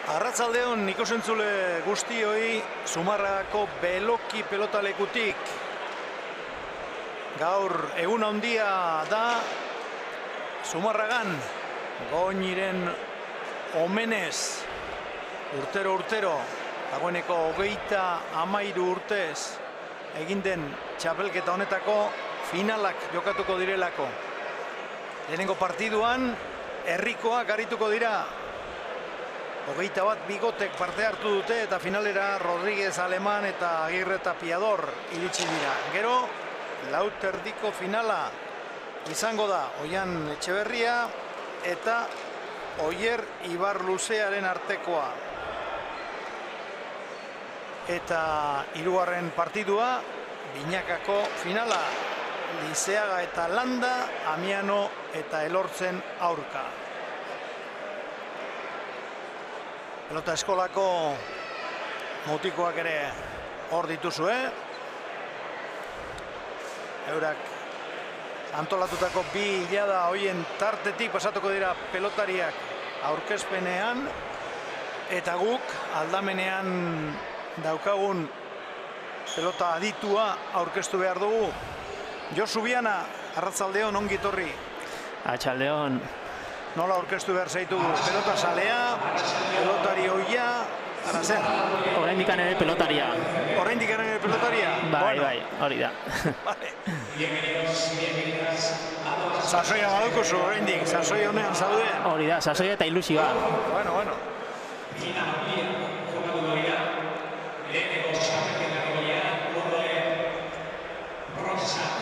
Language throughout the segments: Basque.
Arratzaldeon ikusentzule guztioi Zumarragako beloki pelotalekutik. Gaur egun handia da Zumarragan Goñiren omenez urtero dagoeneko 33 urtez egin den txapelketa honetako finalak jokatuko direlako. Lehenengo partiduan herrikoak arituko dira. 21 bigotek parte hartu dute eta finalera Rodríguez Aleman eta Agirre Tapiador iritsi dira. Gero, lauterdiko finala izango da Oian Etxeberria eta Oier Ibarluzearen artekoa. Eta hirugarren partidua, binakako finala, Lizeaga eta Landa, Amiano eta Elortzen aurka. Pelota eskolako mutikoak ere hor dituzue. Eurak antolatutako bi hilada hoien tartetik pasatuko dira pelotariak aurkezpenean. Eta guk aldamenean daukagun pelota aditua aurkeztu behar dugu. Josu Biana, arratzaldeon ongi etorri. Atxaldeon. Nola aurkeztu behar zaitugu? Pelota salea, pelotari hoia, ara zer? Oraindik ere pelotaria. Oraindik ere pelotaria? Bai, hori da. Vale. Sasoia badukuzu oraindik, sasoi honean zaude? Hori da, sasoia eta ilusioa. Bueno.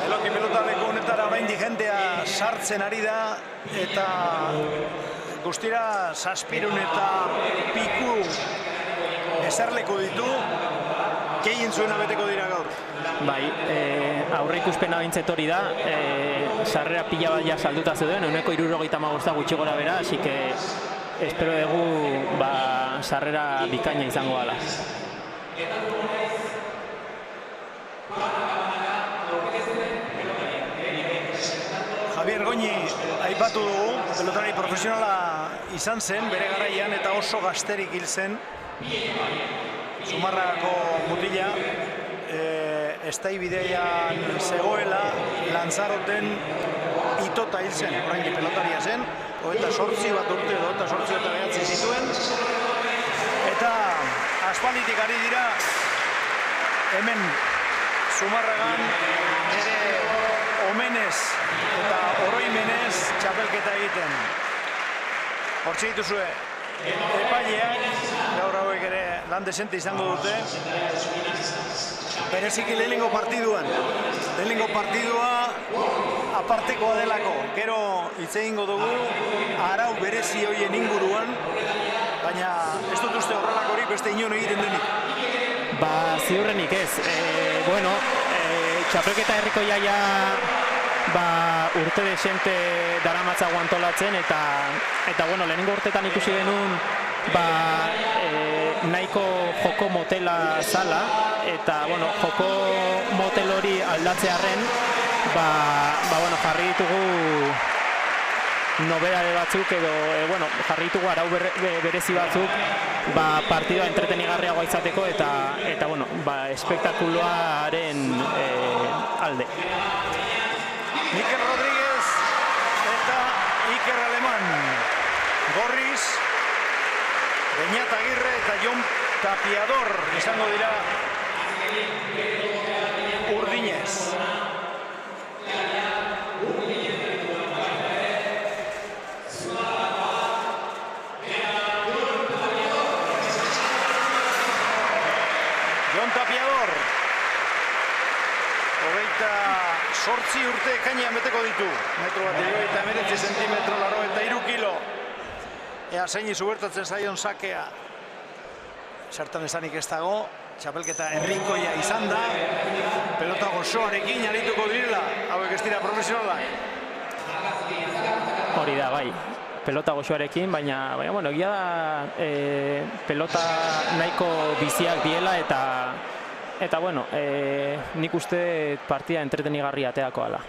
Beloki pelotaleko honetara oraindik jendea sartzen ari da eta guztira 700 eta piku eserleku ditu, gehien zuena beteko dira gaur. Bai, aurre ikuspena bintzet hori da, sarrera pila bat ja salduta zeuden, 175 gutxi gora bera, así que espero dugu sarrera bikaina izango dela. Javier Goñi aipatu dugu, pelotari profesionala izan zen, bere garaian eta oso gazterik hil zen. Zumarragako mutila, estaibidean zegoela, Lanzaroten itota hil zen, oraindik pelotaria zen, 28 bat urte, 28 eta behatzi zituen. Eta aspalditik ari dira, hemen Zumarragan ere omenez eta oroimenez txapelketa egiten. Hortxe dituzue, epaileak, gaur hauek ere lan desente izango dute. Bereziki lehenengo partiduan. Lehenengo partidua apartekoa delako. Gero hitz egingo dugu, arau berezi hoien inguruan, baina ez dut uste horrelakorik beste inon egiten denik. Ziurrenik ez. Txapelketa herriko jaia urte desente daramatzago antolatzen eta lehenengo urtetan ikusi genuen nahiko joko motela zala eta joko motel hori aldatzearren jarri ditugu nobedade batzuk edo jarri ditugu arau berezi batzuk partidua entretenigarriagoa izateko eta espektakuloaren alde. Mikel Rodríguez eta Iker Aleman. Gorriz, Beñat Agirre eta Jon Tapiador izango dira urdinez. Jon Tapiador, 28 urte ekainean beteko ditu. Metro bat 79 zentimetro, 83 kilo. Ea zein izubertatzen zaion sakea. Zertan esanik ez dago, txapelketa herrikoia izan da. Pelota gozoarekin arituko direla, hauek ez dira profesionalak. Hori da, bai. Pelota goxoarekin, baina egia da pelota nahiko biziak diela eta nik uste partida entretenigarri ateako ala.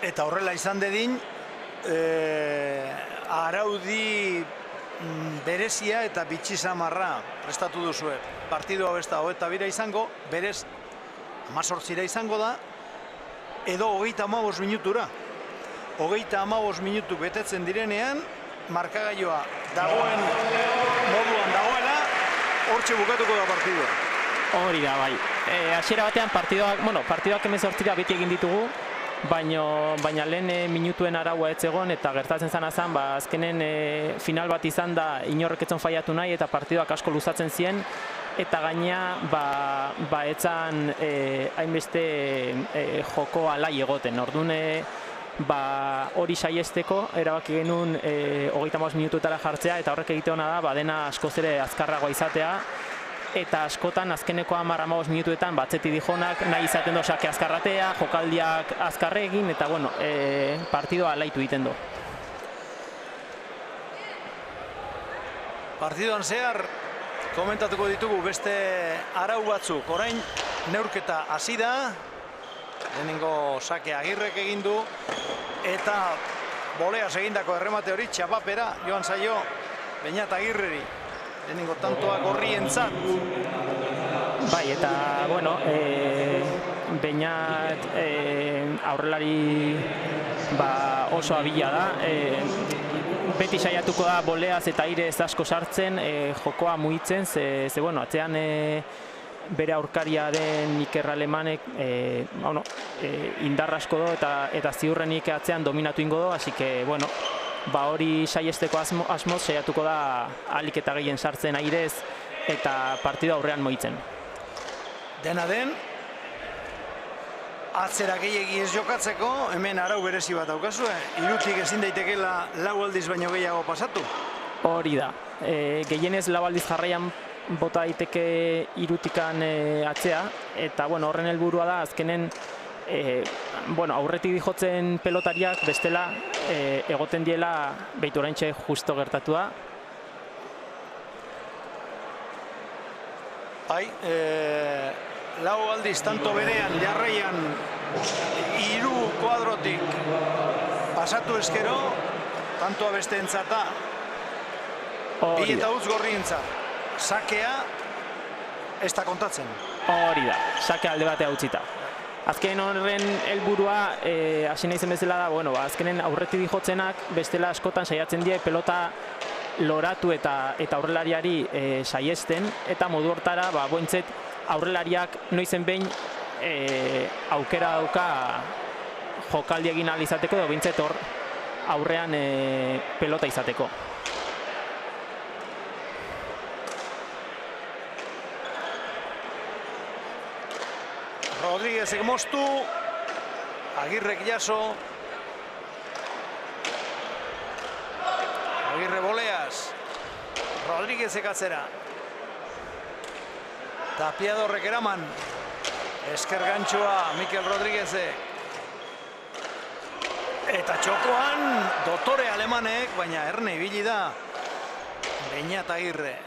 Eta horrela izan dedin, araudi berezia eta bitxi samarra prestatu duzue. Partidua besta 22 izango, berez 18 izango da, edo 35 minutura. 35 minutu betetzen direnean, markagailua dagoen moduan dagoela, hortxe bukatuko da partidua. Hori da, bai. Hasiera batean partidoak 18 beti egin ditugu, baina lehen minutuen araua ez egon eta gertatzen zana zen, azkenen final bat izan da inorrek etzon faiatu nahi eta partidoak asko luzatzen ziren eta gaina etzan hainbeste joko alai egoten. Orduan hori saiesteko erabaki genuen 35 minututara jartzea eta horrek egite hona da dena askoz ere azkarragoa izatea. Eta askotan azkeneko 10-15 minutuetan batzeti dijonak nahi izaten do sake azkarratea, jokaldiak azkarre egin eta bueno, partidoa alaitu egiten do. Partidoan zehar komentatuko ditugu beste arau batzuk. Orain neurketa hasi da, lehenengo sake Agirrek egin du eta boleaz egindako erremate hori txapapera joan zaio Beñat Agirreri. Lehenengo tantoak horrientzat. Bai, eta, bueno, Beñat aurrelari oso abila da. Beti saiatuko da boleaz eta airez asko sartzen, jokoa mugitzen, ze bueno, atzean bere aurkaria den Iker Alemanek indar asko do eta ziurrenik atzean dominatu ingo do, así que, bueno, hori saiesteko asmoz saiatuko da ahalik eta gehien sartzen airez eta partida aurrean mugitzen. Dena den, atzera gehiegi ez jokatzeko, hemen arau berezi bat daukazue, hirutik ezin daitekeela 4 aldiz baino gehiago pasatu. Hori da, gehienez 4 aldiz jarraian bota daiteke hirutikan atzea, eta bueno, horren helburua da azkenen aurretik dijotzen pelotariak bestela egoten diela behitu oraintxe justo gertatu da. Bai, 4 aldiz tanto berean jarraian 3 kuadrotik pasatu eskero, tantoa beste entzata, 2 eta utz gorrientzat, sakea ez da kontatzen. Hori da, sakea alde batea utzita. Azken horren helburua hasi naizen bezala da, azkenen aurretik dijotzenak bestela askotan saiatzen die pelota loratu eta aurrelariari saiesten eta modu hortara bointzet aurrelariak noizen behin aukera dauka jokaldi egin ahal izateko edo behintzet hor aurrean pelota izateko. Rodríguezek moztu, Agirrek jaso, Agirre boleaz, Rodríguezek atzera, Tapiadorrek eraman, esker gantxoa Mikel Rodríguezek, eta txokoan dotore alemanek, baina erne ibili da Beñat Agirre.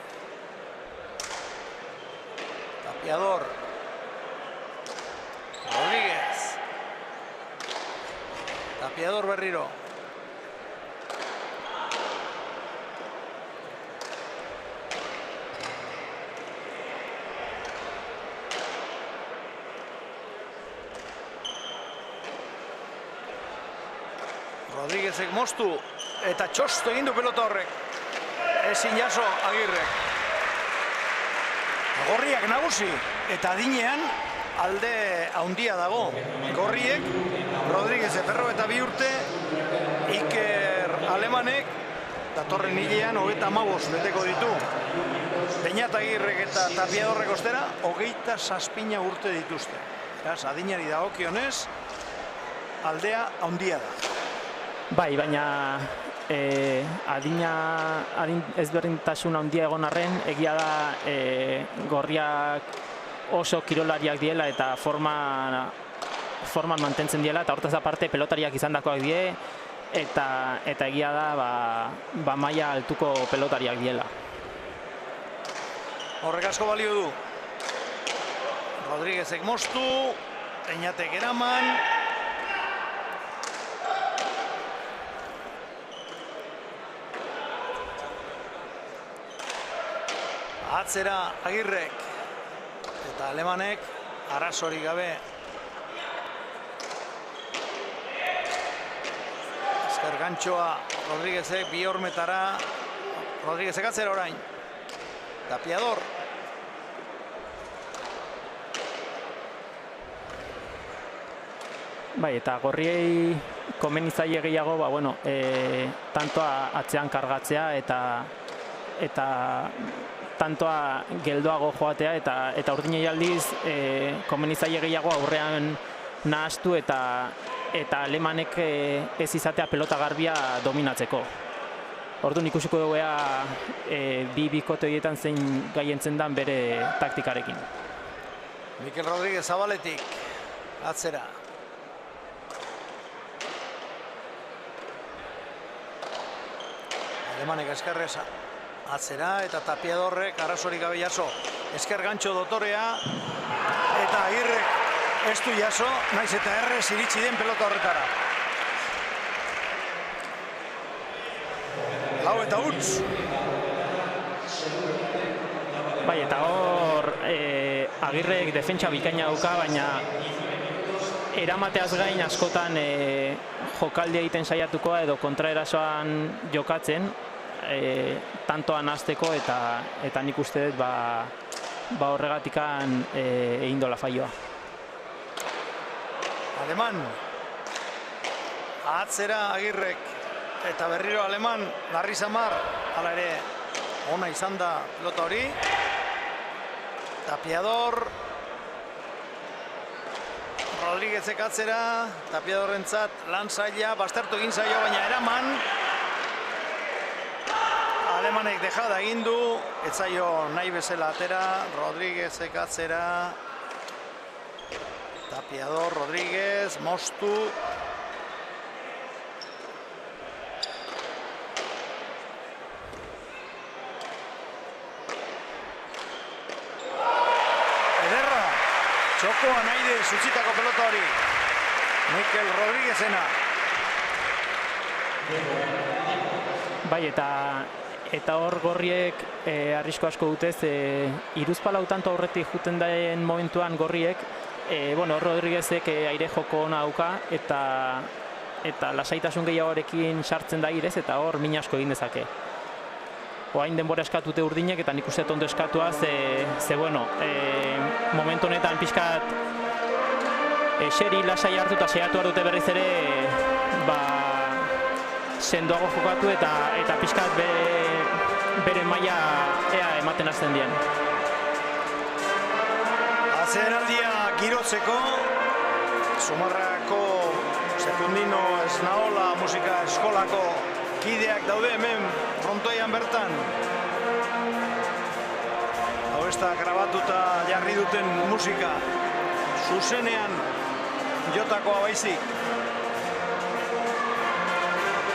Tapiador, Rodríguez, Tapiador berriro, Rodríguezek moztu eta txostu egin du pelota horrek, ezin jaso Agirrek. Gorriak nagusi eta adinean alde handia dago. Gorriek, Rodríguez 42 urte, Iker Alemanek, datorren hilean 35 beteko ditu. Beñat Agirrek eta Tapiadorrek ostera, 27 urte dituzte. Adinari dagokionez, aldea handia da. Bai, baina adin ezberdintasun handia egon arren, egia da gorriak oso kirolariak diela eta forman mantentzen diela eta hortaz aparte pelotariak izandakoak die eta egia da maila altuko pelotariak diela. Horrek asko balio du. Rodríguezek moztu, Beñatek eraman, Atzera Agirrek. Eta alemanek arazorik gabe. Ezker gantxoa Rodríguezek bi hormetara. Rodríguezek atzera orain. Tapiador. Bai, eta gorriei komenizaile gehiago, bueno, tantoa atzean kargatzea eta tantoa geldoago joatea eta urdinei aldiz komenizaile gehiago aurrean nahastu eta alemanek ez izatea pelota garbia dominatzeko. Orduan ikusiko dugu bi bikote horietan zein gaientzen dan bere taktikarekin. Mikel Rodríguez Zabaletik, atzera. Alemanek eskerreza. Atzera eta Tapiadorrek arazorik gabe jaso. Esker gantxo dotorea eta Agirrek ez du jaso, naiz eta errez iritsi den pelota horretara. Lau eta utz. Bai, eta hor Agirrek defentsa bikaina dauka, baina eramateaz gain askotan jokaldi egiten saiatuko edo kontraerasoan jokatzen, tantoan hasteko eta nik uste dut horregatikan egin dola faioa. Aleman. Atzera Agirrek. Eta berriro Aleman, Larri Samar, hala ere ona izan da pelota hori. Tapiador. Rodríguezek atzera, Tapiadorrentzat lan zaila, baztertu egin zaio, baina eraman. Alemanek dejada egin du, ez zaio nahi bezala atera, Rodríguezek atzera. Tapiador, Rodríguez, moztu. Txokoa nahi zutzitako pelota hori. Mikel Rodríguezena. Bai, eta hor gorriek arrisko asko dutez, iruzpalau tanto aurretik juten daen momentuan gorriek, Rodríguezek aire joko ona dauka eta lasaitasun gehiagorekin sartzen da airez eta hor min asko egin dezake. Oain denbora eskatute urdinek eta nik uste ondo eskatua, momentu honetan pixkat eseri lasai hartu eta saiatu dute berriz ere sendoago jokatu eta pixkat bere maila ematen hasten dien. Atsedenaldia girotzeko, Zumarrako Sekundino Esnaola musika eskolako kideak daude hemen frontoian bertan. Hau ez da grabatuta jarri duten musika, zuzenean jotakoa baizik.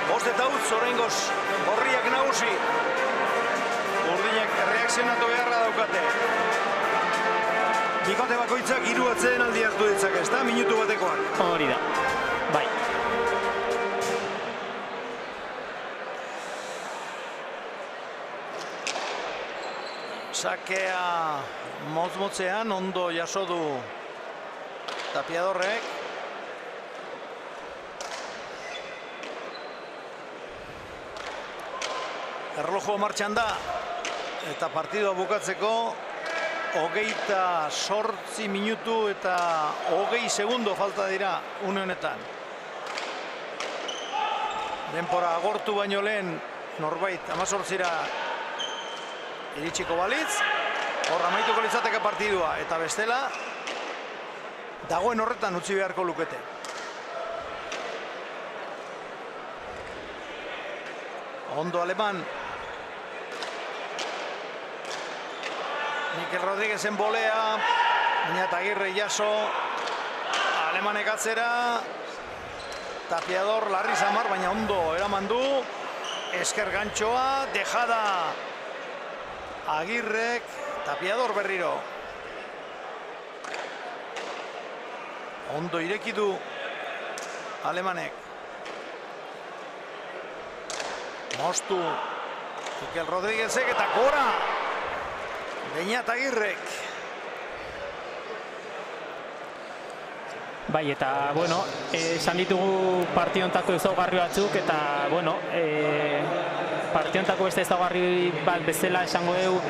Bost eta utz oraingoz gorriak nagusi. Urdinek erreakzionatu beharra daukate. Bikote bakoitzak 3 atsedenaldi hartu ditzake, ezta? Minutu batekoak. Hori da, bai. Sakea motz-motzean ondo jaso du Tapiadorrek. Erlojo martxan da eta partidua bukatzeko 28 minutu eta 20 segundo falta dira une honetan. Denbora agortu baino lehen norbait 18ra iritsiko balitz, hor amaituko litzateke partidua, eta bestela dagoen horretan utzi beharko lukete. Ondo Aleman. Mikel Rodríguezen bolea, baina Agirre jaso, Alemanek atzera, Tapiador, Larri Samar, baina ondo eraman du, esker gantxoa, dejada Agirrek, Tapiador berriro. Ondo ireki du Alemanek. Moztu Mikel Rodríguezek eta gora. Beñat Agirrek. Bai, eta, bueno, esan ditugu partiontako ezaugarri batzuk, eta, bueno, partiontako beste ezaugarri bat bezala esango dugu,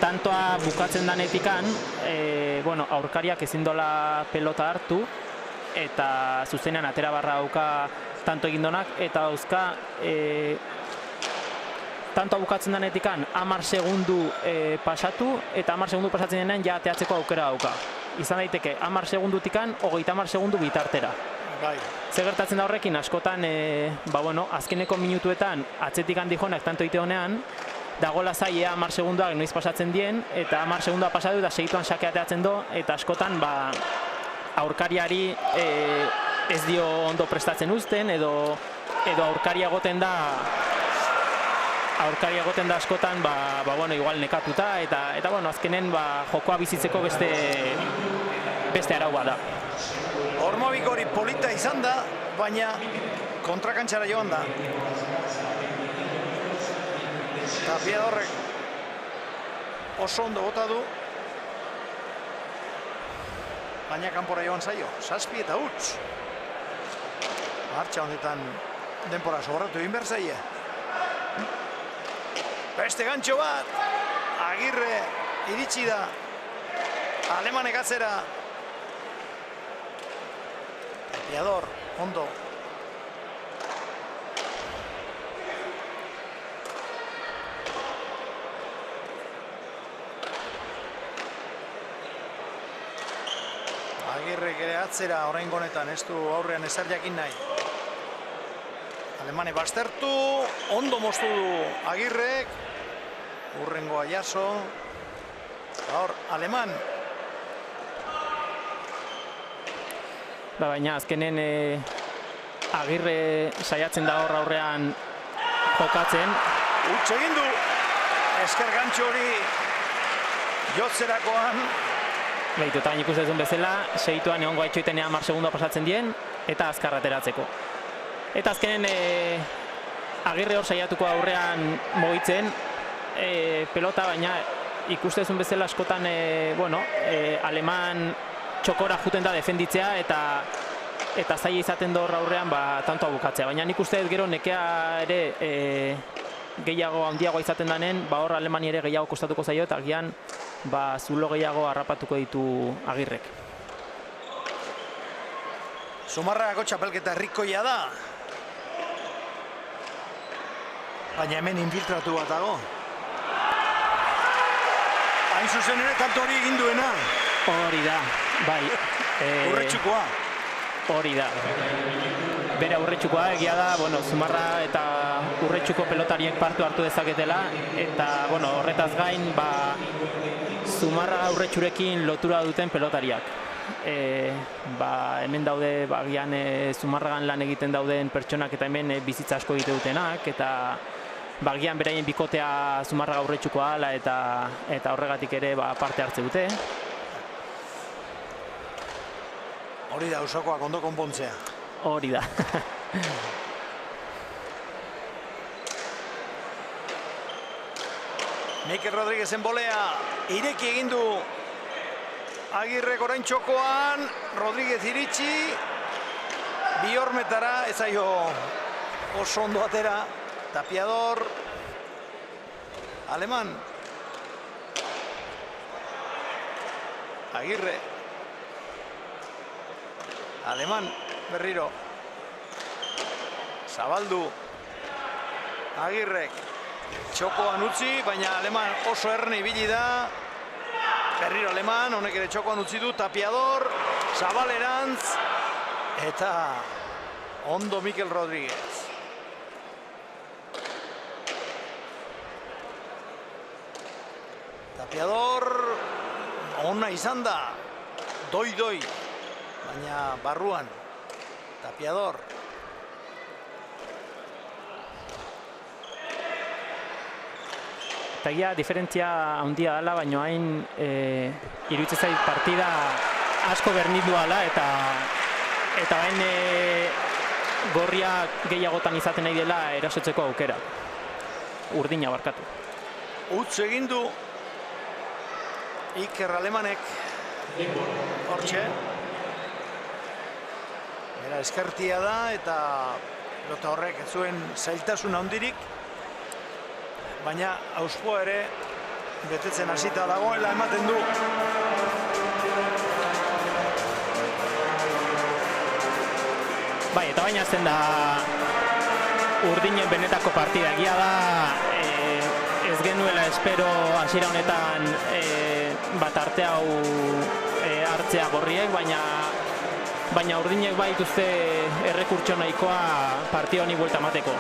tantoa bukatzen danetikan, bueno, aurkariak ezin dola pelota hartu, eta zuzenean atera barra dauka tanto egindonak, eta dauzka, tantoa bukatzen danetikan 10 segundu pasatu, eta 10 segundu pasatzen denean ja ateatzeko aukera dauka. Izan daiteke 10 segundutikan 30 segundu bitartera. Bai. Zer gertatzen da horrekin, askotan, ba bueno, azkeneko minutuetan atzetik handi jonak tanto ite honean, dagoela zaia 10 segunduak noiz pasatzen dien, eta 10 segundua pasatu eta segituan sake ateatzen do, eta askotan ba, aurkariari ez dio ondo prestatzen uzten, edo aurkaria egoten da askotan, ba bueno, igual nekatuta, eta bueno, azkenen ba, jokoa bizitzeko beste arau bat da. Ormobik hori polita izan da, baina kontrakantxara joan da. Tapiadorrek oso ondo bota du, baina kanpora joan zaio, 7 eta huts. Martxa honetan denpora sobratu egin behar zaie. Beste gantxo bat, Agirre iritsi da, Alemanek atzera. Tapiador, ondo. Agirrek ere atzera oraingo honetan, ez du aurrean ezer jakin nahi. Alemane baztertu, ondo moztu du Agirrek, urrengoa jaso. Hor, Aleman. Baina azkenen Agirre saiatzen da hor aurrean jokatzen. Huts egin du, esker gantxo hori jotzerakoan. Behitu, eta ikusten duzun bezala, segituan egongo haitxoitenean 10 segundua pasatzen dien, eta azkar ateratzeko. Eta azkenen Agirre hor saiatuko aurrean mugitzen pelota, baina ikustezun bezala askotan bueno, Aleman txokora juten da defenditzea, eta zaila izaten da hor aurrean ba, tantoa bukatzea. Baina nik uste gero nekea ere gehiago handiagoa izaten danen, ba hor Alemani ere gehiago kostatuko zaio, eta agian ba, zulo gehiago harrapatuko ditu Agirrek. Zumarragako txapelketa herrikoia da. Baina hemen infiltratu bat dago. Hain zuzen ere tanto hori egin duena. Hori da, bai. Urretxukoa. Hori da. Bera Urretxukoa, egia da, bueno, Zumarra eta Urretxuko pelotariek partu hartu dezaketela, eta bueno, horretaz gain, ba, Zumarra Urretxurekin lotura duten pelotariak. Ba, hemen daude, ba, gian Zumarragan lan egiten dauden pertsonak eta hemen bizitza asko egite dutenak, eta bagian beraien bikotea Zumarraga Urretxukoa ala, eta horregatik ere ba, parte hartze dute. Hori da, Usakoak ondo konpontzea. Hori da. Mikel Rodríguezen bolea ireki egin du Agirrek orain txokoan, Rodríguez iritsi, bi hormetara, ez zaio oso ondo atera, Tapiador, Aleman, Agirre, Aleman, berriro, zabaldu, Agirrek, txokoan utzi, baina Aleman oso erne ibili da, berriro Aleman, honek ere txokoan utzi du, Tapiador, Zabalerantz, eta ondo Mikel Rodríguez. Tapiador, ona izan da, doi, baina barruan, Tapiador. Egia diferentzia handia dela, baina hain iruditzen zait partida asko berdindu dela, eta hain gorria gehiagotan izaten nahi dela erasotzeko aukera. Urdina barkatu. Utz egin du Iker Alemanek hortxe. Bera eskertia da eta pelota horrek ez zuen zailtasun handirik, baina auspoa ere betetzen hasita dagoela ematen du. Bai, eta baina zen da Urdinen benetako partida. Egia da ez genuela espero hasiera honetan bat arte hau hartzea Gorriek, baina Urdinek bai dituzte errekurtso nahikoa partida honi buelta emateko.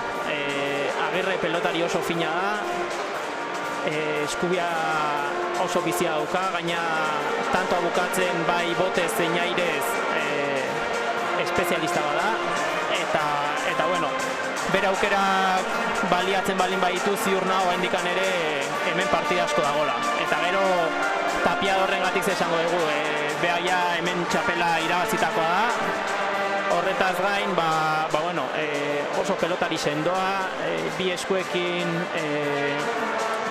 Agirre pelotari oso fina da, eskubia oso bizia dauka, gaina tantoa bukatzen bai botez zein airez espezialista bada, eta bueno, bere aukerak baliatzen balin baditu ziur nago indikan ere hemen partida asko dagola. Eta gero Tapiadorrengatik esango dugu, behaia hemen txapela irabazitakoa da. Horretaz gain, bueno, oso pelotari sendoa, bi eskuekin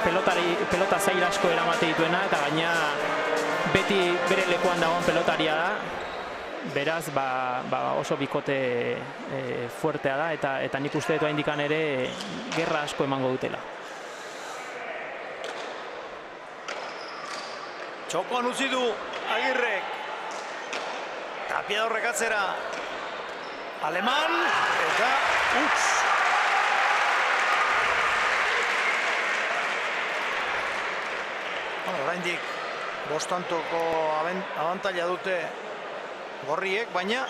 pelota zail asko eramate dituena, eta gaina beti bere lekuan dagoen pelotaria da. Beraz, oso bikote fuertea da, eta nik uste dut indikan ere gerra asko emango dutela. Txokoan utzi du Agirrek. Tapiadorrek atzera. Aleman, eta uts. Oraindik bostantoko abantaila dute Gorriek, baina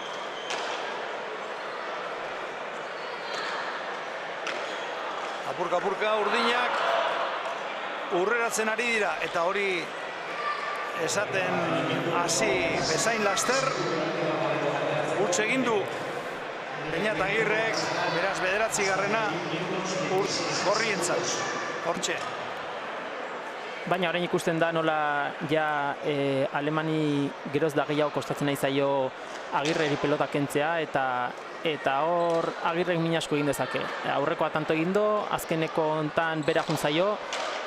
apurka Urdinak urreratzen ari dira, eta hori esaten hasi bezain laster huts egin du Beñat Agirrek, beraz 9. Gorrientzat, hortxe. Baina orain ikusten da nola ja Alemani geroz da gehiago kostatzen nahi zaio Agirreri pelota kentzea, eta hor Agirrek min asko egin dezake. Aurrekoa tanto egin du, azkeneko hontan bera jun zaio,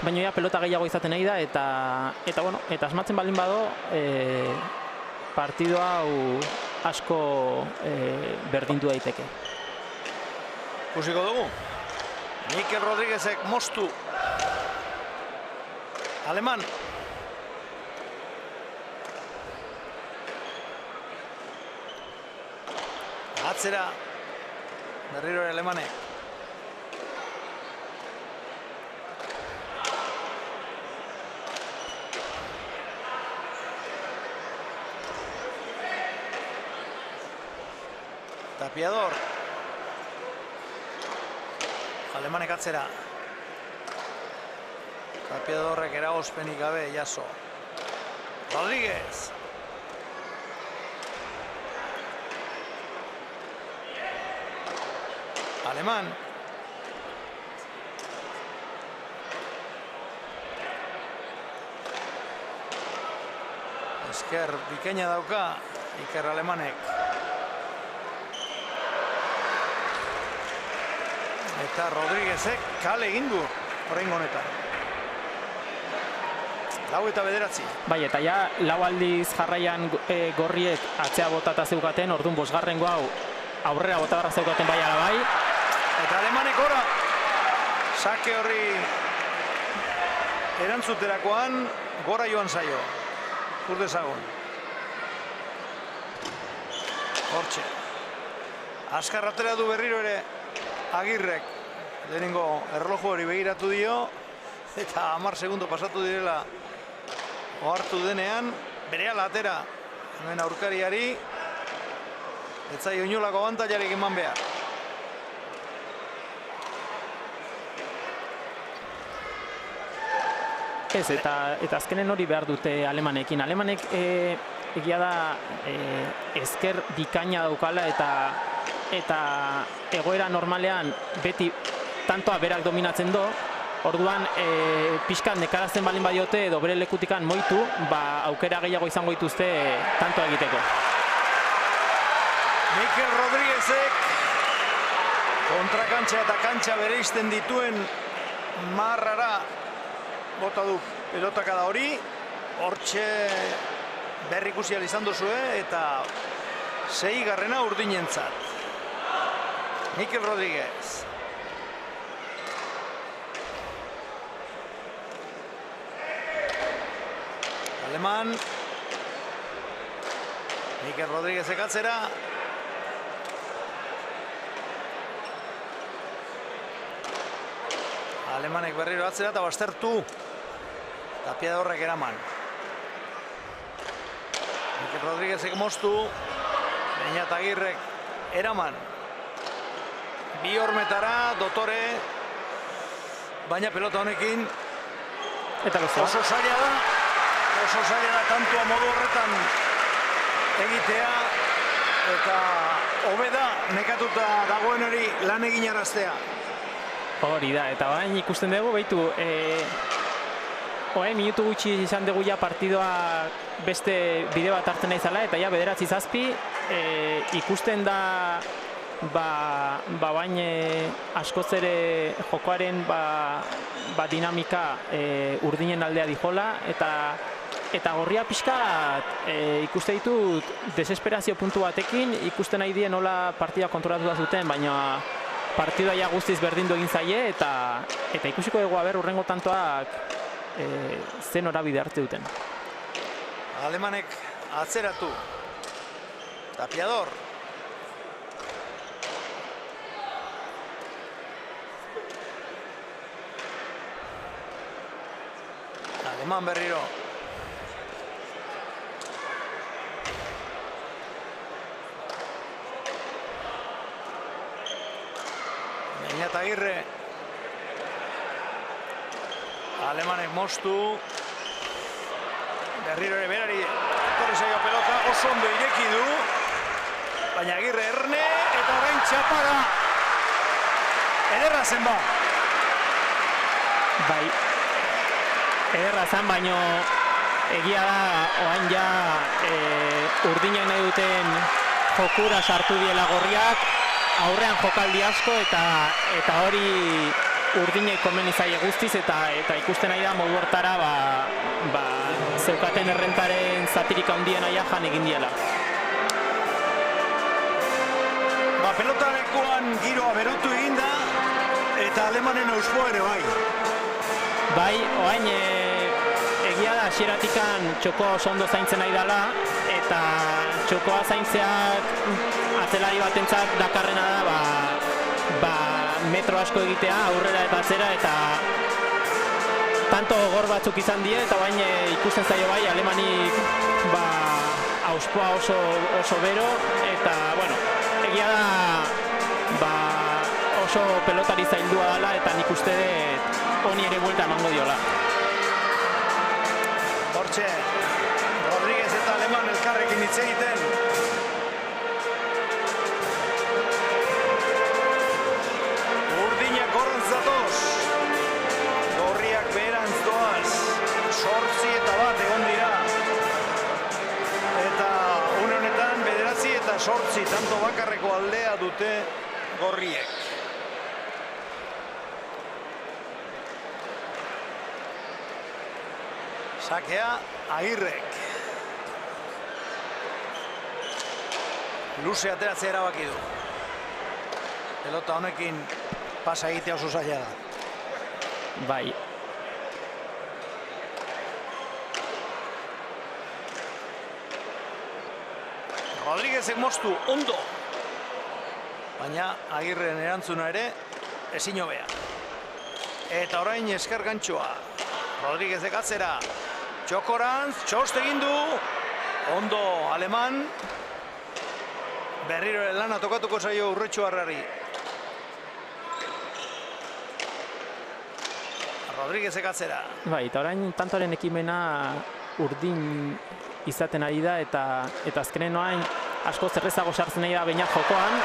baina ja pelota gehiago izaten nahi da, eta bueno, eta asmatzen baldin bado partido hau asko berdindu daiteke. Ikusiko dugu. Mikel Rodríguezek moztu Aleman. Atzera berriro ere Alemanek. Tapiador. Alemanek atzera. Tapiadorrek eragozpenik gabe jaso. Rodríguez. Aleman. Esker bikaina dauka Iker Alemanek. Eta Rodríguezek kale egin du oraingo honetan. 4-9. Bai, eta ja, 4 aldiz jarraian Gorriek atzea botata zeukaten, orduan 5. hau aurrera botabarra zeukaten bai ala bai. Eta Alemanek ora, sake horri erantzuterakoan gora joan zaio. Urdezagun. Hortxe. Azkar atera du berriro ere Agirrek. Lehenengo erloju hori begiratu dio, eta 10 segundo pasatu direla ohartu denean, berehala atera hemen aurkariari, ez zaio inolako abantailarik eman behar. Ez, eta azkenen hori behar dute Alemanekin. Alemanek egia da ezker bikaina daukala, eta egoera normalean beti tantoa berak dominatzen do. Orduan, pixkat nekarazten balin badiote edo bere lekutikan moitu, aukera gehiago izango dituzte tantoa egiteko. Mikel Rodríguezek kontrakantxa eta kantxa bereizten dituen marrara bota du pelotakada hori, Hortxe berri ikusi izan duzue eta 6. urdinentzat. Mikel Rodríguez. Aleman. Mikel Rodríguez ekatzera. Alemanek berriro atzera eta baztertu. Tapiadorrek eraman. Mikel Rodríguezek moztu. Beñatagirrek eraman. Bi hormetara, dotore. Baina pelota honekin. Eta oso zaila da. Oso zaila da tantua modu horretan egitea. Eta hobeda nekatuta dagoen hori lan egin araztea. Hori da, eta bain ikusten dugu, behitu, minutu gutxi izan dugu ja partidoa beste bide bat hartzen naizala, eta ja 9-7 ikusten da bain askoz ere jokoaren dinamika urdinen aldea dijola, eta gorria pixka ikuste ditut desesperazio puntu batekin, ikusten nahi dien nola partida kontrolatu da zuten, baina partida ja guztiz berdindu egin zaie, eta ikusiko dugu urrengo tantoak zen norabide hartu duten. Alemanek atzeratu. Tapiador. Aleman berriro. Beñatagirre. Alemanek moztu. Berriro ere berari etorri zaio pelota, oso ondo ireki du. Baina Agirre erne eta orain txapara. Ederra zen ba. Bai, ederra zen, baino egia da oain ja urdinak nahi duten jokura sartu diela gorriak, aurrean jokaldi asko eta hori urdinei komeni zaie guztiz eta ikusten nahi da modu hortara zeukaten errentaren zatirik handien aia jan egin diela. Pelotarekoan giroa berotu egin da eta alemanen auspoa ere bai. Bai, oain egia da hasieratikan txokoa oso ondo zaintzen nahi dela eta txokoa zaintzeak atzelari batentzat dakarrena da metro asko egitea aurrera eta atzera eta tanto gogor batzuk izan die eta baina ikusten zaio bai alemanik auspoa oso bero eta bueno, egia da oso pelotari zaildua dela eta nik uste honi ere buelta emango diola. Hortxe, Rodríguez eta Aleman elkarrekin hitz egiten. Urdinak horrentz datoz. Gorriak beherantz doaz. 8 eta 1 egon dira. Eta une honetan 9 eta 8 tanto bakarreko aldea dute gorriek. Sakea Agirrek. Luze ateratzea erabaki du. Pelota honekin pasa egitea oso zaila da. Bai. Rodríguezek moztu ondo. Baina Agirren erantzuna ere ezin hobea. Eta orain esker gantxoa. Rodríguezek atzera. Txokorantz, txost egin du. Ondo Aleman. Berriro lana tokatuko zaio Urretxuarrari. Rodríguezek atzera. Bai, eta orain tantoaren ekimena urdin izaten ari da eta azkenen oain asko zerrezago sartzen nahi da Beñat jokoan.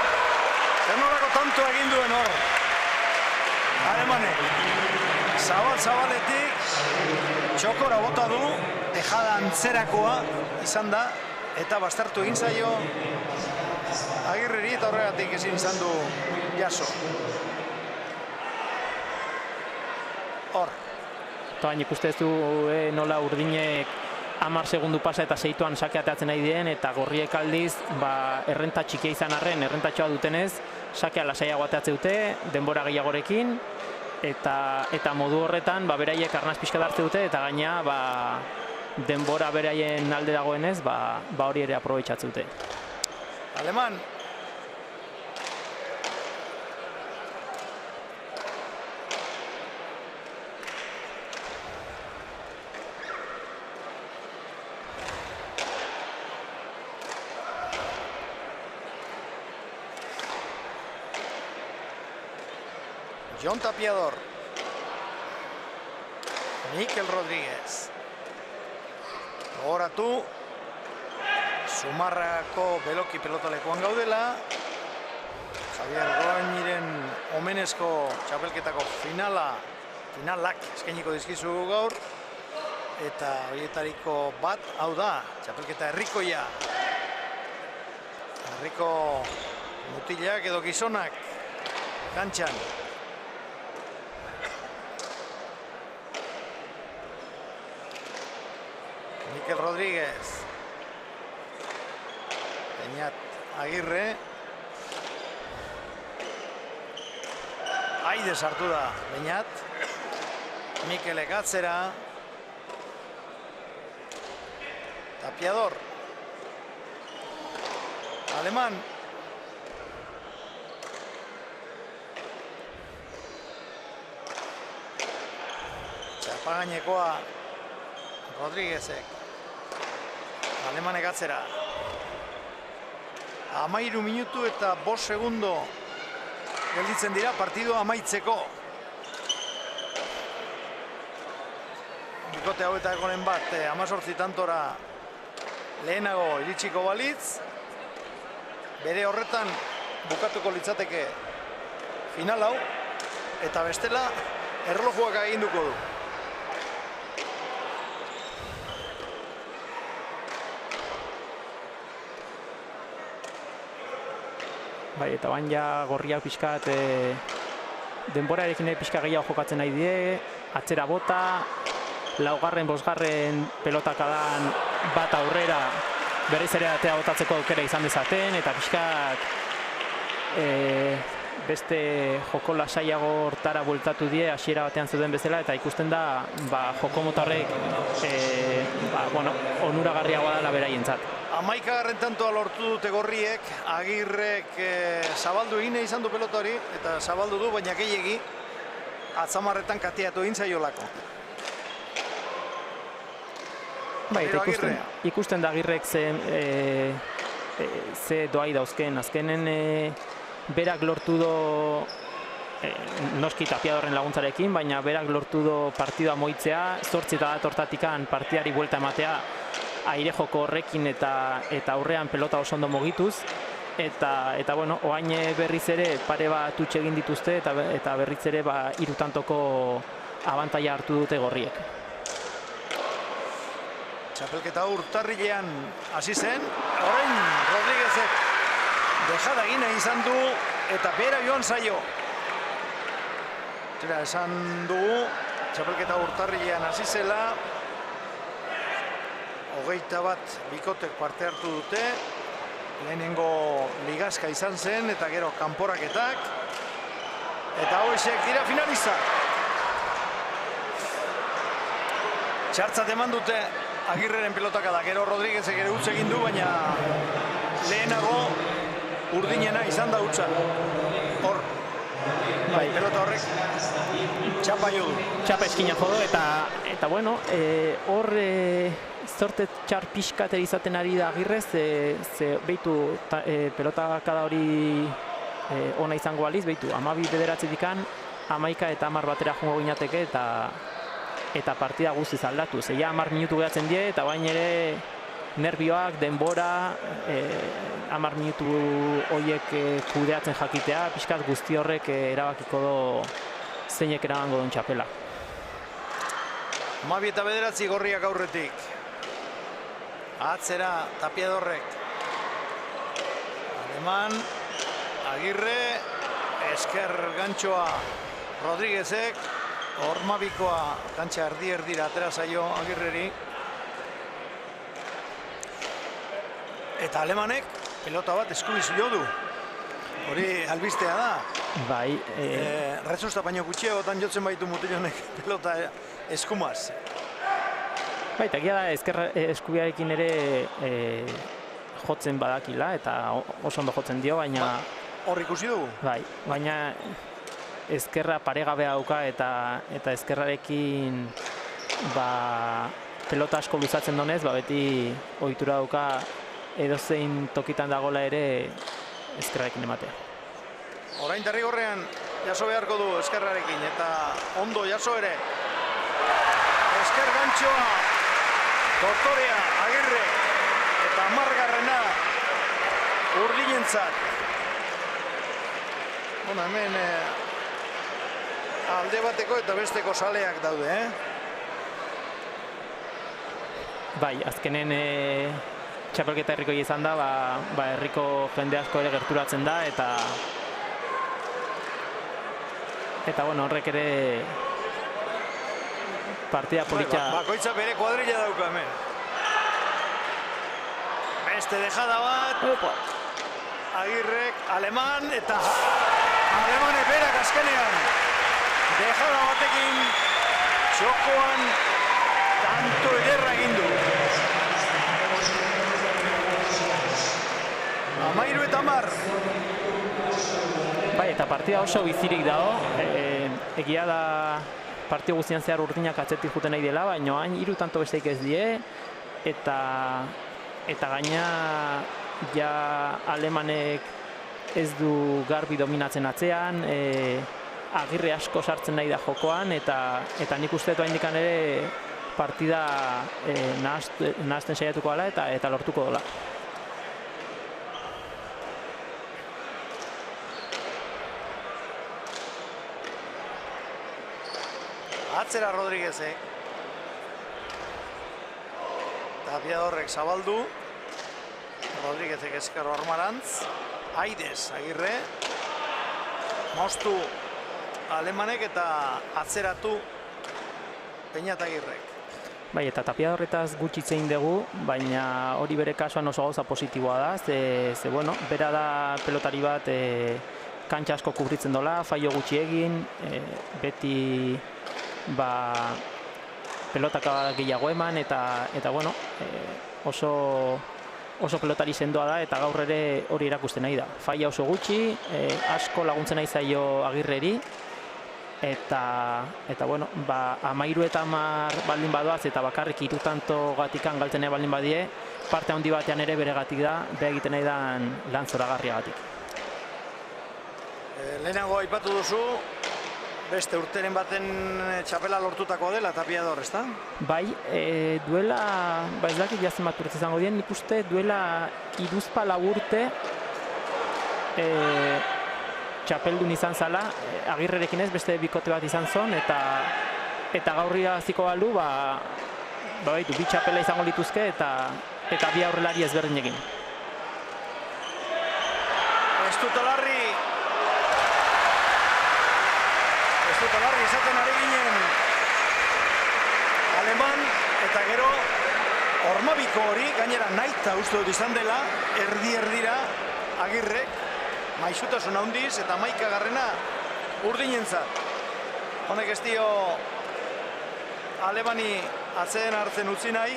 Zenolako tanto egin duen hor. Alemanek. Zabaletik txokora bota du, tejada antzerakoa izan da, eta baztertu egin zaio Agirreri eta horregatik ezin izan du jaso. Hor. Eta baina ikuste ez du nola urdinek 10 segundu pasa eta seituan sake ateatzen nahi dien, eta gorriek aldiz errenta txikia izan arren, errentatxoa dutenez, sakea lasaiago ateatze dute, denbora gehiagorekin, eta modu horretan beraiek arnaz pixka hartze dute, eta gaina denbora beraien alde dagoenez, hori ere aprobetxatze dute. Aleman. Jon Tapiador. Mikel Rodríguez. Gogoratu. Zumarrako beloki pelotalekuan gaudela. Javier Goainiren omenezko txapelketako finalak eskainiko dizkizu gaur. Eta horietariko bat, hau da, txapelketa herrikoia. Herriko mutilak edo gizonak kantxan. Mikel Rodríguez. Beñat Agirre. Aide sartu da Beñat. Mikelek atzera. Tapiador. Aleman. Txapagainekoa Rodríguezek. Alemanek atzera. 13 minutu eta 5 segundo gelditzen dira partidua amaitzeko. Bikote hau eta egonen bat 18 tantora lehenago iritsiko balitz. Bere horretan bukatuko litzateke final hau. Eta bestela erlojuak aginduko du. Bai, eta bain ja gorriak pixkat denborarekin pixka gehiago jokatzen nahi die, atzera bota, laugarren, bosgarren pelotakadan bat aurrera berriz ere atea botatzeko aukera izan dezaten, eta pixkat beste joko lasaiago hortara bueltatu die hasiera batean zeuden bezala, eta ikusten da joko mota horrek onuragarriagoa dela beraientzat. 11. tantoa lortu dute gorriek, Agirrek zabaldu egin izan du pelota hori, eta zabaldu du, baina gehiegi atzamarretan kateatu egin zaiolako. Bai, eta ikusten da Agirrek ze doai dauzken. Azkenen berak lortu do, noski Tapiadorren laguntzarekin, baina berak lortu do partidua moitzea, 8 eta hortatikan partidari buelta ematea, aire joko horrekin eta aurrean pelota oso ondo mogituz, eta bueno, oain berriz ere pare bat utxe egin dituzte, eta berriz ere 3 tantoko abantaila hartu dute gorriek. Txapelketa urtarrilean hasi zen, orain Rodríguezek dejada egin izan du, eta bera joan zaio. Esan dugu, txapelketa urtarrilean hasi zela, 21 bikotek parte hartu dute, lehenengo ligazka izan zen, eta gero kanporaketak, eta hoizek dira finaliza. Txartzat eman dute Agirreren pelotaka da, gero Rodríguezek ere utz egin du, baina lehenago urdinena izan da utza. Hor, bai, pelota horrek txapa jo du. Txapa eskina jo du, eta bueno, hor zorte txar pixkater izaten ari da Agirrez, ze behitu pelotakada hori ona izango baliz, behitu 12 bederatzetik 11 eta 10 batera jongo ginateke, eta partida guztiz aldatu. Zeia 10 minutu gehatzen die, eta bain ere nervioak, denbora, 10 minutu horiek kudeatzen jakitea, pixkat guzti horrek erabakiko do zeinek erabango don txapela. 12 eta 9 gorriak aurretik. Atzera Tapiadorrek. Aleman, Agirre, esker gantxoa Rodríguezek, Ormabikoa kantxa erdira atera zaio Agirreri. Eta alemanek pelota bat eskubiz jo du. Hori albistea da. Bai. Rezusta baino gutxiagotan jotzen baitu mutilonek pelota eskumaz. Bai, eta egia da eskubiarekin ere jotzen badakila eta oso ondo jotzen dio, baina... Hor ikusi dugu? Bai, baina ezkerra paregabea dauka eta ezkerrarekin pelota asko luzatzen donez, beti ohitura dauka edozein tokitan dagola ere ezkerrarekin ematea. Orain derrigorrean jaso beharko du ezkerrarekin eta ondo jaso ere. Ezker gantxoa, Tortorea, Agirre eta Margarrena Urdinentzat. Hemen alde bateko eta besteko saleak daude, Bai, azkenen txapelketa herriko izan da, herriko jende asko ere gerturatzen da, eta bueno, horrek ere partida politxa... Bakoitza bere kuadrilla dauka hemen. Beste dejada bat. Agirrek, Aleman, eta Alemanek berak azkenean. Dejada batekin txokoan tanto ederra egin du. 13. Bai, eta partida oso bizirik dago. Egia da partida guztian zehar urdinak atzetik juten nahi dela, baina hain 3 tanto besteik ez die, eta gaina ja Alemanek ez du garbi dominatzen atzean, Agirre asko sartzen nahi da jokoan, eta nik uste dut haindikan ere partida nahazten saiatuko dela eta lortuko dela. Atzera Rodríguezek. Tapiadorrek zabaldu. Rodríguezek ezker armarantz. Aides, Agirre. Moztu Alemanek eta atzeratu Peñat Agirrek. Bai, eta Tapiadorretaz gutxi hitz egin dugu, baina hori bere kasuan oso gauza positiboa da, ze bueno, bera da pelotari bat kantxa asko kubritzen dola, faio gutxi egin, beti pelotaka gehiago eman, eta bueno, oso pelotari sendoa da, eta gaur ere hori erakusten nahi da. Faia oso gutxi, asko laguntzen nahi zaio Agirreri, eta bueno, 13 eta 10 baldin badoaz, eta bakarrik 3 tanto gatikan galtzen baldin badie, parte handi batean ere bere gatik da, beha egiten nahi dan lan zoragarriagatik. Lehenago aipatu duzu, beste urteren baten txapela lortutako dela Tapiador, ezta? Bai, duela, ez dakit jazen bat urte izango dien, nik uste duela 3 urte txapeldun izan zala, Agirrerekin ez, beste bikote bat izan zon, eta gaurria ziko balu, baitu, 2 txapela izango lituzke, eta 2 aurrelari ezberdinekin. Ez dut alarri izaten ari ginen Aleman, eta gero Ormabiko hori, gainera naita uste dut izan dela, erdi-erdira Agirrek, maixutasun handiz, eta 11. Urdinentzat. Honek ez dio Alemani atzeen hartzen utzi nahi.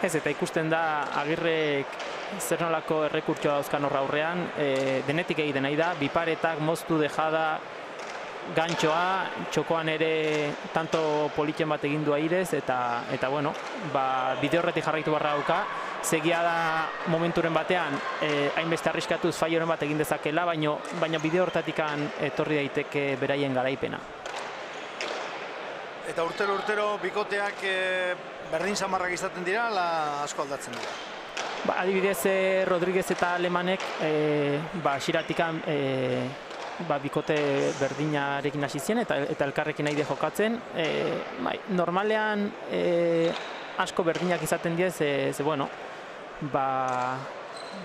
Ez, eta ikusten da Agirrek zer nolako errekurtsoa dauzkan horra aurrean, denetik egiten nahi da, biparetak, moztu, dejada, gantxoa, txokoan ere tanto politxen bat egin du Airez, eta bueno, bide horretik jarraitu barra dauka, segia da momenturen batean, hainbeste arriskatuz faioren bat egin dezakela, baina bide horretatik etorri daiteke beraien garaipena. Eta urtero bikoteak berdin samarrak izaten dira, asko aldatzen dira. Adibidez, Rodríguez eta Alemanek xiratikan bikote berdinarekin hasi zien eta elkarrekin nahi de jokatzen. Normalean asko berdinak izaten die, ze bueno,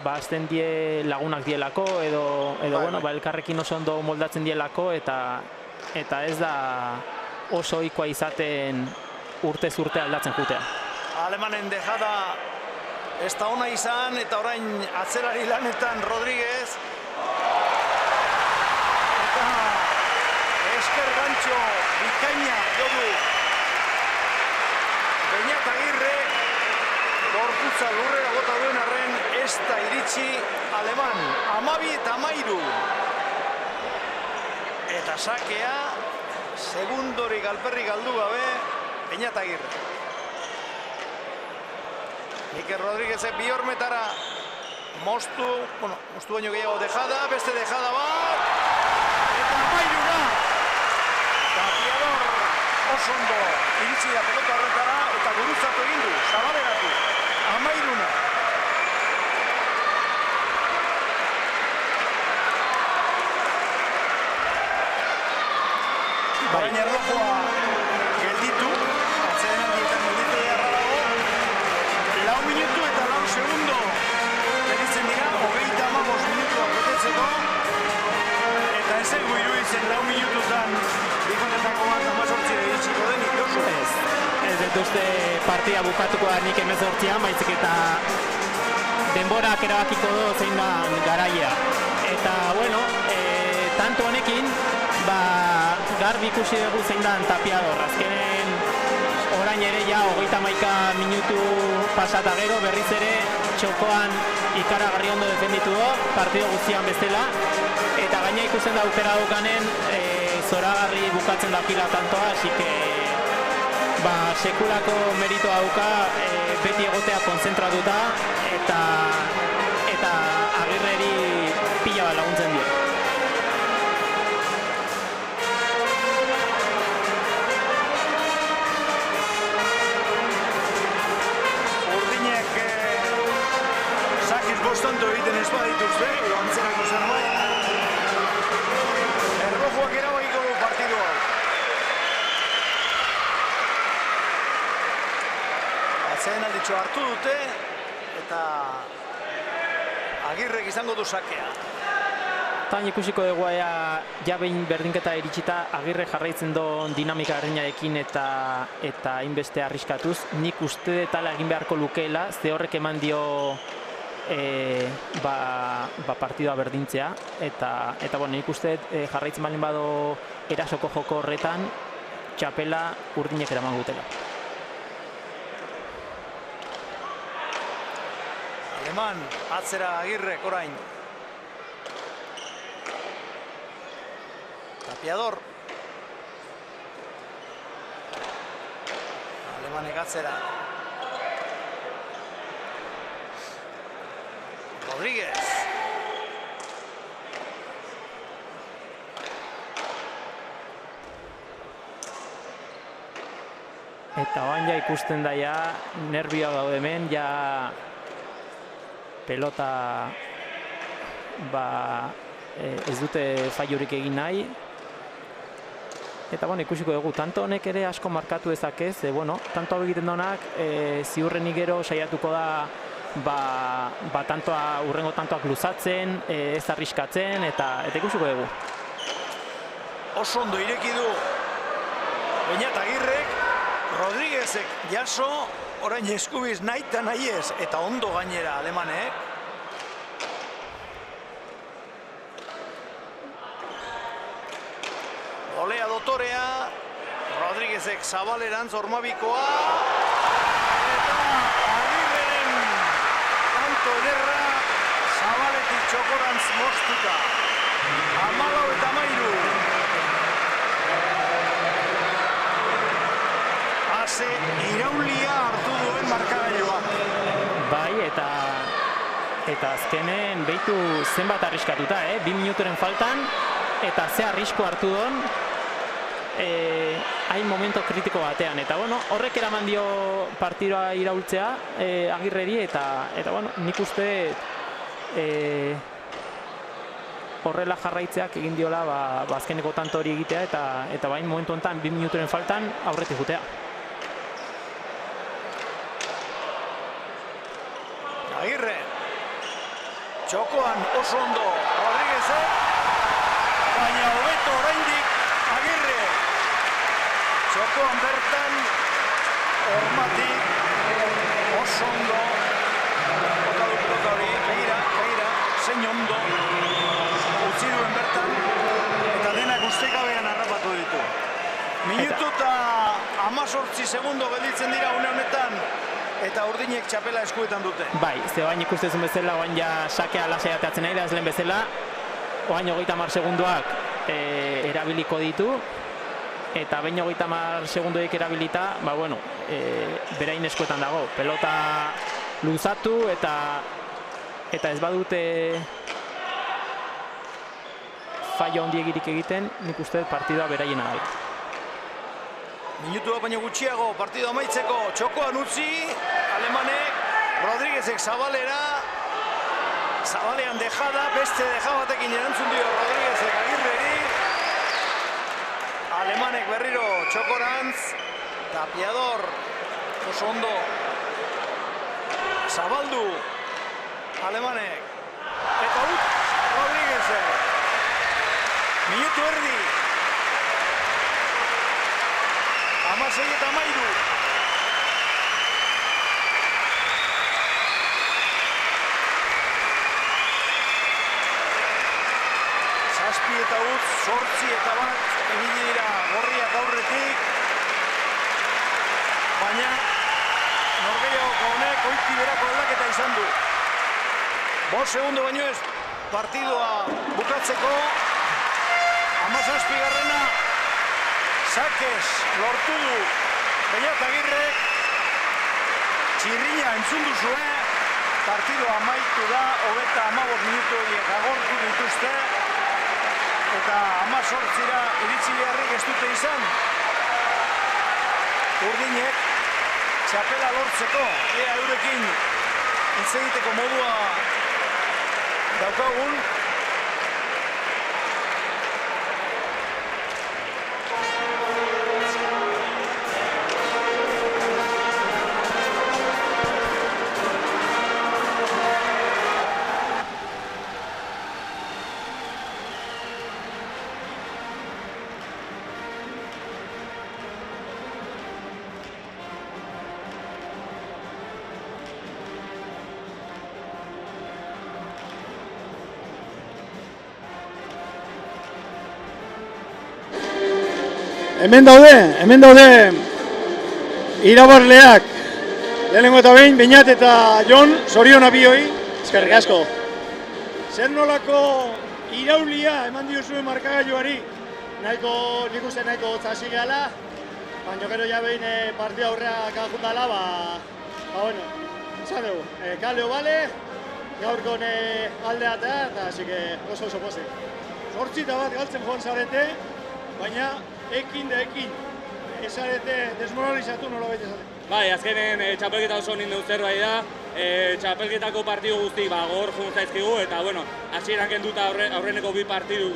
azten die lagunak dielako, edo bueno, elkarrekin oso ondo moldatzen dielako, eta ez da oso ohikoa izaten urtez urte aldatzen jutea. alemanen dejada ez da ona izan, eta orain atzerari lanetan Rodríguez. Eta esker gantxo bikaina jodu Beñatagirre, gorputza lurrera bota duen arren ez da iritsi aleman, 12-13. Eta sakea, segundorik alperrik galdu gabe, Beñatagirre. Mikel Rodríguezek bi hormetara moztu baino gehiago dejada, beste dejada bat, eta 13. Tapiador oso ondo iritsi da pelota horretara, eta gurutzatu egin du, zabaleratu, 13. Orain erlojoa gelditu, atsedenaldietan gelditu beharra dago, 4 minutu eta 4 segundo gelditzen dira, 35 minutuak betetzeko, eta ez zaigu iruditzen 4 minututan bikotetako bat 18 iritsiko denik, Josu? Ez dut uste partida bukatuko da nik 18an, baizik eta denborak erabakiko du zein da garaia. Eta, bueno, tanto honekin, garbi ikusi dugu zein da Tapiador. Azkenen orain ere ja 31 minutu pasata gero berriz ere txokoan ikaragarri ondo defenditu du, partido guztian bestela, eta gaina ikusten da aukera daukanen zoragarri bukatzen da pila tantoa, así que sekulako meritoa dauka beti egotea konzentratuta eta Agirreri pila bat laguntzen dio. Bostanto egiten ez badituzte, edo antzerako zerbait. Erlojuak erabakiko du partidu hau. Atsedenalditxo hartu dute, eta Agirrek izango du sakea. Tain ikusiko dugu ja behin berdinketa iritsita Agirre jarraitzen duen dinamika errinarekin eta hainbeste arriskatuz. Nik uste tala egin beharko lukeela, ze horrek eman dio partidua berdintzea, eta bueno, nik uste jarraitzen balin bado erasoko joko horretan txapela urdinek eraman gutela. Aleman, atzera Agirrek orain. Tapiador. Alemanek atzera. Rodríguez. Eta oan ja ikusten da ja, nervioa gaude hemen, ja pelota ez dute fallurik egin nahi. Eta bueno, ikusiko dugu, tanto honek ere asko markatu ezakez, tanto hau egiten daunak, ziurrenik gero saiatuko da urrengo tantoak luzatzen, ez arriskatzen, eta ikusiko dugu. Oso ondo ireki du Beñatagirrek, Rodríguezek jaso, orain eskubiz nahi eta nahi ez, eta ondo gainera alemanek. Olea dotorea, Rodríguezek zabalerantz ormabikoa, eta Agirreren tanto ederra, zabaletik txokorantz moztuta. 14-13. Ase iraulia hartu duen markagailua. Bai, eta azkenen behitu zenbat arriskatuta, 2 minuturen faltan, eta ze arrisku hartu duen, hain momento kritiko batean. Eta horrek eraman dio partidua iraultzea Agirreri, eta nik uste horrela jarraitzeak egin diola azkeneko tanto hori egitea, eta bain momentu honetan 2 minuturen faltan aurretik jutea. Agirre, txokoan oso ondo Rodríguezek, baina hobeto oraindik Agirre. Txokoan bertan, hormatik, oso ondo. Bota du pelota hori, begira, zein ondo. Utzi duen bertan, eta denak ustekabean harrapatu ditu. Minutu eta 18 segundo gelditzen dira une honetan, eta urdinek txapela eskuetan dute. Bai, ze oain ikustezun bezala, oain ja sakea lasai ateatzen nahi da, ez lehen bezala. Oain 30 segundoak erabiliko ditu, eta behin 30 segundoik erabilita, ba bueno, berain eskuetan dago. Pelota luzatu eta ez badute fallo handiegirik egiten, nik uste partidua beraiena dela. Minutu bat baino gutxiago partidu amaitzeko, txokoan utzi, alemanek, Rodríguezek Zabalean dejada, beste deja batekin erantzun dio Rodríguezek Agirreri. Alemanek berriro txokorantz, Tapiador, oso ondo, zabaldu, Alemanek, eta Rodríguezek. Minutu erdi. 16 eta 13. Zazpi eta utz, 8 eta 1 ibili dira gorriak aurretik. Baina norgehiagoko honek oiti berako aldaketa izan du. 5 segundo baino ez partidua bukatzeko. 17 garrena. Sakez lortu du Beñat Agirrek, txirrina entzun duzue, partidua amaitu da, 35 minutu horiek agortu dituzte, eta 18 iritsi beharrik ez dute izan. Urdinek txapela lortzeko, ea eurekin hitz egiteko modua daukagun. Hemen daude irabarleak. Lehenengo eta behin, Beñat eta Jon, zorion abioi, eskerrik asko. Zer nolako iraulia eman diozuen markagailuari, nik uste nahiko hotz gehala, baina gero ja behin partida aurreak ajundala, bueno, esan dugu, kaleo bale, gaurkon aldeatea, eta hasi que oso pozik. 8 bat galtzen joan zarete, baina ekin, ezarete desmoralizatu nola baita esaten. Bai, azkenen txapelketa oso nindu zerbait da, txapelketako partidu guzti gogor juntzaizkigu, eta bueno, hasieran kenduta aurreneko bi partidu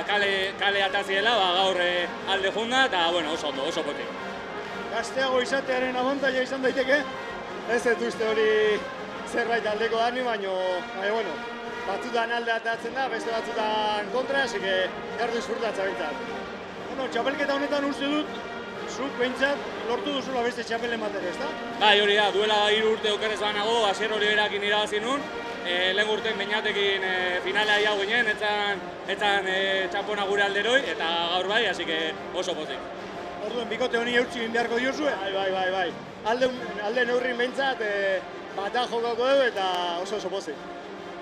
kale ataziela, gaur alde junda, eta bueno, oso ondo, oso potik. Gazteago izatearen abantaila izan daiteke, ez dut uste hori zerbait aldeko dani, baina bueno, batzutan alde atatzen da, beste batzutan kontra, hasi que gardu izfurtatza bintzat. Txapelketa honetan uste dut, zuk behintzat lortu duzula beste txapelen batera, ezta? Bai, hori da, duela 3 urte okerrez banago, Asier Oliverakin irabazi nun, lehen urten Beñatekin finalea jau ginen, etzan txampona gure alderoi, eta gaur bai, hasi que oso pozik. Orduen, bikote honi eutxi beharko diozue? Bai. Alde neurrin behintzat, bata jokako dugu eta oso pozik.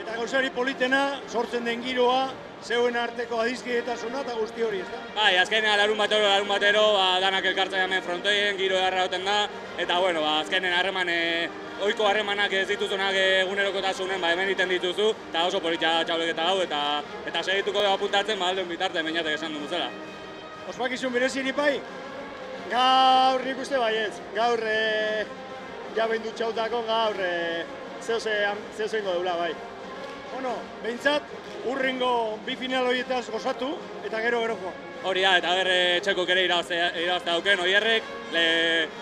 Eta gauzari politena, sortzen den giroa, zeuen arteko adizkidetasuna eta guzti hori, ezta? Bai, azkenean larun batero, danak elkartzen hemen frontoien, giro edarra duten da, eta bueno, azkenen ohiko harremanak ez dituzunak egunerokotasunen, hemen iten dituzu, eta oso politia txapelketa hau, eta segituko dugu apuntatzen, aldeun bitarte Beñatek esan duen zela. Ospakizun bereziri bai? Gaur nik uste baietz, gaur jabein dutxautako, gaur zehose ingo deula bai. Bueno, behintzat, urrengo bi final horietaz gozatu, eta gero joa. Hori da, eta txekok ere irabazte dauken, Oierrek,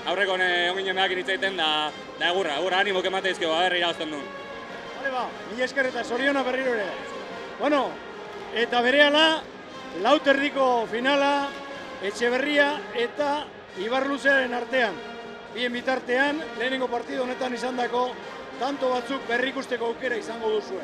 aurreko onginen behakin hitz egiten, da egurra animok emateizkio, irabazten duen. Bale mila esker eta zoriona berriro ere. Bueno, eta berehala, lauterdiko finala, Etxeberria eta Ibarluzearen artean. bien bitartean, lehenengo partido honetan izandako tanto batzuk berrikusteko aukera izango duzue.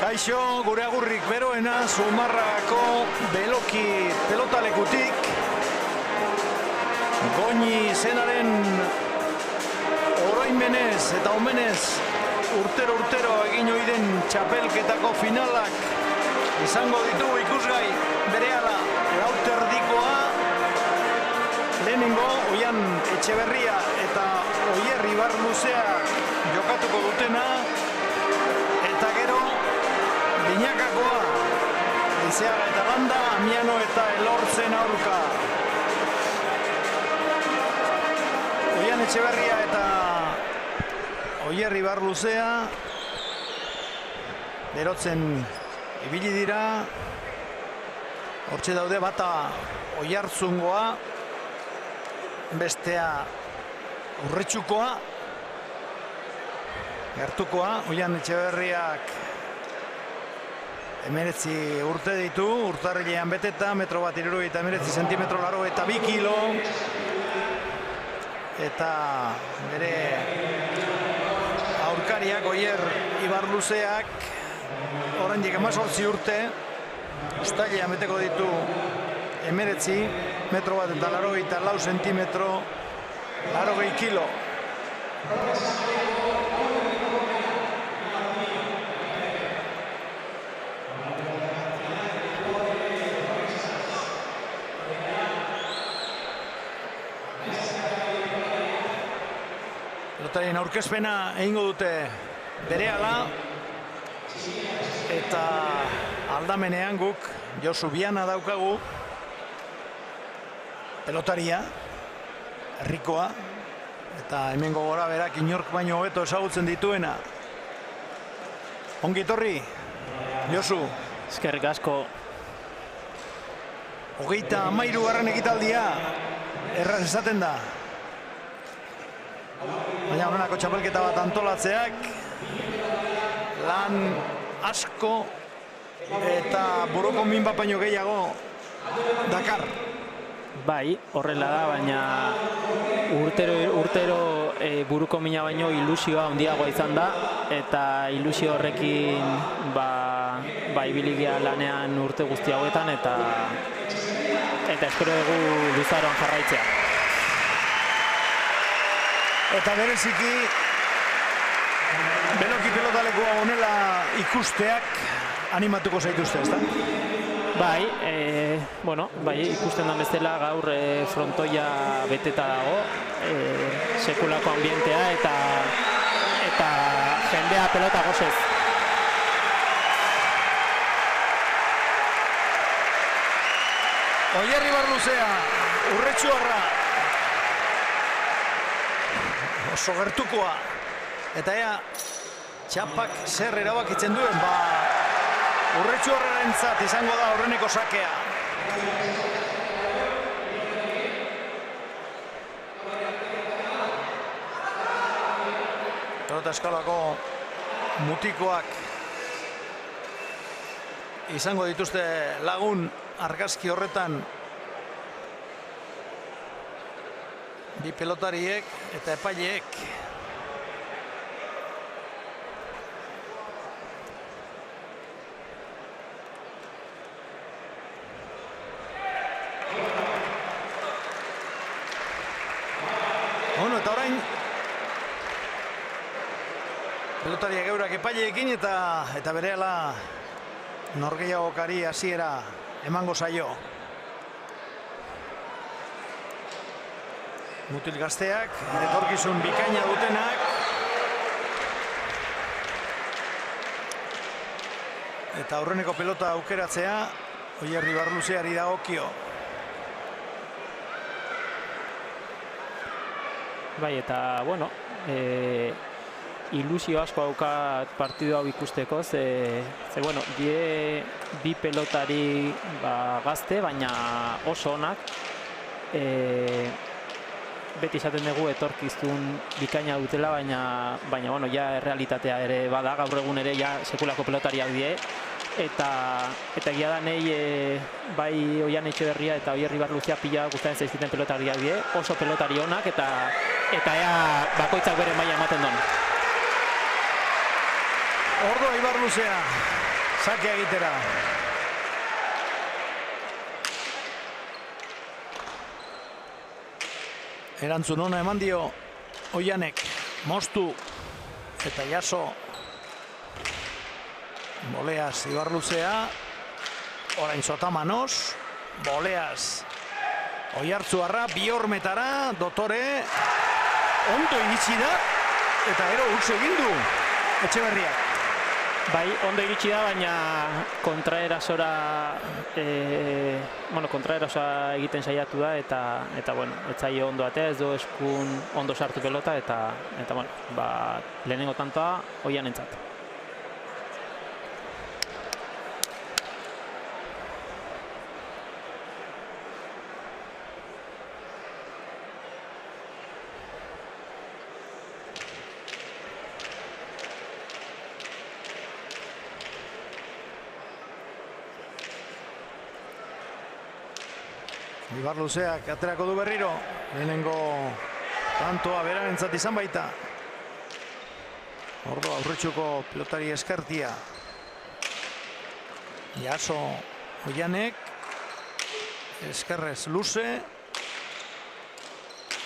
Kaixo, gure agurrik beroena Zumarragako beloki pelotalekutik. Goñi zenaren oroimenez eta omenez urtero egin ohi den txapelketako finalak izango ditu ikusgai berehala lauterdikoa. Lehenengo Oian Etxeberria eta Oier Ibarluzea jokatuko dutena, eta gero Binakakoa Lizeaga eta Landa, Amiano eta Elortzen aurka. Oian Etxeberria eta Oier Ibarluzea berotzen ibili dira. Hortxe daude, bata Oiartzungoa, bestea Urretxukoa, gertukoa. Oian Etxeberriak 19 urte ditu, urtarrilean beteta, 1,79 zentimetro, 82 kilo, eta bere aurkariak Oier Ibarluzeak oraindik 18 urte, uztailean beteko ditu 19, 1,84 zentimetro, 80 kilo. Pelotarien aurkezpena egingo dute berehala, eta aldamenean guk Josu Biana daukagu, pelotaria, herrikoa, eta hemengo gora berak inork baino hobeto ezagutzen dituena. Ongi etorri, Josu. Eskerrik asko. 33. ekitaldia, erraz esaten da. Baina honenako txapelketa bat antolatzeak lan asko eta buruko min bat baino gehiago dakar. Bai, horrela da, baina urtero buruko mina baino ilusioa handiagoa izan da, eta ilusio horrekin ibiligia lanean urte guzti hauetan, eta espero dugu luzaroan jarraitzea. Eta bereziki beloki pelotalekua honela ikusteak animatuko zaituzte, ezta? Bai, ikusten da bezala gaur frontoia beteta dago, sekulako ambientea eta jendea pelota gozez. Oier Ibarluzea, Urretxuarra, oso gertukoa, eta ea txapak zer erabakitzen duen, Urretxuarrarentzat izango da aurreneko sakea. Pelota eskalako mutikoak izango dituzte lagun argazki horretan bi pelotariek eta epaileek. Bueno, eta orain pelotariak eurak epaileekin eta berehala norgehiagokari hasiera emango zaio. Mutil gazteak, etorkizun bikaina dutenak. Eta aurreneko pelota aukeratzea Oier Ibarluzeari dagokio. Bai, eta, ilusio asko daukat partidu hau ikusteko, bi pelotari gazte, baina oso onak. Beti esaten dugu etorkizun bikaina dutela, baina ja realitatea ere bada, gaur egun ere ja sekulako pelotariak die, eta egia da nahi bai Oian Etxeberria eta Oier Ibarluzea pila gustatzen zaizkiten pelotariak die, oso pelotari onak, eta ea bakoitzak bere maila ematen duen. Ordoa Ibarluzea, sakea egitera. Erantzun ona eman dio Oianek, moztu eta jaso. Boleaz Ibarluzea, orain Sotamanos, Boleaz Oiartzuarra, bi hormetara, Dotore, ondo iritsi da, eta gero huts egin du Etxeberriak. Bai, ondo iritsi da, baina kontraerasora egiten saiatu da, eta bueno, ez zaio ondo atea, ez du eskun ondo sartu pelota, eta bueno, lehenengo tantoa Oianentzat. Ibarluzeak aterako du berriro, lehenengo tantoa berarentzat izan baita. Ordo aurretxuko pilotari eskertia. Jaso Oianek, eskerrez Luze,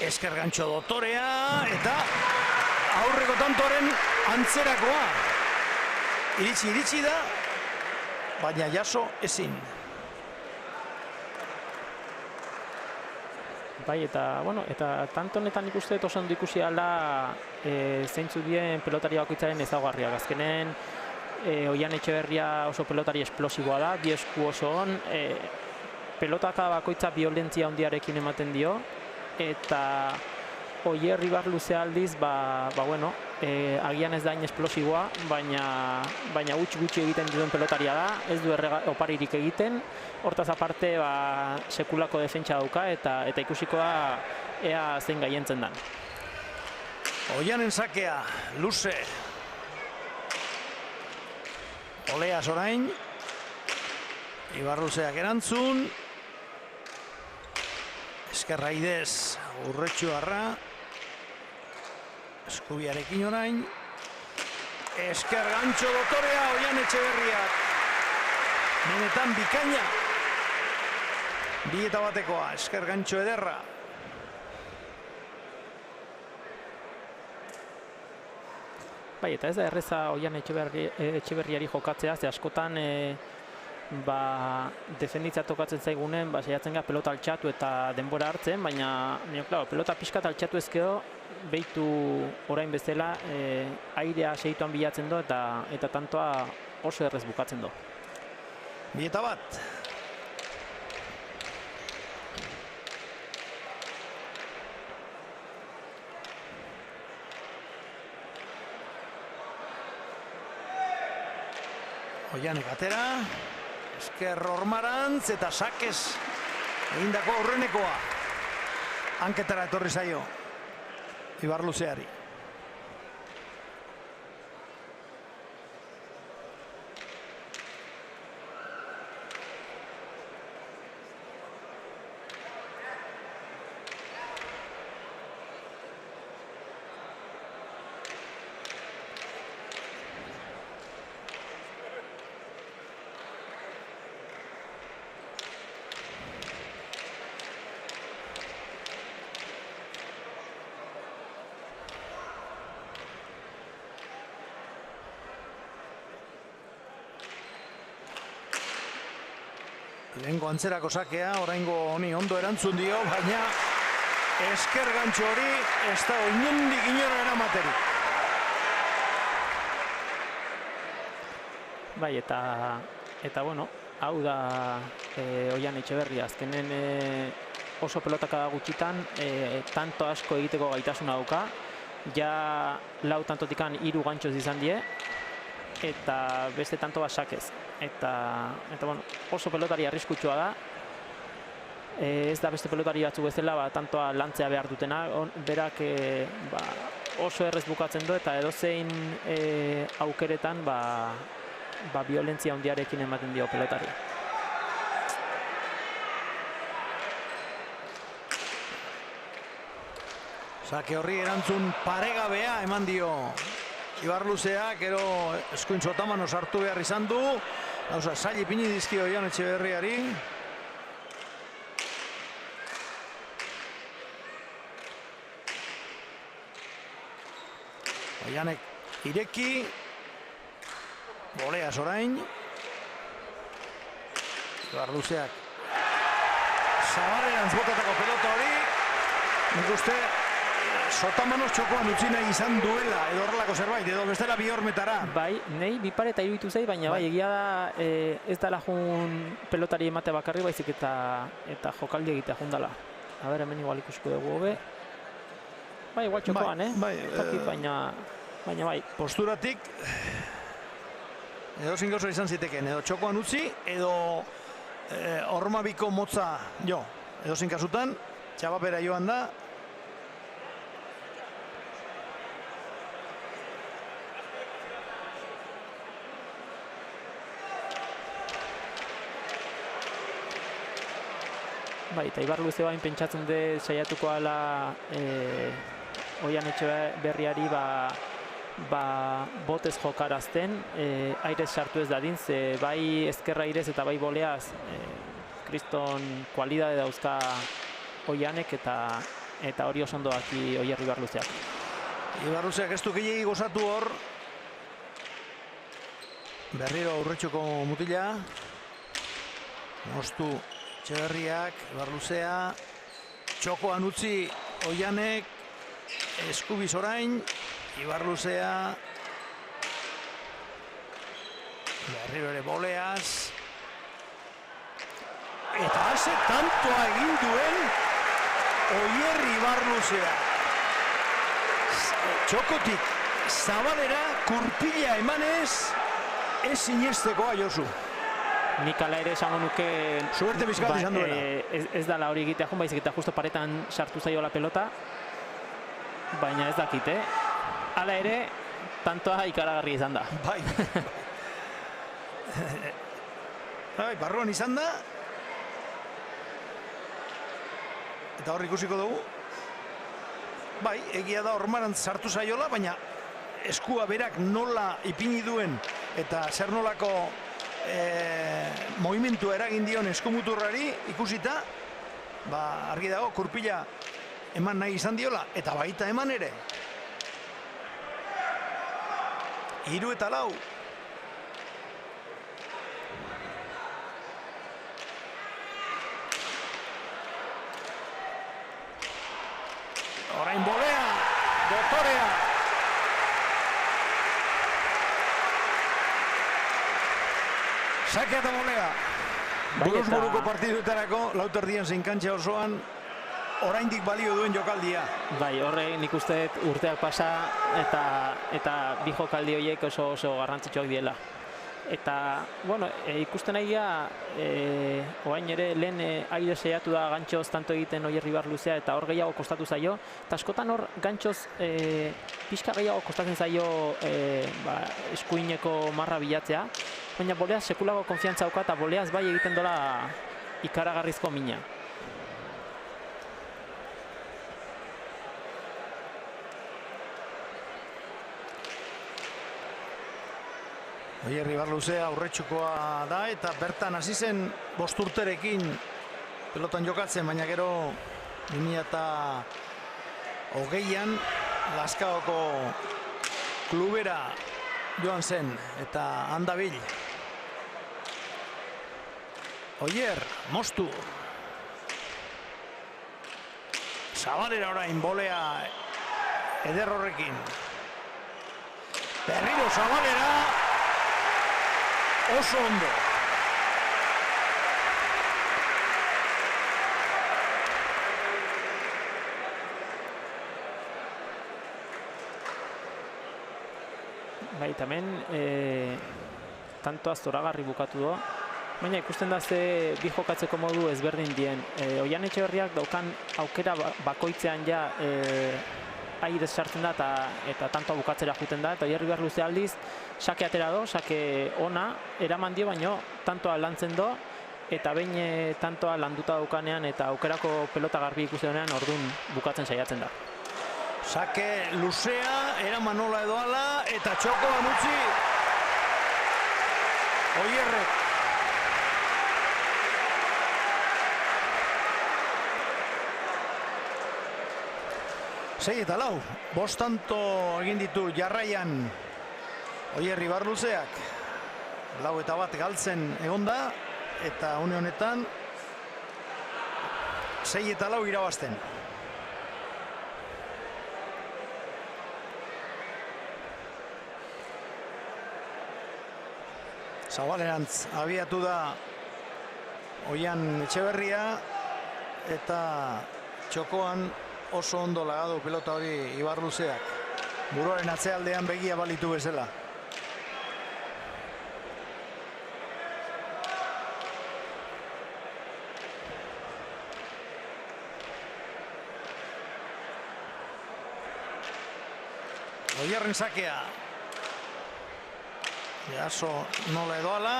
esker gantxo Dotorea, eta aurreko tantoaren antzerakoa. Iritsi da, baina Jaso ezin. Bai, eta tanto honetan ikuste dut oso ondo ikusi ala zeintzu dien pelotari bakoitzaren ezaugarriak. Azkenen Oian Etxeberria oso pelotari esplosiboa da, bi esku oso on, pelotaka bakoitza violentzia handiarekin ematen dio, eta Oier Ibarluze aldiz, agian ez da hain esplosiboa, baina gutxi egiten duen pelotaria da, ez du oparirik egiten, hortaz aparte sekulako defentsa dauka, eta ikusiko da ea zein gaientzen dan. Oianen sakea, Luze. Oleaz orain, Ibarluzeak erantzun, eskerra idez, Urretxuarra, eskubiarekin orain, esker gantxo Dotorea, Oian Etxeberriak, benetan bikaina, 2-batekoa, esker gantxo ederra. Bai, eta ez da erreza Oian Etxeberriari jokatzea, ze askotan defenditzea tokatzen zaigunen, saiatzen gara pelota altxatu eta denbora hartzen, baina pelota pixkat altxatu ezkero, behitu orain bezala, airea segituan bilatzen do, eta tantoa oso errez bukatzen do. 2-1. Oianek atera, esker Ormarantz eta sakez egindako aurrenekoa. Hanketara etorri zaio Ibarluzeari. Lehengo antzerako sakea, oraingo honi ondo erantzun dio, baina esker gantxo hori ez da inondik inora eramaterik. Bai, eta bueno, hau da Oian Etxeberria, azkenen oso pelotaka da gutxitan, tanto asko egiteko gaitasuna dauka, ja lau tantotikan 3 gantxoz izan die, eta beste tanto sakez. Eta bueno, oso pelotari arriskutsua da. Ez da beste pelotari batzu bezala, tantoa lantzea behar dutena. Berak oso errez bukatzen du, eta edozein aukeretan violentzia handiarekin ematen dio pelotari. Sake horri erantzun paregabea eman dio Ibarluzeak, gero eskuin Sotamanos hartu behar izan du, Gauza, zail ipini dizkio Oian Etxeberriari. Oianek ireki. Boleaz orain. Ibarluzeak. Zabarrerantz botatako pelota hori. Nik uste Sotamanoz txokoan utzi nahi izan duela edo horrelako zerbait, edo bestela bi hormetara. Bai, nahi bi pareta iruditu zait, baina bai, egia da ez dala jun pelotari emate bakarri baizik eta jokaldi egitea jundala. A ber, hemen igual ikusiko dugu hobe. Bai, igual txokoan, baina bai. Posturatik edo zingozo izan ziteken, edo txokoan utzi, edo hormabiko motza jo. Edo zinkasutan, txabapera joan da. Bai, eta Ibarluze bain pentsatzen dut saiatuko ala Oian Etxeberriari botez jokarazten, airez sartu ez dadin, ze bai ezkerra airez eta bai boleaz kriston kualidade dauzka Oianek eta hori oso ondo daki Oier Ibarluzeak. Ibarluzeak ez du gehiagi gozatu hor. Berriro aurretxoko mutila. Moztu Etxeberriak, Ibarluzea, txokoan utzi Oianek, eskubiz orain, Ibarluzea, berriro ere boleaz, eta haze tantoa egin duen Oier Ibarluzea. Txokotik Zabalera kurpila emanez, ez sinestekoa Josu. Nik ala ere esango nuke suerte bizkat izan duela. Ez dala hori egitea jun, baizik eta justo paretan sartu zaio la pelota, baina ez dakit, Hala ere, tantoa ikaragarri izan da. Bai. Bai, barruan izan da. Eta hor ikusiko dugu. Bai, egia da hormarantz sartu zaiola, baina eskua berak nola ipini duen eta zer nolako movimentua eragin dion eskumuturrari ikusita, argi dago kurpila eman nahi izan diola, eta baita eman ere. 3 eta 4. Orain bolea, dotorea. Sake eta bolea. Buruz-buruko partiduetarako, lauterdian zein kantxa osoan, oraindik balio duen jokaldia. Bai, horre nik uste urteak pasa eta bi jokaldi horiek oso garrantzitsuak diela. Eta, bueno, ikusten nagia, oain ere lehen aire seiatu da gantxoz tanto egiten Oier Ibarluzea eta hor gehiago kostatu zaio. Eta askotan hor gantxoz pixka gehiago kostatzen zaio eskuineko marra bilatzea. Baina boleaz sekulago konfiantza dauka eta boleaz bai egiten dola ikaragarrizko mina. Oier Ibarluzea aurretxukoa da eta bertan hasi zen 5 urterekin pelotan jokatzen, baina gero 2020an Lazkaoko klubera joan zen eta handabil. Oier, moztu. Zabalera orain bolea eder horrekin. Berriro Zabalera. Oso ondo. Bai, tamen, tanto zoragarri bukatu do. Baina ikusten da ze bi jokatzeko modu ezberdin dien. Oian Etxeberriak daukan aukera bakoitzean ja airez sartzen da eta tantoa bukatzera juten da. Eta Oier Ibarluzea aldiz, sake atera do, sake ona, eraman dio baino tantoa lantzen do. Eta behin tantoa landuta daukanean eta aukerako pelota garbi ikusten denean ordun bukatzen saiatzen da. Sake luzea, eraman nola edo ala, eta txokoan utzi Oierrek. 6-4, 5 tanto egin ditu jarraian Oier Ibarluzeak. 4-1 galtzen egonda, eta une honetan 6-4 irabazten. Zabalerantz abiatu da Oian Etxeberria, eta txokoan oso ondo lagadu pelota hori Ibarluzeak. Buruaren atzealdean begia balitu bezala. Oierren sakea. Jaso nola edoala.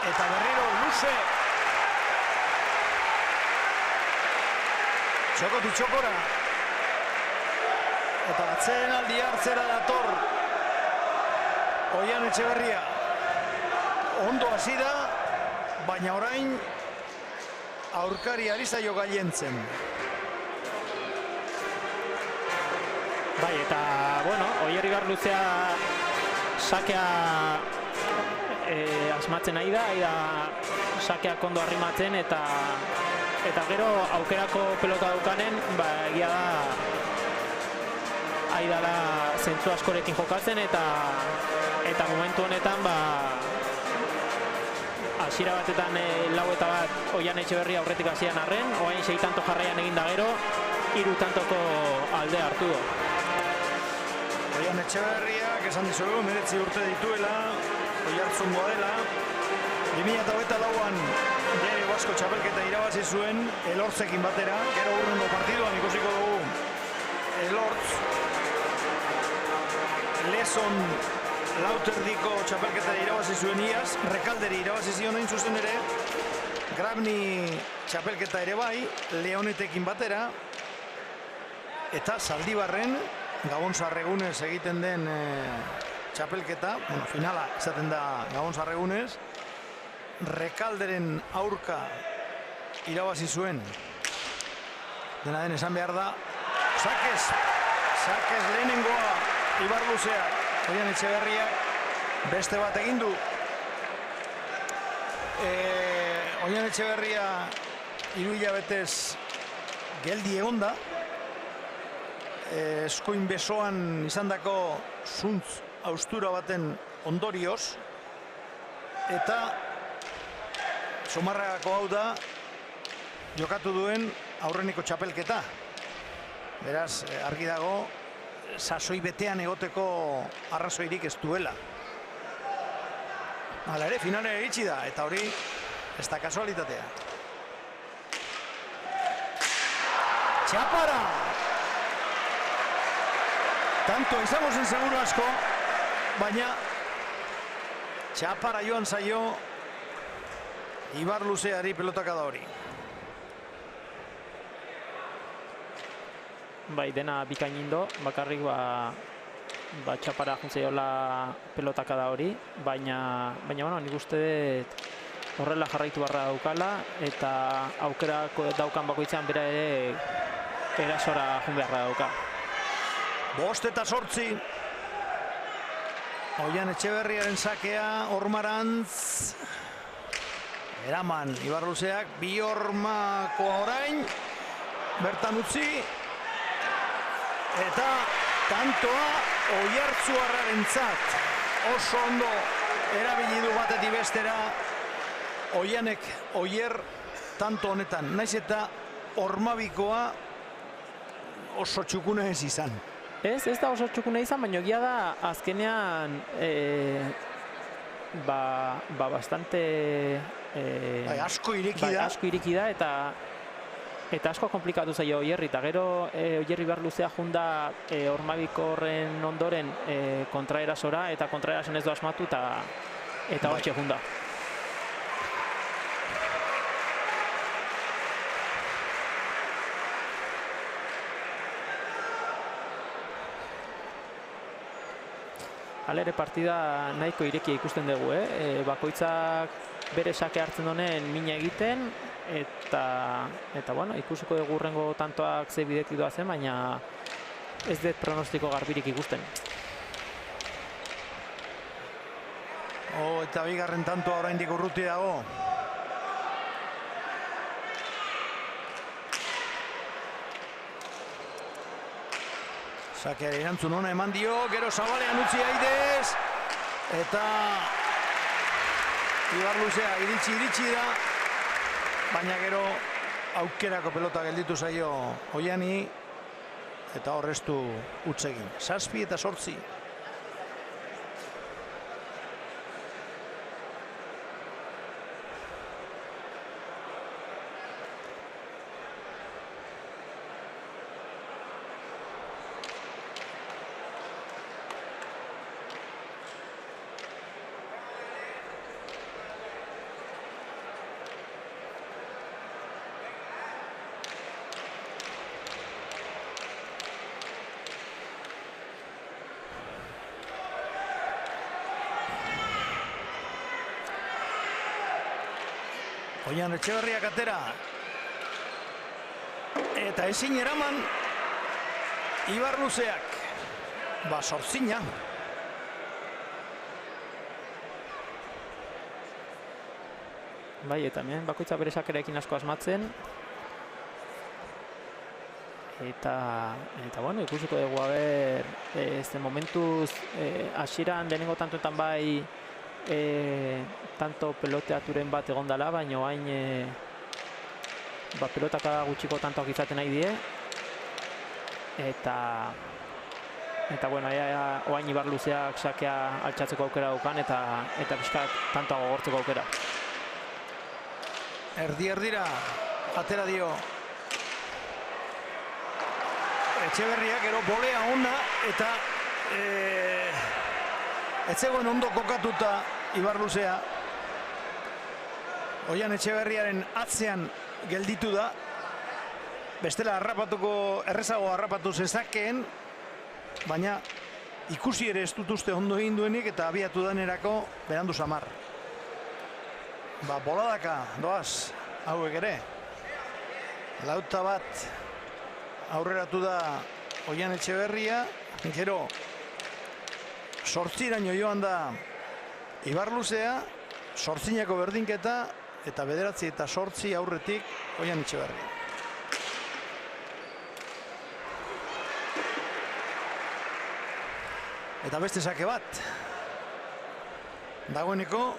Eta berriro luze. Txokotik txokora. Eta atzeen aldi hartzera dator Oian Etxeberria. Ondo hasi da, baina orain aurkari ari zaio gailentzen. Bai, eta, bueno, Oier Ibarluzea sakea asmatzen nahi da sakeak ondo arrimatzen, eta gero aukerako pelota daukanen, egia da aidala zentzu askorekin jokatzen, eta momentu honetan hasiera batetan 4-1 Oian Etxeberria aurretik hasian arren, orain 6 tanto jarraian egin da gero, 3 tantoko alde hartu du. Oian Etxeberriak esan dizuegu, 19 urte dituela, Oiartzungoa dela. 2024an Diario Vasco txapelketa irabazi zuen Elortzekin batera, gero urrengo partiduan ikusiko dugu Elortz Leson Lauterdiko txapelketa irabazi zuen iaz, Rekalderi irabazi zion hain zuzen ere, Grabni txapelketa ere bai, Leonetekin batera, eta Zaldibarren Gabon Sarregunez egiten den txapelketa, finala izaten da Gabon Sarregunez, Rekalderen aurka irabazi zuen. Dena den esan behar da, Sakez lehenengoa Ibarluzea, Oian Etxeberria beste bat egin du. Oian Etxeberria 3 hilabetez geldi egonda, eskuin besoan izandako zuntz haustura baten ondorioz, eta Zumarragako hau da jokatu duen aurreneko txapelketa. Beraz, argi dago, sasoi betean egoteko arrazoirik ez duela. Hala ere, finalera iritsi da, eta hori ez da kasualitatea. Txapara! Tanto izango zen seguru asko, baina txapara joan zaio Ibarluzeari pelotakada hori. Bai, dena bikainindo, bakarrik txapara juntzeiola pelotakada hori, baina bueno, nik uste horrela jarraitu barra daukala, eta aukerako daukan bakoitzean bera ere erasora jun beharra dauka. 5-8 Oian Etxeberriaren sakea, Ormarantz eraman Ibarluzeak, 2 hormakoa orain bertan utzi, eta tantoa Oiartzuarrarentzat oso ondo erabili du batetik bestera Oier tanto honetan, naiz eta Ormabikoa oso txukuna ez izan. Ez da oso txukuna izan, baina egia da azkenean bastante asko ireki da, eta asko komplikatu zaio Oierri, eta gero Oier Ibarluzea junda Ormabiko horren ondoren kontraerasora, eta kontraerasen ez du asmatu, eta hortxe junda. Halere partida nahiko irekia ikusten dugu, bakoitzak bere sake hartzen honen mina egiten, eta bueno, ikusiko dugu hurrengo tantoak ze bidetik doazen, baina ez dut pronostiko garbirik ikusten. Eta bigarren tantoa oraindik urruti dago. Sakeari erantzun ona eman dio, gero zabalean utzi Aidez. Eta Ibarluzea iritsi da. Baina gero aukerako pelota gelditu zaio Oiani. Eta horreztu utzegin. 7 eta 8. Oian Etxeberriak atera. Eta ezin eraman Ibarluzeak. 8. Bai, eta hemen bakoitza bere sakerekin asko asmatzen. Eta bueno, ikusiko dugu haber, momentuz hasieran lehenengo tantoetan bai tanto peloteaturen bat egon dela, baina hain pelotaka gutxiko tantoak izaten nahi die. Eta bueno, oain Ibarluzeak sakea altxatzeko aukera daukan eta pixkat tantoa gogortzeko aukera. Erdira atera dio Etxeberriak, gero bolea ona eta ez zegoen ondo kokatuta Ibarluzea. Oian Etxeberriaren atzean gelditu da. Bestela errezago harrapatu zezakeen, baina ikusi ere ez dut uste ondo egin duenik eta abiatu denerako berandu samar. Boladaka doaz hauek ere. 4 aurreratu da Oian Etxeberria, gero 8 joan da Ibarluzea, 8ko berdinketa eta 9 eta 8 aurretik Oian Etxeberria. Eta beste sake bat. Dagoeneko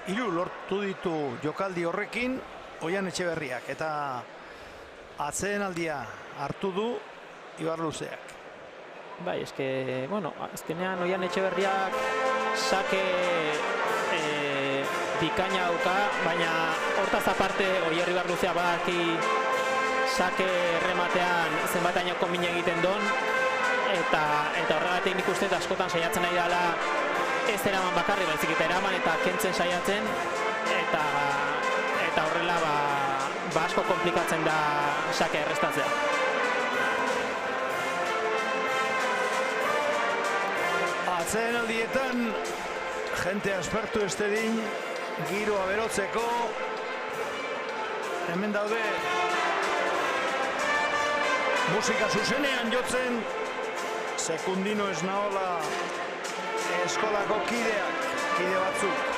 3 lortu ditu jokaldi horrekin Oian Etxeberriak eta atsedenaldia hartu du Ibarluzeak. Bai, eske, bueno, azkenean Oian Etxeberriak sake bikaina dauka, baina hortaz aparte Oier Ibarluzea badaki sake errematean zenbatainoko min egiten don, eta horregatik nik uste askotan saiatzen nahi dela ez eraman bakarri, baizik eta eraman eta kentzen saiatzen, eta horrela asko komplikatzen da sake errestatzea. Atsedenaldietan jente aspertu estedin giroa berotzeko. Hemen daude musika zuzenean jotzen Sekundino Esnaola eskolako kide batzuk.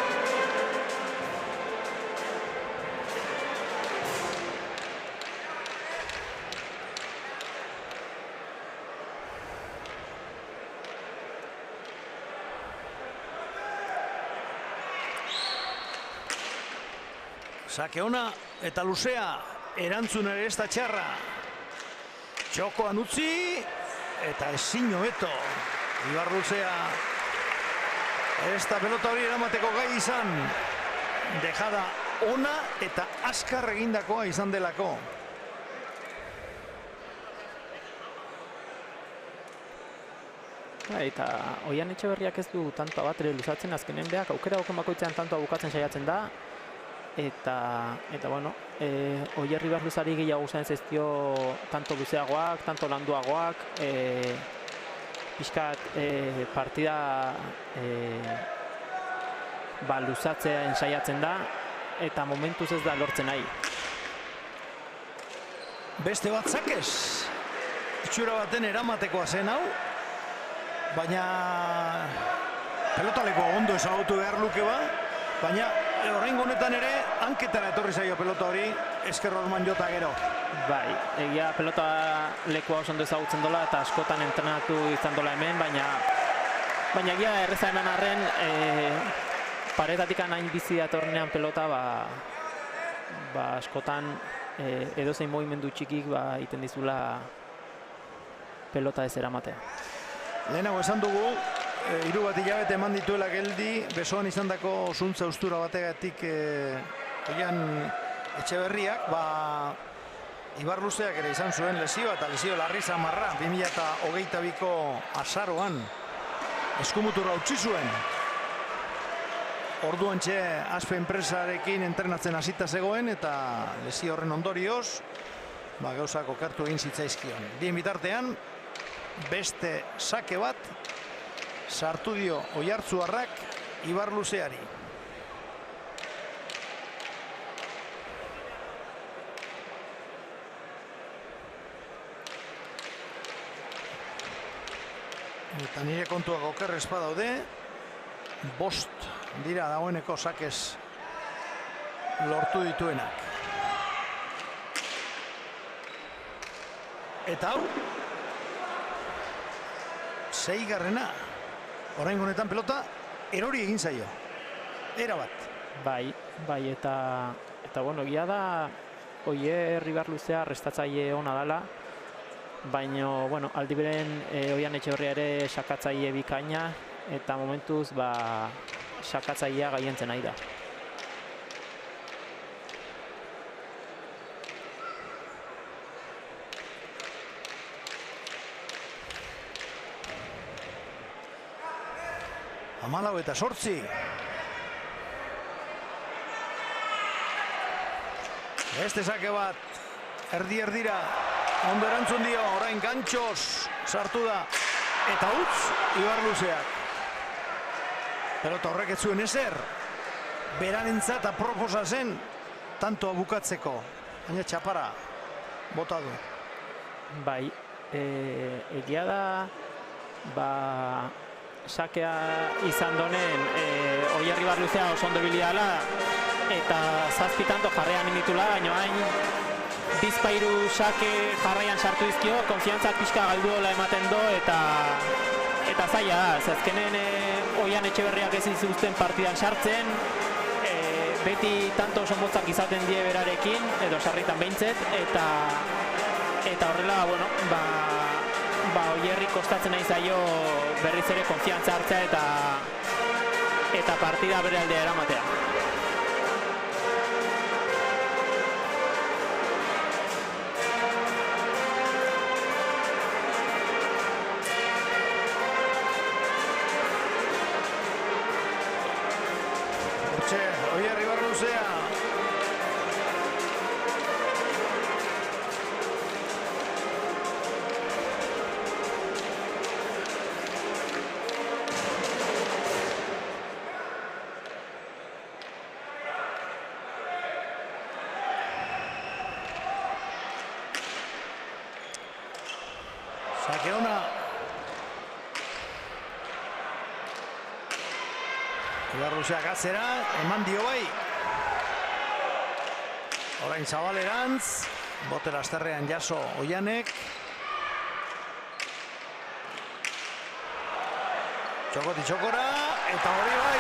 Sake ona eta luzea, erantzun ere ez da txarra. Txokoan utzi eta ezin hobeto. Ibarluzea ez da pelota hori eramateko gai izan. Dejada ona eta azkar egindakoa izan delako. Eta Oian Etxeberriak ez du tantoa bat ere luzatzen, azkenen beak aukera oken bakoitzean tantoa bukatzen saiatzen da. Eta bueno, Oier Ibarluzari gehiago zain zeztio tanto luzeagoak, tanto landuagoak, pixkat partida luzatzea ensaiatzen da, eta momentuz ez da lortzen nahi. Beste bat zakez, itxura baten eramatekoa zen hau, baina pelotaleko ondo ezagutu behar luke baina oraingo honetan ere hanketara etorri zaio pelota hori esker orman jota gero. Bai, egia pelota lekua oso ondo ezagutzen dola eta askotan entrenatu izan dola hemen, baina egia erreza eman arren paretatik hain bizi datorrenean pelota askotan edozein movimendu txikik iten dizula pelota ez eramatea. Lehenago esan dugu, 3 bat hilabete eman dituela geldi, besoan izandako zuntza ustura bategatik oian Etxeberriak, Ibar Luzeak ere izan zuen lesioa eta lesio larri samarra 2022ko azaroan eskumuturra utzi zuen. Orduan Aspe enpresarekin entrenatzen hasita zegoen eta lesio horren ondorioz gauzak okertu egin zitzaizkion. Bien bitartean beste sake bat sartu dio Oiartzuarrak Ibar Luzeari. Eta nire kontuak okerrez badaude, 5 dira dagoeneko sakez lortu dituenak. Eta hau, 6. Oraingo honetan pelota erori egin zaio. Era bat. Bai, eta bueno, egia da Oier Ibar Luzea restatzaile ona dela, baina, bueno, aldi beren Oian Etxeberria ere sakatzaile bikaina, eta momentuz, sakatzailea gaientzen nahi da. Hamalau eta 8. Beste sake bat, erdi-erdira, ondo erantzun dio, orain gantxoz sartu da, eta utz Ibar Luzeak. Pelota horrek ez zuen ezer, beranentzat aproposa zen, tantoa bukatzeko, baina txapara bota du. Bai, egia da, sakea izan donen Oier Ibar Luzea oso ondo ibili dela, eta 7 tanto jarrean inditula, baina hain bizpairu sake jarraian sartu dizkio, konfiantzak pixka galduola ematen do, eta zaila da, azkenen Oian Etxeberriak ezin zuzten partidan sartzen, beti tanto oso motzak izaten die berarekin, edo sarritan behintzet, eta horrela, bueno, Oierri kostatzen nahi zaio berriz ere konfiantza hartzea eta partida bere aldea eramatea. Oier Ibar Luzea. Sake ona. Ibar Luzeak atzera, eman dio bai. Orain Zabalerantz, bote lasterrean jaso Oianek. Txokoti txokora, eta hori bai.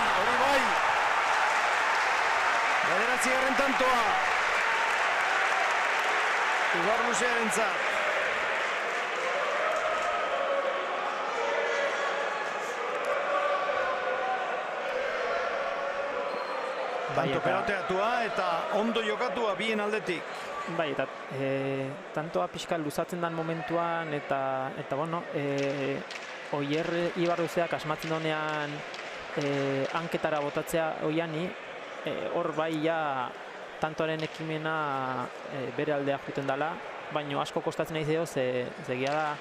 9. tantoa. Ibar Luzearentzat. Tanto peloteatua eta ondo jokatua bien aldetik. Bai, eta tantoa pixka luzatzen dan momentuan, eta bueno, Oier Ibar Luzeak asmatzen donean hanketara botatzea Oiani, hor bai ja tantoaren ekimena bere aldea juten dela, baina asko kostatzen nahi zeo, zegia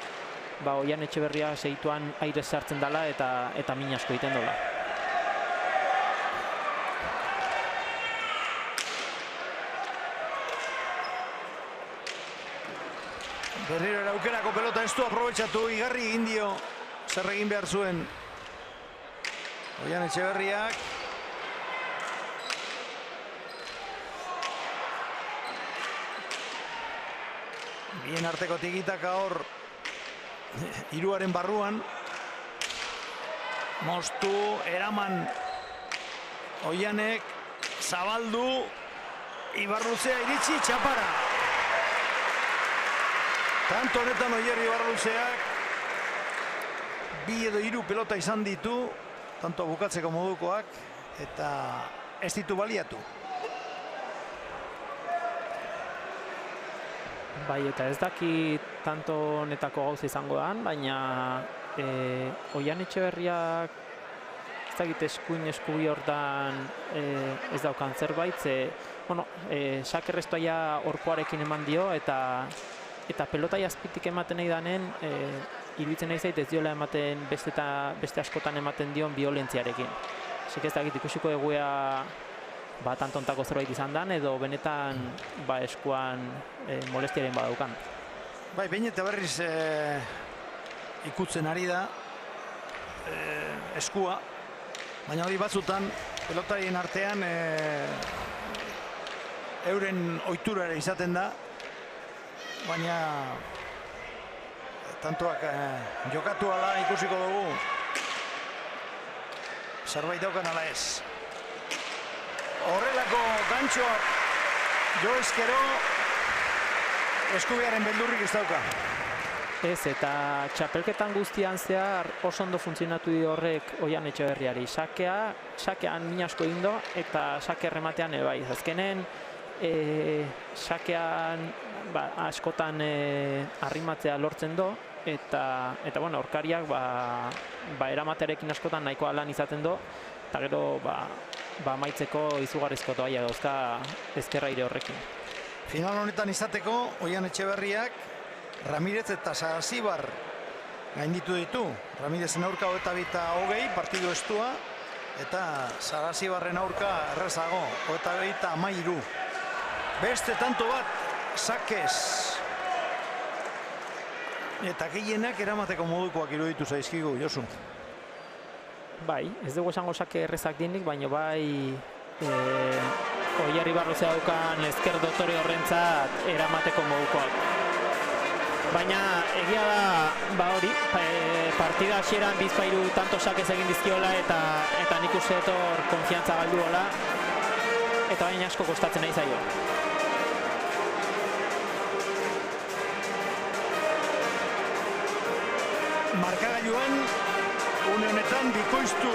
da Oian Etxeberria segituan aire sartzen dela eta min asko egiten dola. Berriro eraukerako pelota ez du aprobetxatu, igarri egin dio zer egin behar zuen Oian Etxeberriak. Bien arteko tigitaka hor hiruaren barruan. Moztu, eraman Oianek, zabaldu, Ibarluzea iritsi, txapara. Tanto honetan Oier Ibarluzeak 2 edo 3 pelota izan ditu, tanto bukatzeko modukoak, eta ez ditu baliatu. Bai, eta ez daki tanto honetako gauza izango dan, baina Oian Etxeberriak ez dakit eskubi hortan ez daukan zerbait, bueno, sakerrestoia orpoarekin eman dio, eta pelota azpitik ematen nahi danen, iruditzen nahi zait ez diola ematen beste askotan ematen dion violentziarekin. Asik ez dakit ikusiko eguea tantontako zerbait izan dan, edo benetan eskuan molestiaren badaukan. Bai, behin eta berriz ikutzen ari da eskua, baina hori batzutan pelotarien artean euren ohitura ere izaten da, baina tantoak jokatu ala ikusiko dugu zerbait daukan ala ez. Horrelako gantxoak jo ezkero eskubiaren beldurrik ez dauka. Ez, eta txapelketan guztian zehar oso ondo funtzionatu dio horrek Oian Etxeberriari. Sakean min asko egin du, eta sake errematean bai. Azkenen sakean askotan arrimatzea lortzen du, eta bueno, aurkariak eramatearekin askotan nahikoa lan izaten du, eta gero maitzeko izugarrizko toaia dauzka ezkerraire horrekin. Final honetan izateko, Oian Etxeberriak Ramirez eta Sarazibar gainditu ditu. Ramirezen aurka 22-20 partidu estua, eta Sarazibarren aurka errezago 22-13. Beste tanto bat sakez eta gehienak eramateko modukoak iruditu zaizkigu, Josu. Bai, ez dugu esango sake errezak dienik, baina bai Oier Ibarluzea daukan ezker dotore horrentzat eramateko modukoak. Baina egia da hori, partida hasieran bizpairu tanto sakez egin dizkiola, eta nik uste hor konfiantza galdu hola, eta baina asko kostatzen nahi zaio. Markagailuan une honetan bikoiztu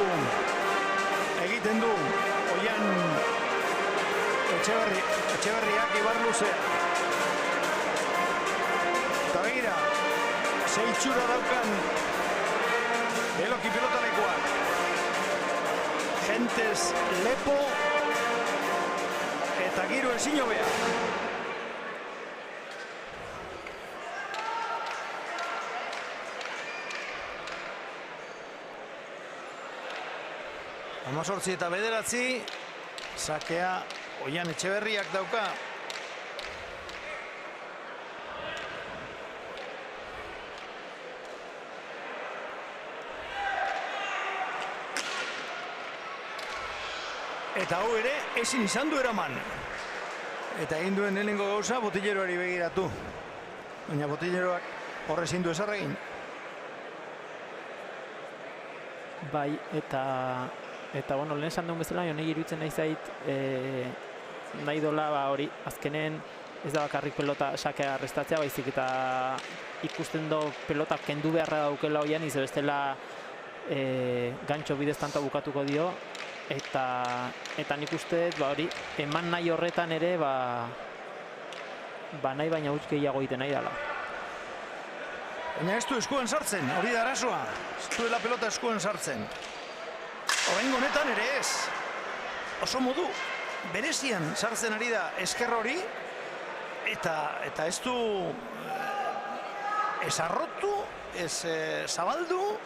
egiten du Oian Etxeberriak Ibarluzea. Eta begira, 6 txura daukan Beloki pelotalekoak. Gentes lepo eta giro ezin hobea. Amazortzi eta 9, sakea Oian Etxeberriak dauka. Eta hau ere ezin izan du eraman. Eta egin duen lehenengo gauza botilleroari begiratu. Baina botilleroak horre ezin du ezar egin. Bai, eta bueno, lehen esan duen bezala, honegi iruditzen nahi zait, nahi dola hori, azkenen ez da bakarrik pelota sakea arrestatzea, baizik eta ikusten do pelota kendu beharra daukela Oian, izo bestela gantxo bidez tanto bukatuko dio, eta nik uste hori, eman nahi horretan ere, nahi baina huts gehiago egiten nahi dela. Baina ez du eskuen sartzen, hori da arazoa. Ez duela pelota eskuen sartzen. Oraingo honetan ere ez. Oso modu berezian sartzen ari da esker hori, eta ez du ez arrotu, ez zabaldu.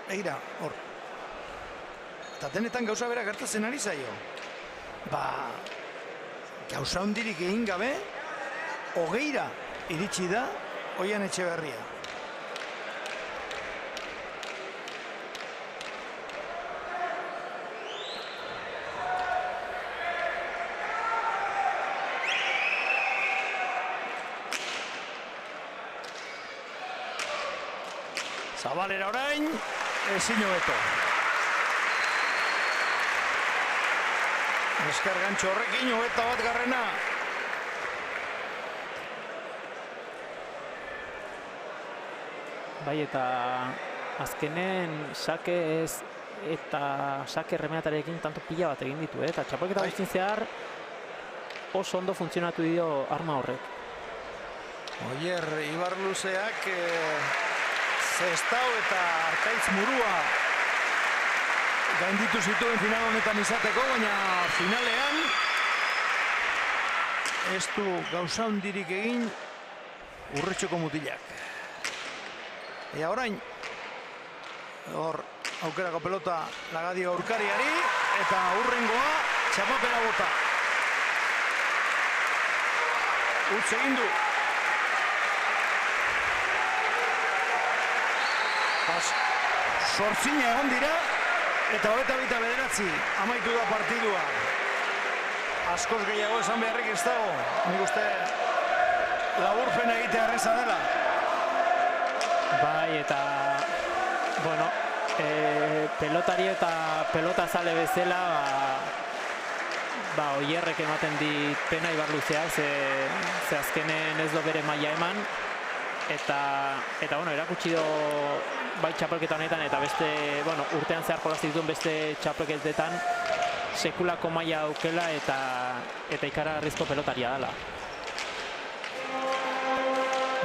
Begira, hor. Eta denetan gauza bera gertatzen ari zaio. Gauza hondirik egin gabe, hogeira iritsi da Oian Etxeberria. Zabalera orain, ezin hobeto. Esker gantxo horrekin, hobeta bat garrena. Bai, eta azkenen sake ez eta sake remedatarekin tanto pila bat egin ditu, eta txapelketa guztien zehar oso ondo funtzionatu dio arma horrek. Oier Ibarluzeak Zestau eta Arkaitz Murua gainditu zituen final honetan izateko, baina finalean ez du gauza hundirik egin Urretxoko mutilak. Ea orain, hor aukerako pelota Lagadio aurkariari eta hurrengoa txapapela bota. Utz egin du. Zortzina egon dira eta 29 amaitu da partidua. Askoz gehiago esan beharrik ez dago. Nik uste laburpen egitea erreza dela. Bai, eta bueno, pelotari eta pelota zale bezala Oierrek ematen dit pena Ibarluzeak, ze azkenen ez do bere maila eman. Eta bueno, erakutsi do bai txapelketa honetan eta beste, bueno, urtean zehar jolastu dituen beste txapelketetan sekulako maila aukela eta ikaragarrizko pelotaria dela.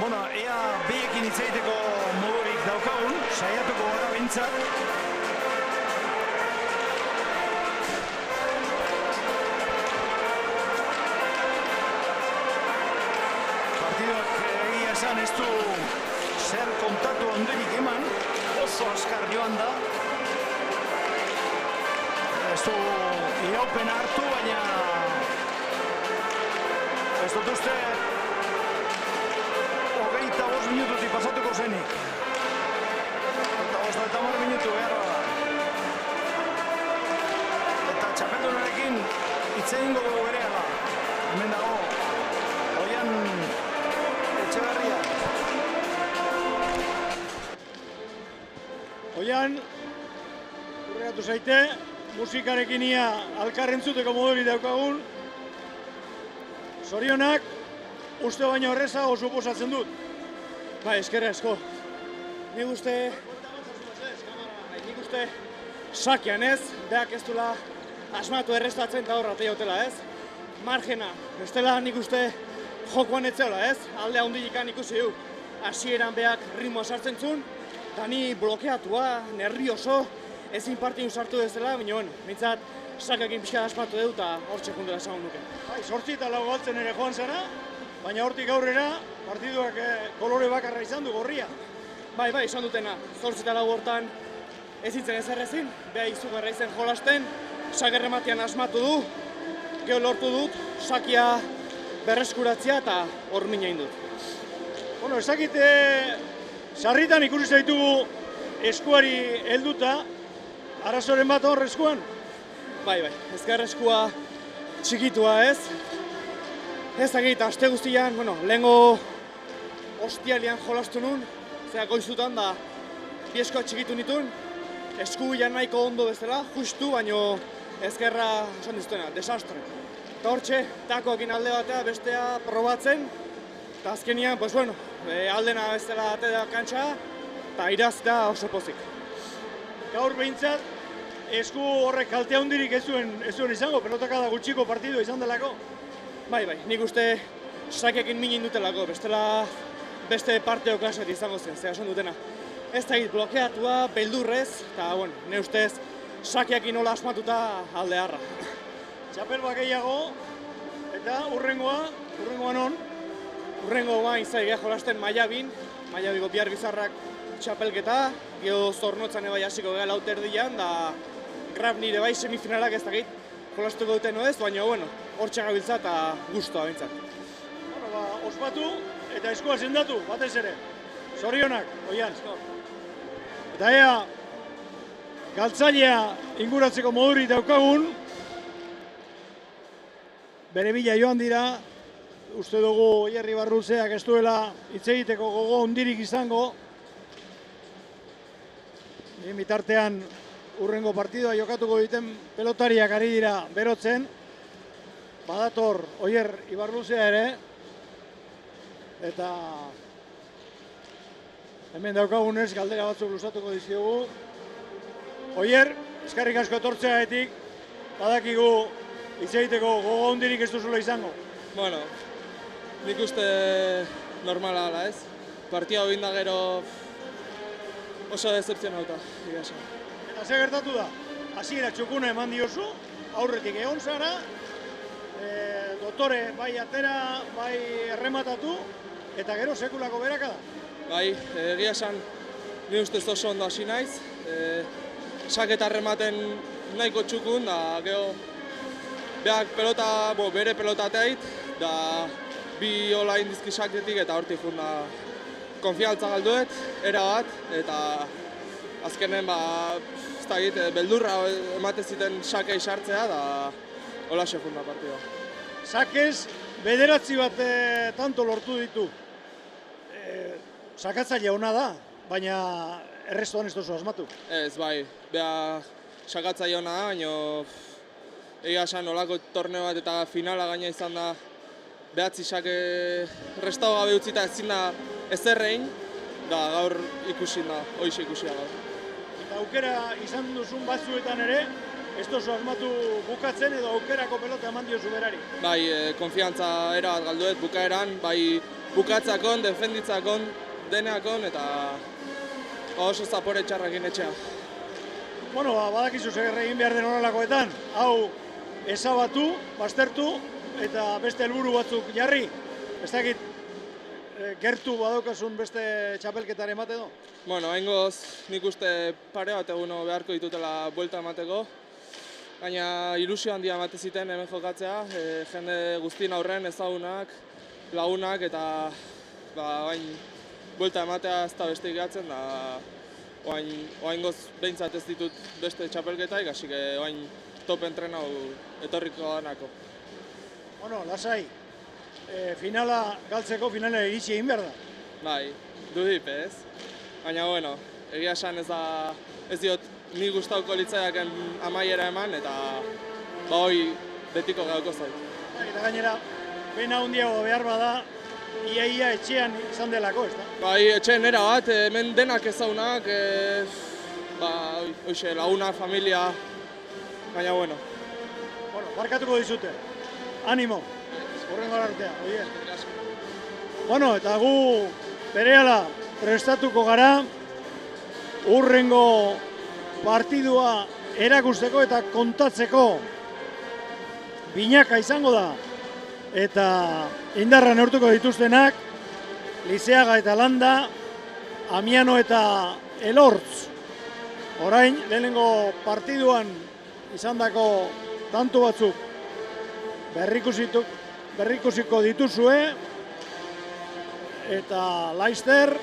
Bueno, ea biekin hitz egiteko modurik daukagun, saiatuko gara behintzat. Partiduak egia esan ez du zer kontatu ondorik eman, oso askar joan da. Ez du iraupen hartu, baina ez dut uste 25 minututik pasatuko zenik. 25 minutu behar da. Eta txapeldunarekin hitz egingo dugu berehala. Hemen dago, Oian Etxeberria. Oian, urreatu zaite, musikarekin ia alkarrentzuteko moduri daukagun. Zorionak, uste baino horrezago suposatzen dut. Bai, eskerra asko. Nik uste sakian ez, beak ez dula asmatu errestatzen eta horra teotela ez. Margena, bestela nik uste jokoan etzeola ez, alde handikan ikusi du. Hasieran beak ritmoa sartzen zuen, eta ni blokeatua, nervioso, ezin partidun sartu dezela, baina bueno, mintzat sakakin pixka asmatu dut eta hor txekundela esan nuke. Bai, 8 eta 4 galtzen ere joan zara, baina hortik aurrera partiduak kolore bakarra izan du, gorria. Bai, izan dutena, 8 eta 4 hortan ezitzen ezerrezin, beha izugarra izen jolasten, sakerrematian asmatu du, geho lortu dut, sakia berreskuratzea eta hor mina indut. Bueno, ezakite, sarritan ikusi zaitugu eskuari helduta, arazoren bat hor eskuan? Bai, ezker eskua txikitua ez. Ez dakit, aste guztian, bueno, lehengo ostialian jolastu nun, zera goizutan da bieskoa txikitu nituen, esku nahiko ondo bezala, justu, baino ezkerra esan dizutena, desastre. Eta hortxe, takoakin alde batea, bestea probatzen, eta azkenian, pues bueno, aldena bezala ate da kantxa, eta irazita oso pozik. Gaur behintzat, esku horrek kalte handirik ez zuen izango, pelotakada gutxiko partidu izan delako. Bai, nik uste sakekin minin dutelako, bestela beste parteo klaset izango zen, zera esan dutena. Ez da blokeatua, beldurrez, eta, bueno, ne ustez, sakeakin nola asmatuta alde harra. Txapel bat gehiago, eta hurrengoa non? Hurrengo bain zaigea jolasten Maiabin, Maiabiko bihar bizarrak txapelketa, geho Zornotzan ebai hasiko gara lauterdian, da grab nire bai semifinalak ez dakit jolastuko duten ez, baina, bueno, hor txagabiltza eta guztua bintzat. Bueno, ospatu eta eskua sendatu, batez ere. Zorionak, Oian. Eta ea, galtzailea inguratzeko modurik daukagun, bere bila joan dira, uste dugu Oier Ibarruzeak ez duela hitz egiteko gogo hondirik izango. Bitartean urrengo partidua jokatuko duten pelotariak ari dira berotzen. Badator Oier Ibarluzea ere. Eta hemen daukagunez galdera batzuk luzatuko dizkiogu. Oier, eskerrik asko etortzeagatik, badakigu hitz egiteko gogo hondirik ez duzula izango. Bueno, nik uste normala ala ez. Partia hori da gero oso decepzionauta, egia esan. Eta ze gertatu da? Hasiera txukuna eman diozu, aurretik egon zara, dotore bai atera, bai errematatu, eta gero sekulako berakada. Bai, egia esan, ni ustez oso ondo hasi naiz. Saketa errematen nahiko txukun, da gero beak pelota, bere pelota teit, da bi hola indizki saketik eta hortik junda konfiantza galduet, era bat, eta azkenen ez da egite, beldurra ematen ziten sakei sartzea, da hola sekunda partida. Sakez, bederatzi bat tanto lortu ditu. Sakatzaile ona da, baina errestoan ez duzu asmatu. Ez, bai, beha sakatzaile ona da, baina egia esan olako torneo bat eta finala gaina izan da behatzi sake restau gabe utzita ezin da ezerrein, da gaur ikusi da, hoize ikusi da gaur. Eta aukera izan duzun batzuetan ere, ez duzu asmatu bukatzen edo aukerako pelota eman diozu berari. Bai, konfiantza era bat galduet bukaeran, bai bukatzakon, defenditzakon, deneakon eta oso zapore txarrakin etxea. Bueno, badakizu zer egin behar den horrelakoetan, hau ezabatu, baztertu eta beste helburu batzuk jarri. Ez dakit, gertu badaukasun beste txapelketaren emate edo? Bueno, haingoz nik uste pare bat eguno beharko ditutela buelta emateko. Baina ilusio handia emate ziten hemen jokatzea, jende guztien aurren ezagunak, lagunak eta bain buelta ematea ez da beste ikatzen, da oaingoz behintzat ez ditut beste txapelketaik, hasi que oain top entrenau etorriko danako. Bueno, lasai, finala galtzeko finala iritsi egin behar da. Bai, dudip ez. Baina, bueno, egia esan ez diot ni gustauko litzaiaken amaiera eman, eta hoi betiko gauko zait. Eta gainera, pena handiago behar bada, ia etxean izan delako, ez da? Bai, etxean era bat, hemen denak ezagunak, hoxe, laguna, familia, baina, bueno. Bueno, barkatuko dizute. Animo, horrengo artea, oie. Bueno, eta gu berehala prestatuko gara, urrengo partidua erakusteko eta kontatzeko binaka izango da. Eta indarra neurtuko dituztenak, Lizeaga eta Landa, Amiano eta Elortz. Orain, lehenengo partiduan izandako tantu batzuk berrikusiko dituzue, eta laizter,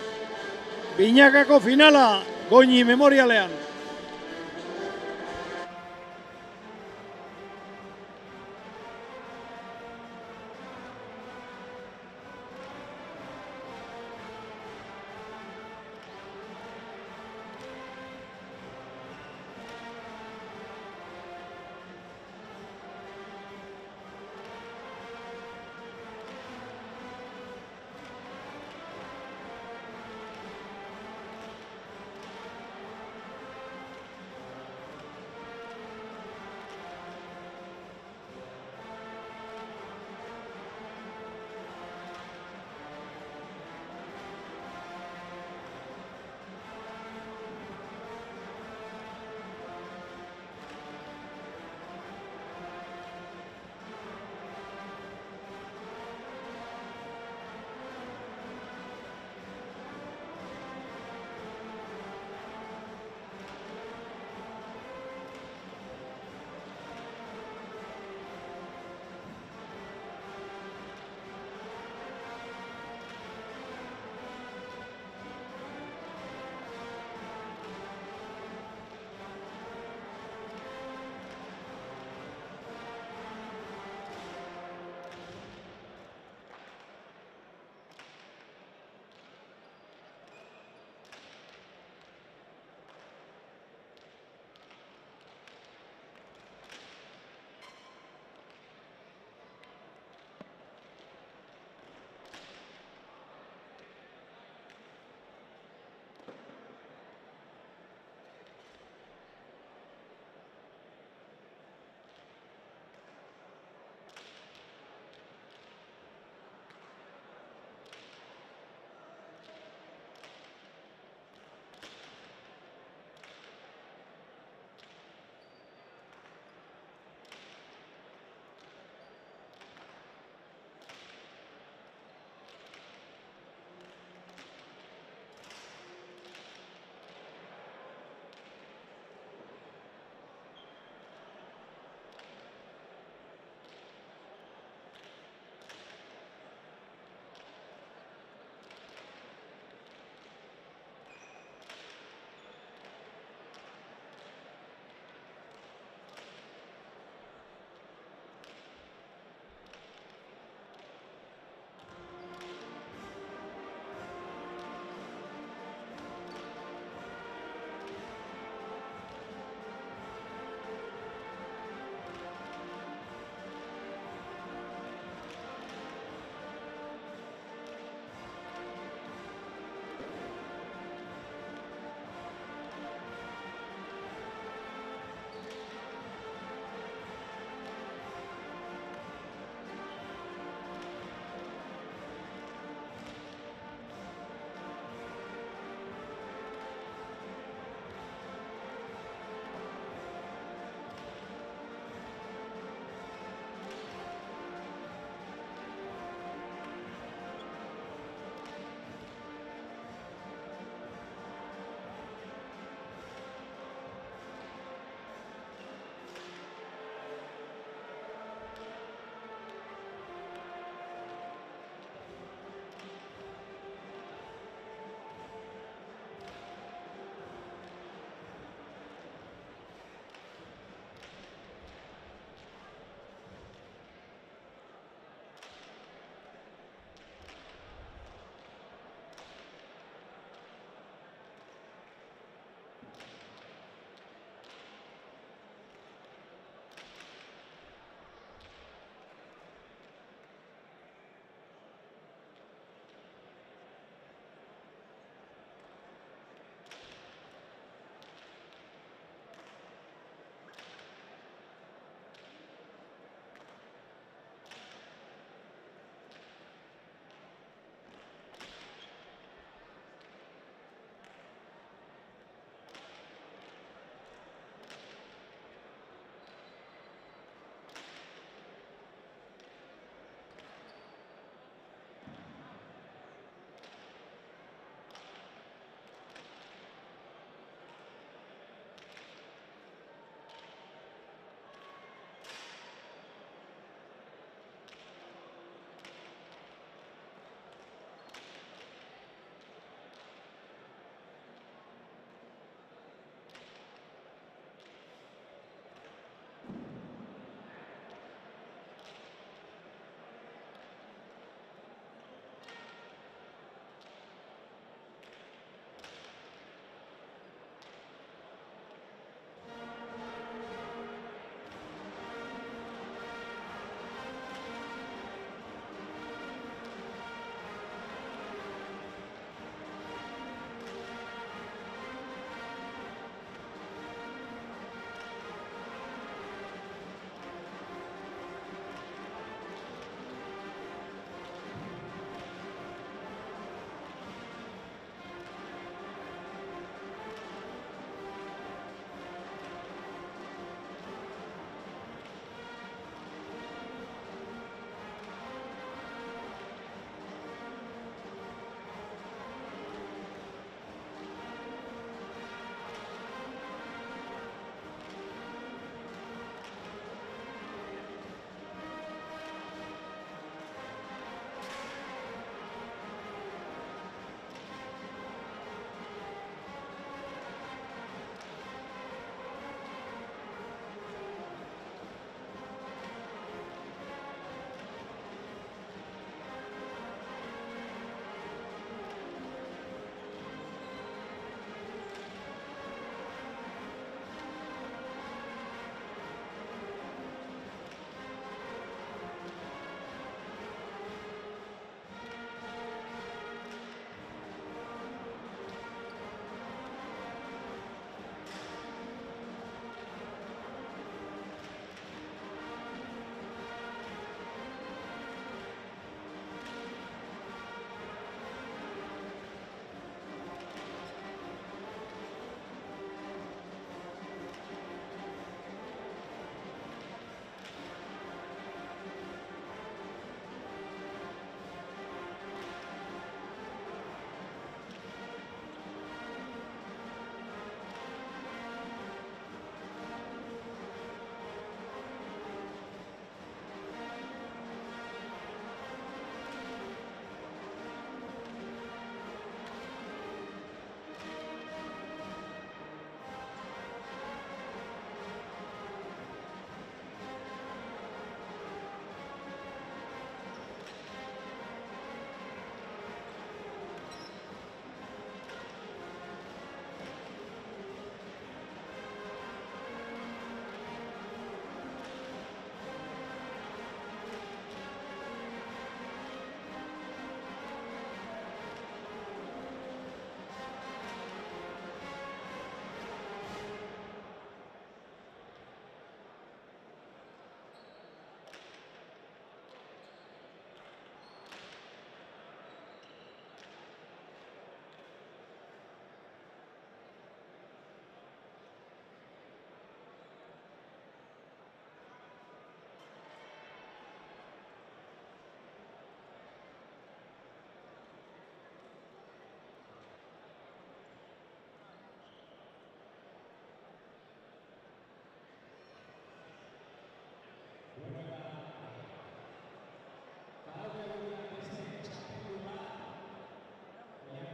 binakako finala Goñi Memorialean.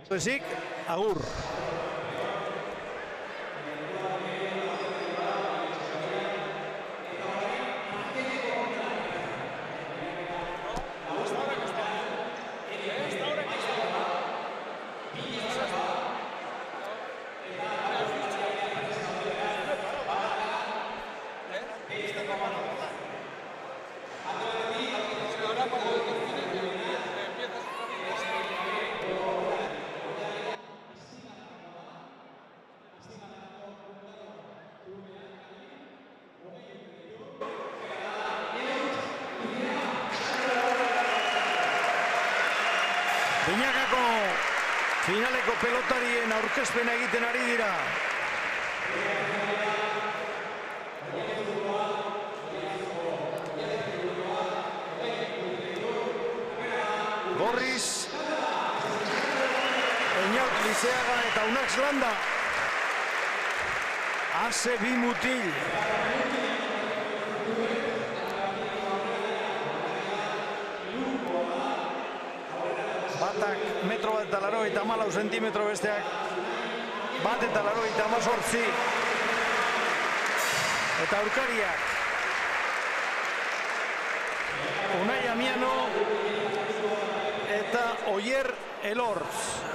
Ezik, agur. Binakako finaleko pelotarien aurkezpena egiten ari dira. Gorriz, Eñaut Lizeaga eta Unax Landa. Ase bi mutil. Batak 1,84 zentimetro, besteak 1,88. Eta aurkariak Unai Amiano eta Oier Elortz.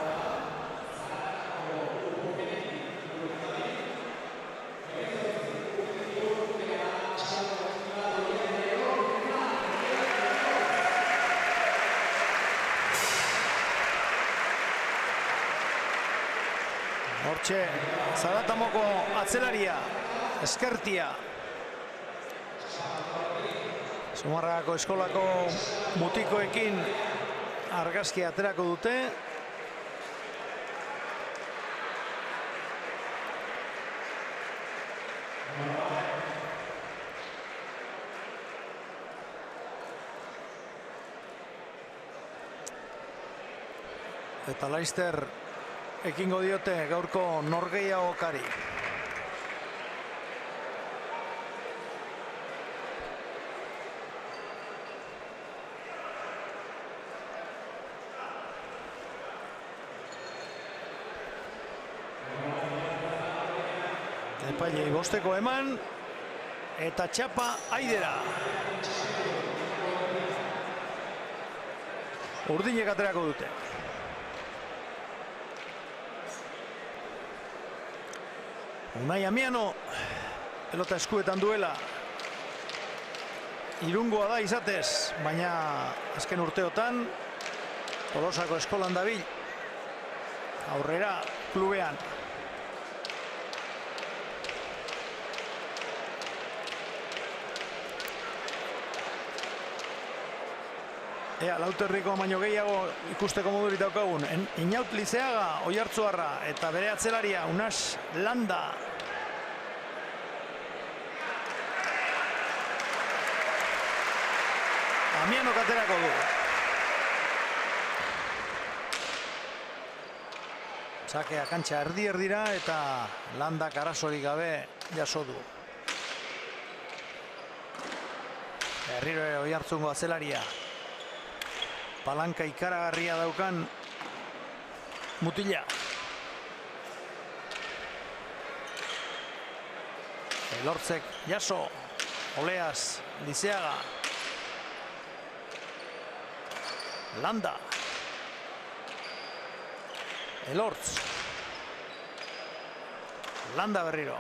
Hortxe, Zaratamoko atzelaria, Ezkertia. Zumarragako eskolako mutikoekin argazki aterako dute. Eta Laister ekingo diote gaurko norgehiagokari. Epailei bosteko eman eta txapa Aidera. Urdinek aterako dute. Unai Amiano, pelota eskuetan duela. Irungoa da izatez, baina azken urteotan Tolosako eskolan dabil. Aurrera klubean. Ea, Lauterriko baino gehiago ikusteko modurik daukagun. Eñaut Lizeaga, Oiartzuarra, eta bere atzelaria, Unax Landa. Amiano katerako du. Sakea kantxa erdi-erdira eta Landak arazorik gabe jaso du. Berriro Oiartzungo atzelaria. Palanka ikaragarria daukan mutila. Elortzek jaso, Oleaz, Lizeaga. Landa. Elortz. Landa berriro.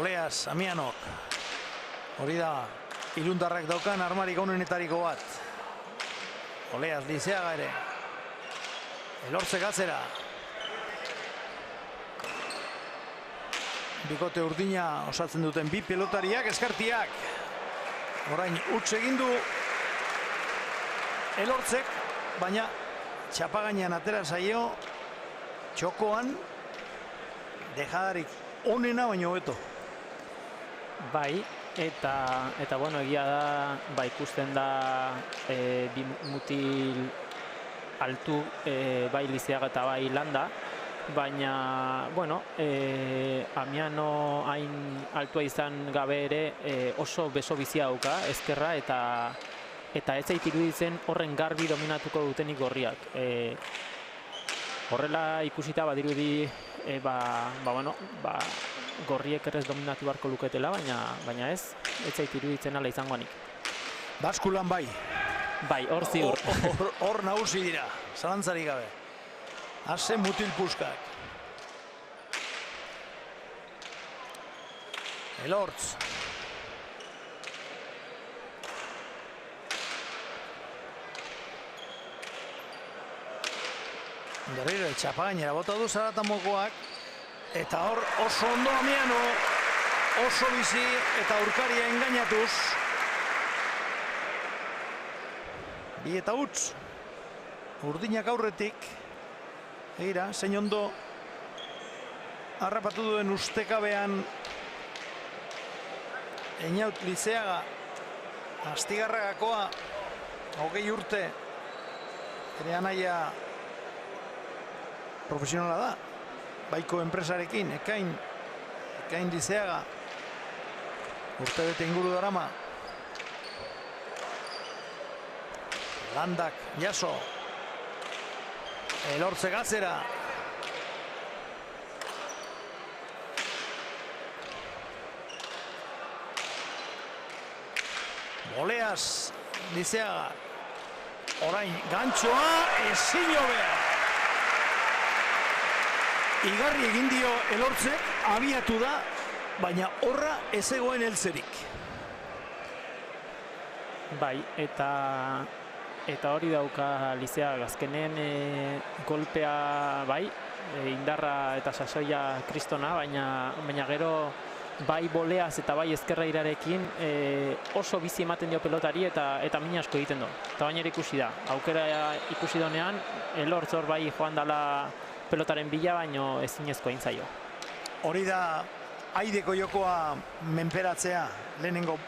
Oleaz, Amianok. Hori da, Irundarrak daukan armarik onenetariko bat. Oleaz, Lizeaga ere. Elortzek atzera. Bikote urdina osatzen duten bi pelotariak, Ezkertiak. Orain huts egin du Elortzek, baina txapagainean atera zaio txokoan dejadarik onena baino hobeto. Bai, eta bueno, egia da, ikusten da bi mutil altu, bai Lizeaga eta bai Landa, baina, bueno, Amiano hain altua izan gabe ere oso beso bizia dauka ezkerra eta ez zait iruditzen horren garbi dominatuko dutenik gorriak. Horrela ikusita badirudi gorriek errez dominatu beharko luketela, baina ez zait iruditzen ala izangoanik. Baskulan bai. Bai, hor ziur. Hor nagusi dira, zalantzarik gabe. Ase mutil puskak. Elortz. Berriro, txapagainera bota du Zaratamokoak. Eta hor oso ondo Amiano, oso bizi eta aurkaria engainatuz. Bi eta utz. Urdinak aurretik. Egira, zein ondo harrapatu duen ustekabean Einaut Lizeaga Astigarragakoa 20 urte ere anaia profesionala da. Baiko enpresarekin, Ekain Lizeaga urtebete inguru darama. Landak jaso. Elortze Gazera. Boleaz Lizeaga. Orain gantxoa ezin hobea. Igarri egin dio Elortzek, abiatu da, baina horra ez egoen heltzerik. Bai, eta hori dauka Lizeaga, azkenen golpea bai, indarra eta sasoia kristona, baina gero bai boleaz eta bai ezkerra irarekin oso bizi ematen dio pelotari eta min asko egiten du. Eta baina ikusi da, aukera ikusi donean, Elortz hor bai joan dala pelotaren bila, baino ezinezko egin zaio. Hori da Aideko jokoa menperatzea, lehenengo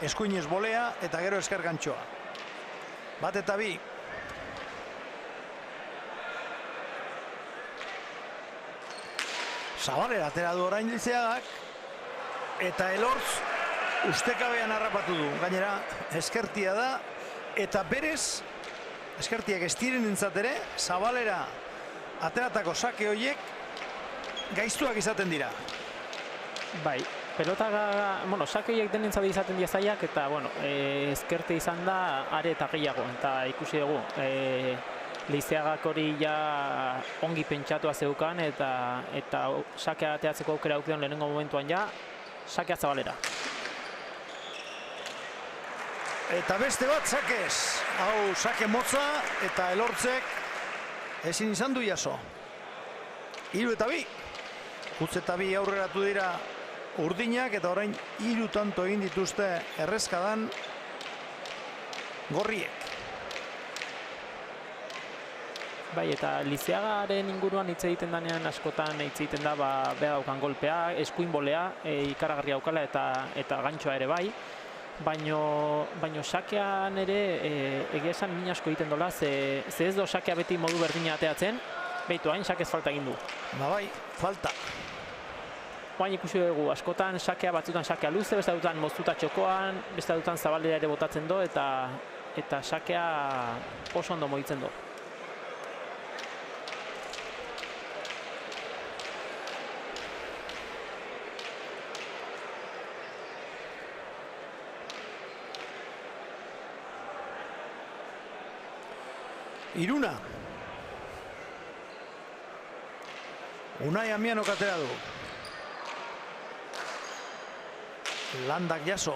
eskuinez bolea eta gero esker gantxoa. Bat eta bi. Zabalera atera du orain Lizeagak eta Elortz ustekabean harrapatu du. Gainera eskertia da eta berez eskertiak ez diren entzatere Zabalera ateratako sake horiek gaiztuak izaten dira. Bai, sake horiek denentzat izaten dira zaiak eta ezkerte izan da are eta gehiago. Eta ikusi dugu, Lizeagak hori ja ongi pentsatua zeukan eta sakea ateatzeko aukera aukion lehenengo momentuan ja, sakea Zabalera. Eta beste bat sakez, hau sake motza eta Elortzek ezin izan du jaso. 3 eta 2. Utz eta 2 aurreratu dira urdinak eta orain 3 tanto egin dituzte errezkadan gorriek. Bai, eta Lizeagaren inguruan hitz egiten danean askotan hitz egiten da beha daukan golpea, eskuin bolea, ikaragarri daukala eta gantxoa ere bai. Baino sakean ere egia esan min asko egiten dola, ze ez do sakea beti modu berdina ateatzen, behitu hain sakez falta egin du. Bai, falta. Oain ikusi dugu, askotan sakea batzutan sakea luze, beste dutan moztuta txokoan, beste dutan Zabalera ere botatzen do eta sakea oso ondo mogitzen do. Iruna. Unai Amiano atera du. Landak jaso.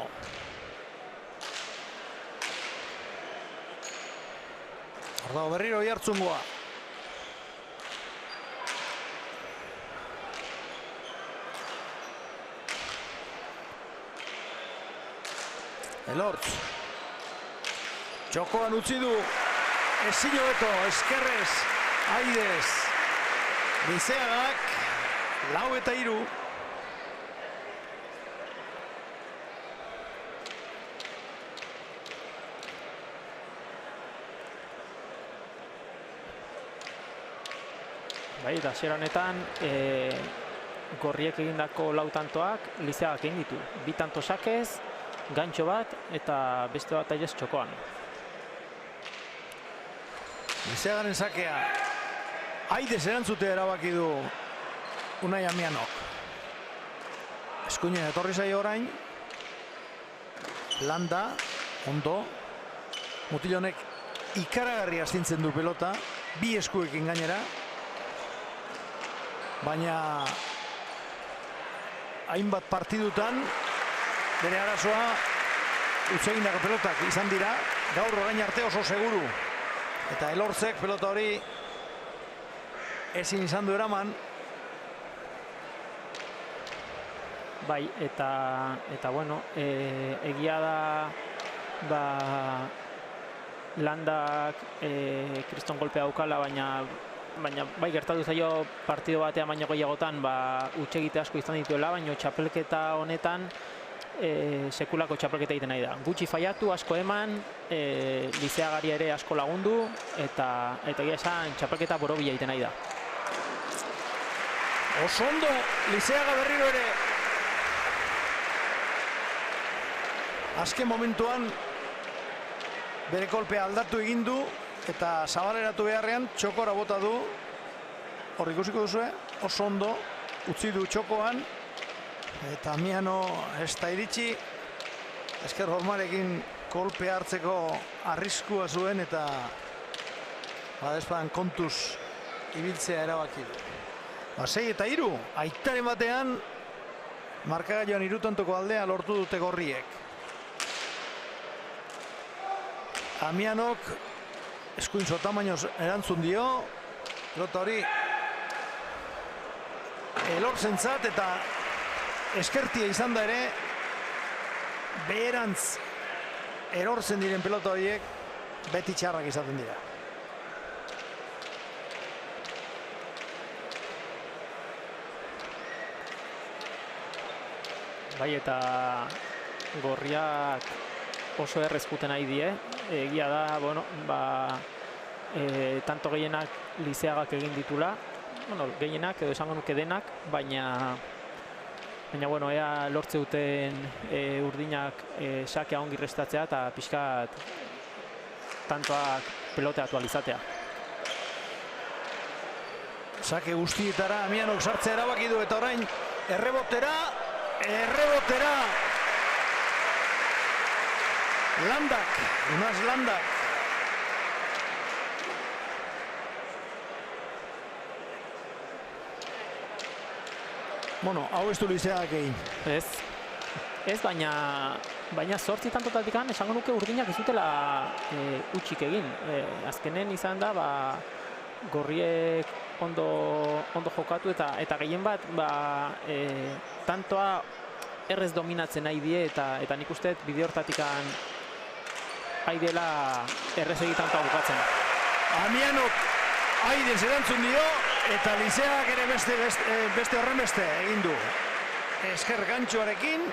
Hor dago berriro Oiartzungoa. Elortz. Txokoan utzi du. Ezin hobeto, eskerrez, Aidez, Lizeagak, 4 eta 3. Bai, eta hasiera honetan gorriek egindako lau tantoak Lizeagak egin ditu. 2 tanto sakez, gantxo bat eta beste bat aiez txokoan. Lizeagaren sakea Aidez erantzutea erabaki du Unai Amianok. Eskuinen etorri zaio orain. Landa, ondo. Mutil honek ikaragarri astintzen du pelota, 2 eskuekin gainera. Baina hainbat partidutan bere arazoa utzegindako pelotak izan dira. Gaur orain arte oso seguru. Eta Elortzek pelota hori ezin izan du eraman. Bai, eta bueno, egia da Landak kriston golpea daukala, baina bai gertatu zaio partido batean baino gehiagotan hutsegite asko izan dituela, baina txapelketa honetan sekulako txapelketa egiten nahi da. Gutxi faiatu, asko eman, Lizeagari ere asko lagundu, eta egia esan txapelketa borobila egiten nahi da. Oso ondo, Lizeaga berriro ere azken momentuan bere kolpea aldatu egin du eta zabaleratu beharrean txokora bota du. Hor ikusiko duzue, oso ondo utzi du txokoan eta Amiano ez da iritsi. Esker hormarekin kolpea hartzeko arriskua zuen eta badezpadan kontuz ibiltzea erabaki du. 6-3, aitaren batean markagailuan 3 tantoko aldea lortu dute gorriek. Amianok eskuintzo tamainoz erantzun dio, pelota hori Elortzentzat eta eskertia izan da ere beherantz erortzen diren pelota horiek beti txarrak izaten dira. Bai, eta gorriak oso errezkuten nahi die. Egia da, bueno, tanto gehienak Lizeagak egin ditula. Bueno, gehienak edo esango nuke denak, baina bueno, ea lortze duten urdinak sakea ongi restatzea eta pixkat tantoak pelote aktualizatea. Sake guztietara Amianok sartzea erabaki du eta orain errebotera Landak, Unas Landak. Bueno, hau ez du Lizeagak egin. Ez, baina 8 tantotatik esango nuke urdinak ez dutela utxik egin. Azkenen izan da, gorriek ondo jokatu eta gehien bat tantoa errez dominatzen nahi die eta nik uste bide hortatik ari dela errez egitantoa bukatzen. Amianok Aidez erantzun dio eta Lizeagak ere beste horren beste egin du. Esker gantxoarekin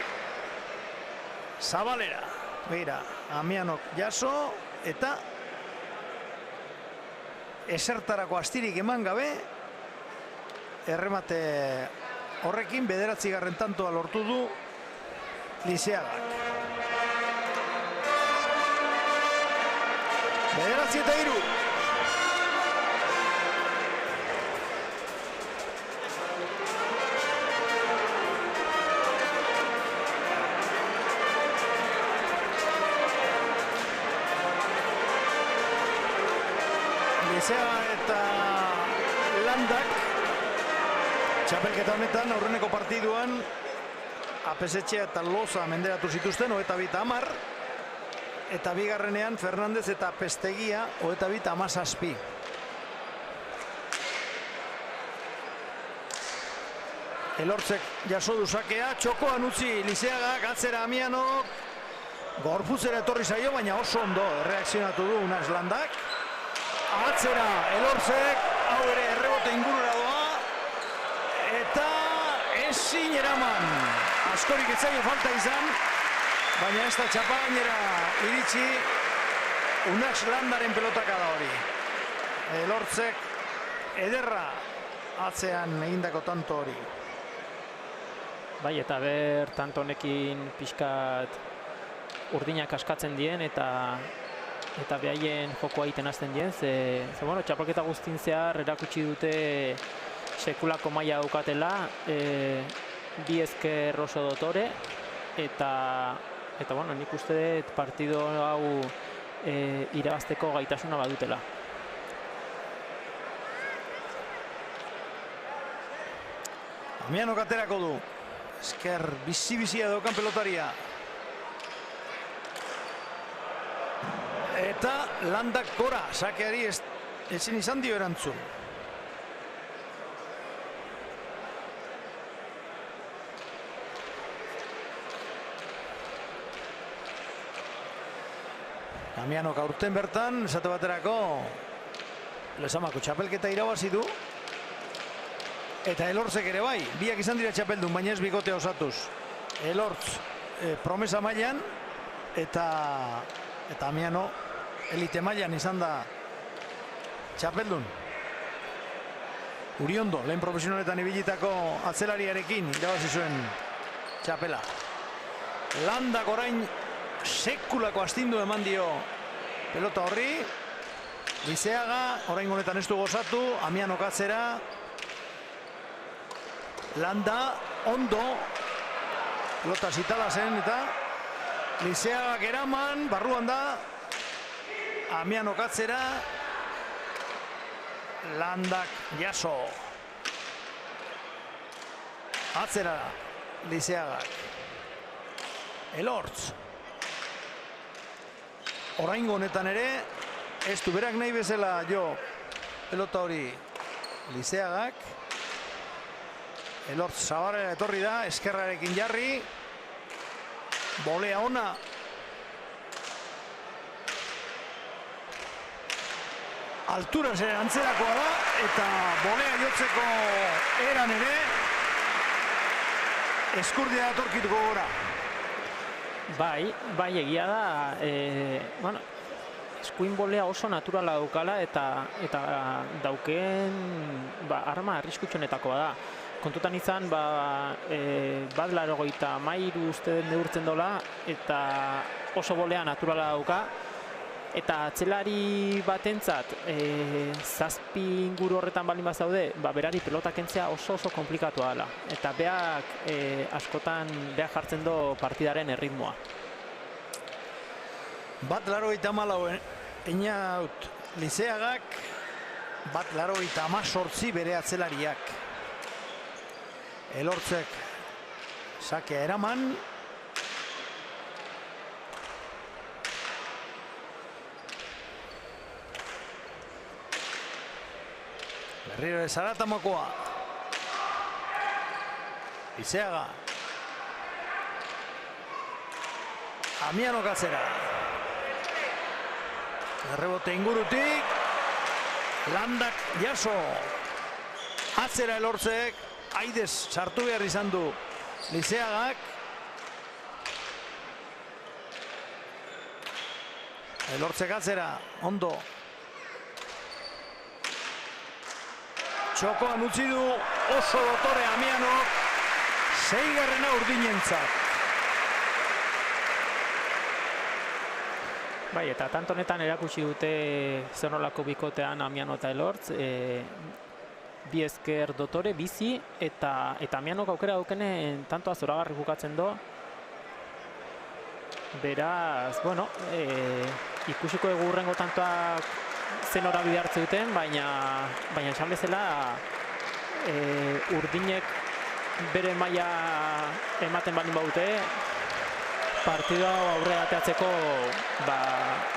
Zabalera. Begira, Amianok jaso eta esertarako astirik eman gabe erremate horrekin 9. tantoa lortu du Lizeagak. 9-3. Lizeaga eta Landak txapelketa honetan aurreneko partiduan Apesetxea eta Loza menderatu zituzten 22-10 eta bigarrenean Fernandez eta Pestegia 22-17. Elortzek jaso du sakea, txokoan utzi Lizeagak, atzera Amianok, gorputzera etorri zaio, baina oso ondo erreakzionatu du Unas Landak. Atzera Elortzek, hau ere errebote ingurura doa, eta ezin eraman. Askorik etzaio falta izan, baina ez da txapa gainera iritsi Unas Landaren pelotaka da hori. Elortzek ederra atzean egindako tanto hori. Bai, eta ber, tanto honekin pixkat urdinak askatzen dien eta behaien jokoa egiten hasten dien, ze bueno, txapelketa guztin zehar erakutsi dute sekulako maila daukatela, bi ezker oso dotore, eta bueno, nik uste dut partido hau irabazteko gaitasuna badutela. Damianok aterako du. Esker bizi-bizia daukan pelotaria. Eta Landak gora, sakeari ezin izan dio erantzun. Damianok aurten bertan, esate baterako, Lezamako txapelketa irabazi du. Eta Elortzek ere bai, biak izan dira txapeldun, baina ez bikotea osatuz. Elortz promesa mailan eta Damiano elite mailan izan da txapeldun. Uriondo, lehen profesionaletan ibilitako atzelariarekin irabazi zuen txapela. Landak orain sekulako astindu eman dio pelota horri. Lizeaga, orain honetan ez du gozatu, Amianok atzera. Landa, ondo, pelota zitala zen eta Lizeagak eraman, barruan da, Amianok atzera, Landak jaso. Atzera, Lizeagak. Elortz. Oraingo honetan ere, ez du berak nahi bezala jo pelota hori Lizeagak. Elortz Zabarrera etorri da, eskerrarekin jarri. Bolea ona. Alturan zer antzerakoa da, eta bolea jotzeko eran ere, eskurdia datorkituko gora. Bai, egia da, bueno, eskuin bolea oso naturala daukala eta dauken arma arriskutsuenetakoa da. Kontutan izan, bat 83 uste neurtzen dola, eta oso bolea naturala dauka. Eta atzelari batentzat, zazpi inguru horretan baldin bazaude, berari pelota kentzea oso komplikatua dela. Eta beak askotan jartzen do partidaren erritmoa. Bat 84 Einaut Lizeagak, bat 88 bere atzelariak. Elortzek sakea eraman. Berriro Zaratamokoa. Lizeaga. Amianok atzera. Errebote ingurutik. Landak jaso. Atzera Elortzek. Aidez sartu behar izan du Lizeagak. Elortzek atzera, ondo. Txokoan utzi du oso dotore Amianok, 6. urdinentzat. Bai, eta tanto honetan erakutsi dute zenolako bikotean Amiano eta Elortz, bi ezker dotore, bizi, eta Amianok aukera daukenen tantoa zoragarri bukatzen do. Beraz, bueno, ikusiko dugu hurrengo tantoak zen horabide hartze duten, baina esan bezala urdinek bere maila ematen baldin baute, partidua aurrera ateatzeko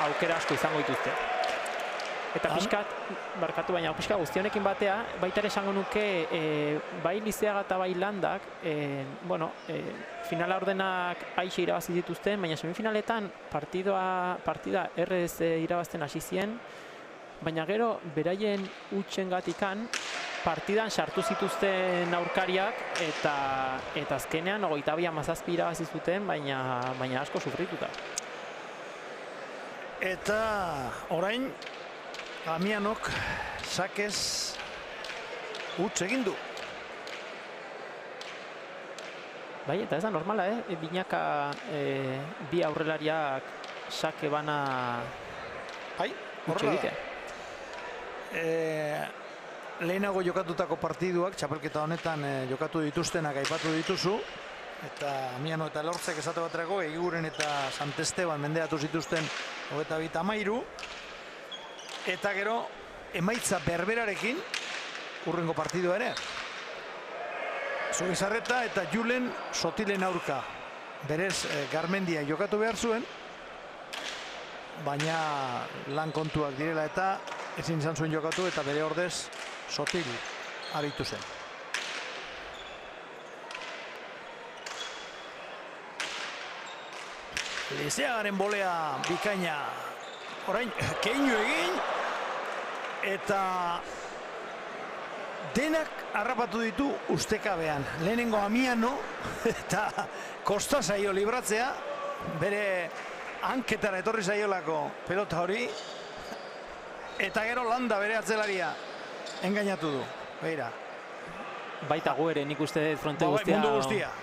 aukera asko izango dituzte. Eta pixkat, barkatu baina pixka guztionekin batea, baita ere esango nuke bai Lizeaga eta bai Landak, finala ordenak aixe irabazi dituzten, baina semifinaletan partida errez irabazten hasi zien, baina gero beraien utxengatikan partidan sartu zituzten aurkariak eta azkenean 22-17 irabazi zuten, baina asko sufrituta. Eta orain Amianok sakez Huts egin du. Bai, eta ez da normala, Binaka bi aurrelariak sake bana Bai, huts horrela egitea. da. Lehenago jokatutako partiduak, txapelketa honetan jokatu dituztenak aipatu dituzu, eta Amiano eta Elortzek esate baterako Egiguren eta Sant Esteban menderatu zituzten 23-13, eta gero emaitza berberarekin hurrengo partidua ere. Zubizarreta eta Julen Sotilen aurka. Berez Garmendia jokatu behar zuen, baina lan kontuak direla eta ezin izan zuen jokatu eta bere ordez Sotil aritu zen. Lizeagaren bolea bikaina orain keinu egin eta denak harrapatu ditu ustekabean. Lehenengo Amiano eta kosta zaio libratzea, bere hanketara etorri zaiolako pelota hori, eta gero Landa bere atzelaria engainatu du. Beira. Baita gu ere nik uste fronte guztia.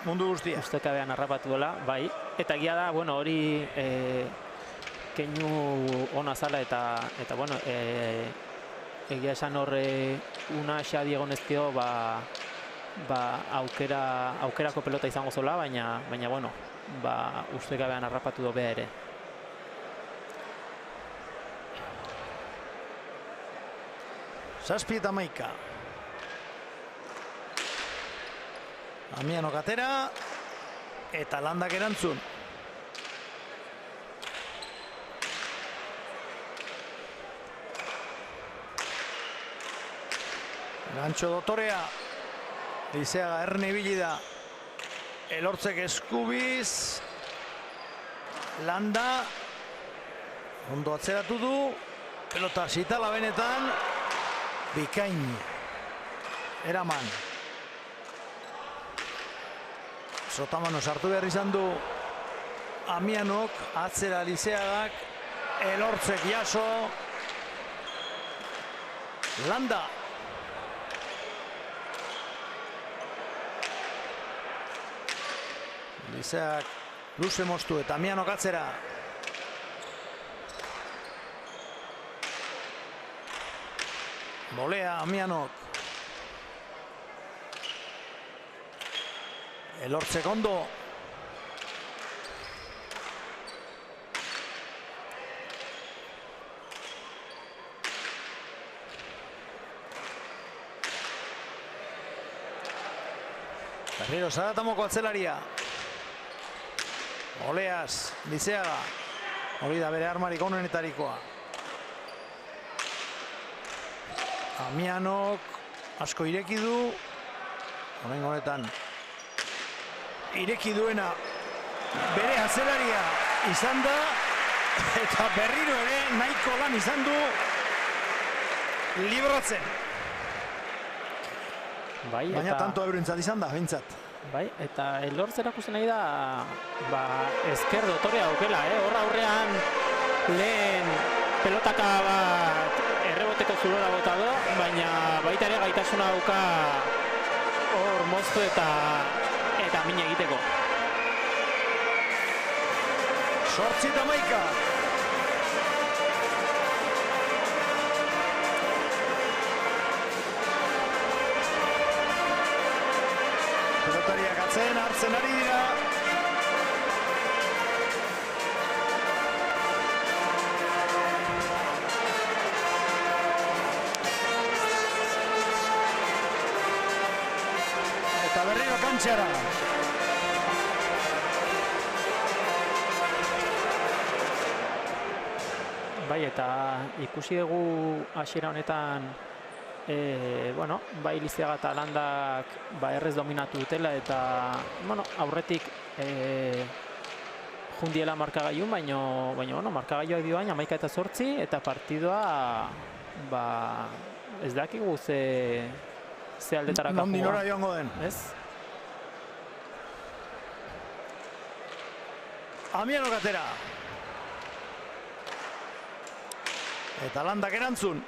Mundu guztia. Ustekabean harrapatu dela, bai. Eta egia da, bueno, hori keinu ona zala eta bueno, egia esan horre una xadi egonezkio aukerako pelota izango zola, baina bueno, ustekabean harrapatu dobea ere. Zazpi eta maika. Amiano katera eta Landak erantzun. Gancho Dotorea. Lizeaga erne ibili da. Elortzek eskubiz. Landa. Ondo atzeratu du. Pelota zitala benetan. Bikain. Eraman. Sotamano sartu behar izan du Amianok, atzera Lizeagak, Elortzek jaso. Landa. Lizeagak luze moztu eta Amianok atzera. Bolea Amianok. Elortzek ondo. Berriro Zaratamoko atzelaria. Oleaz, Lizeaga. Hori da bere armarik onenetarikoa. Amianok asko ireki du. Honen honetan ireki duena bere atzelaria izan da eta berriro ere nahiko lan izan du libratzen. Bai, baina tanto eurentzat izan da, behintzat. Bai, eta Elortz erakusten nahi da ezker Dotorea aukela, horra aurrean lehen pelotaka bat erreboteko zulora bota do, baina baita ere gaitasuna dauka hor moztu eta min egiteko. 8-11. Pelotariak hartzen ari dira. Eta berriro kantxara. Bai, eta ikusi dugu hasiera honetan bueno, bai Lizeaga eta Landak errez dominatu dutela eta bueno, aurretik jundiela markagailun, baina bueno, markagailuak dio baina 11-8 eta partidua ez dakigu ze aldetaraka joan. Nondinora joango den. Ez? Amiano katera. Eta Landak erantzun.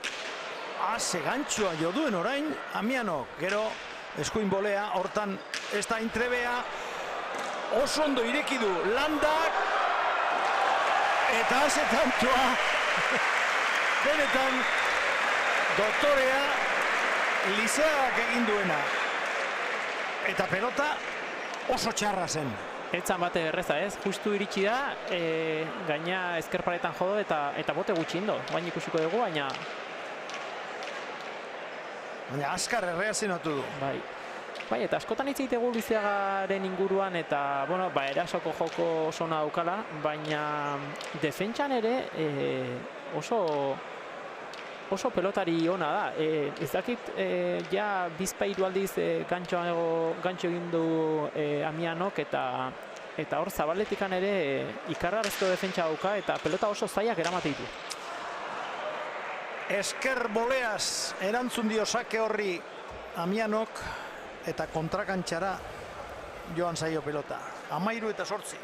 Ase gantxua jo duen orain, Amianok, gero eskuin bolea, hortan ez da intrebea, oso ondo ireki du Landak, eta ase gantxua, benetan, doktorea, Lizeagak egin duena, eta pelota oso txarra zen. Etzan bate erreza ez, justu iritsi da, gaina ezkerparetan jodo eta bote gutxi indo, baina ikusiko dugu, baina Azkar erreazionatu du. Bai, eta askotan hitz egitegu Lizeagaren inguruan eta, bueno, erasoko joko oso ona daukala, baina defentsan ere oso pelotari ona da. Ez dakit, ja bizpairu aldiz gantxo egin du Amianok eta hor zabaletikan ere ikarrarezko defentsa dauka eta pelota oso zailak eramate ditu. Esker boleaz erantzun dio sake horri Amianok eta kontrakantxara joan zaio pelota. 13-8.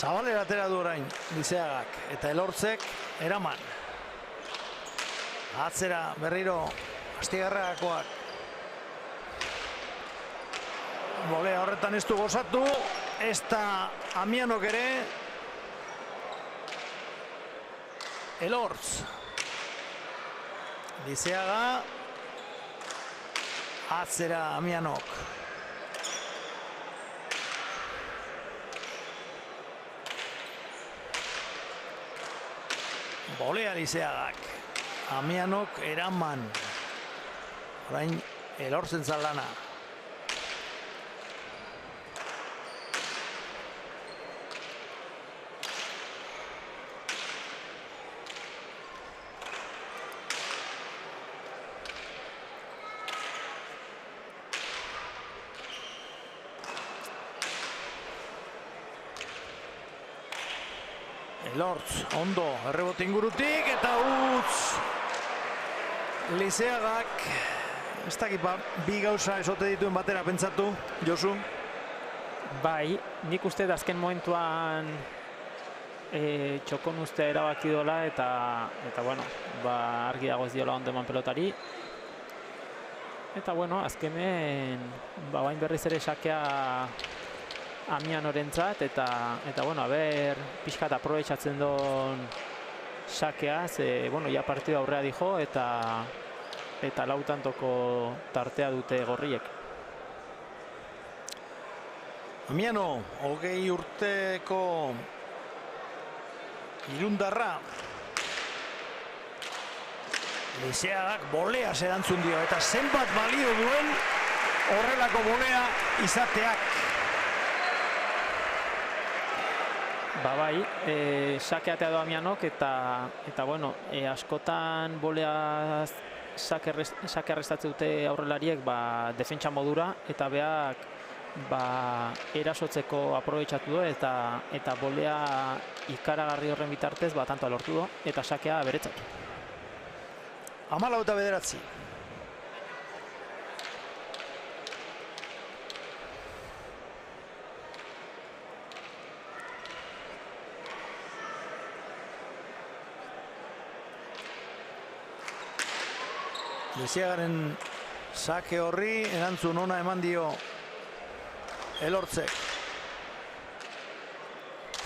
Zabalera atera du orain Lizeagak eta Elortzek eraman. Atzera berriro Astigarragakoak. Bolea horretan ez du gozatu, ez da Amianok ere. Elortz. Lizeaga. Atzera Amianok. Bolea Lizeagak, Amianok eraman, orain Elortzen zalana. Elortz, ondo, errebote ingurutik eta utz Lizeagak, ez dakit bi gauza esote dituen batera pentsatu, Josu? Bai, nik uste azken momentuan txokon ustea erabaki dola eta bueno, argi dago ez diola ondo eman pelotari. Eta bueno, azkenen bain berriz ere sakea Amianorentzat eta bueno, pixkat aprobetxatzen duen sakea, bueno, ja partidu aurrea dijo eta lautantoko tartea dute gorriek. Amiano, 20 urteko irundarra. Lizeagak boleaz erantzun dio eta zenbat balio duen horrelako bolea izateak. Bai, sakeatea du Amianok eta bueno, askotan bolea sake arrestatzen dute aurrelariek defentsa modura eta beak erasotzeko aprobetxatu du eta bolea ikaragarri horren bitartez tanto lortu du eta sakea beretzat. 14-9. Lizeagaren sake horri erantzun ona eman dio Elortzek.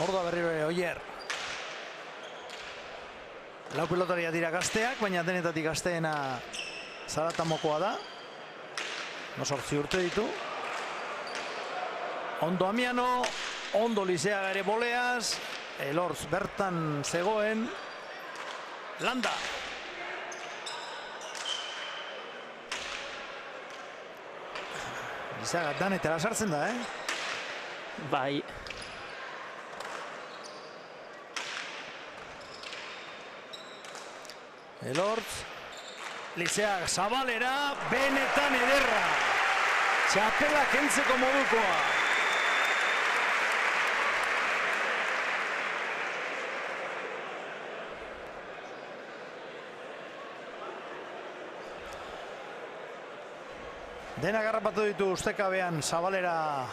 Hor da berriro ere Oier. Lau pelotaria dira gazteak, baina denetatik gazteena Zaratamokoa da. 8 urte ditu. Ondo Amiano, ondo Lizeaga ere boleaz. Elortz bertan zegoen. Landa. Lizeaga danetara sartzen da, Bai. Elortz. Lizeaga Zabalera, benetan ederra. Txapela kentzeko modukoa. Dena garrapatu ditu ustekabean Zabalera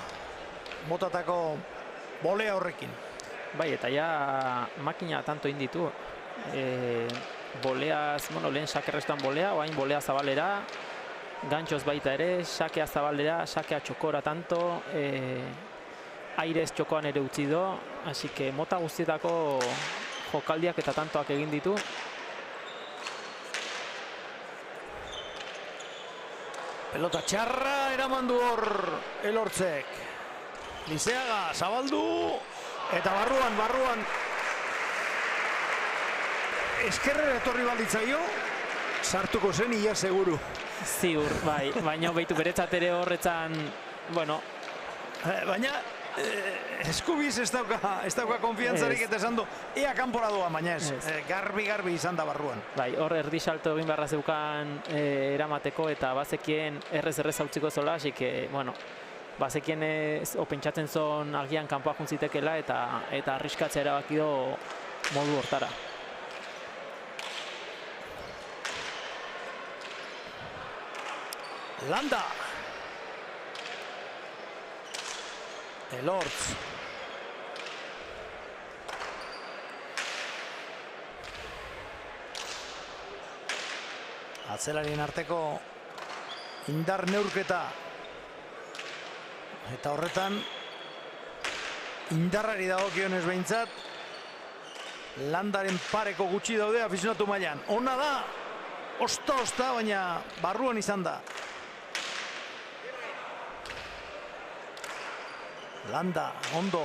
botatako bolea horrekin. Bai, eta ja makina tanto inditu. Boleaz, bueno, lehen sakerrestuan bolea, oain bolea Zabalera, gantxoz baita ere, sakea Zabalera, sakea txokora tanto, airez txokoan ere utzi do, hasi que mota guztietako jokaldiak eta tantoak egin ditu. Pelota txarra eraman du hor Elortzek. Lizeaga zabaldu eta barruan eskerrera etorri balditzaio, sartuko zen ia seguru. Ziur, bai, baina behitu beretzat ere horretzan, bueno. Baina eskubiz ez dauka konfiantzarik eta esan du, ea kanpora doa, baina ez, garbi izan da barruan. Bai, hor erdi salto egin beharra zeukan eramateko eta bazekien errez hautziko zola, así que, bueno, bazekien pentsatzen zon agian kanpoa juntzitekela eta arriskatzea erabaki do modu hortara. Landa. Elortz. Atzelarien arteko indar neurketa. Eta horretan indarrari dagokionez behintzat Landaren pareko gutxi daude afizionatu mailan. Ona da, osta, baina barruan izan da. Landa, ondo.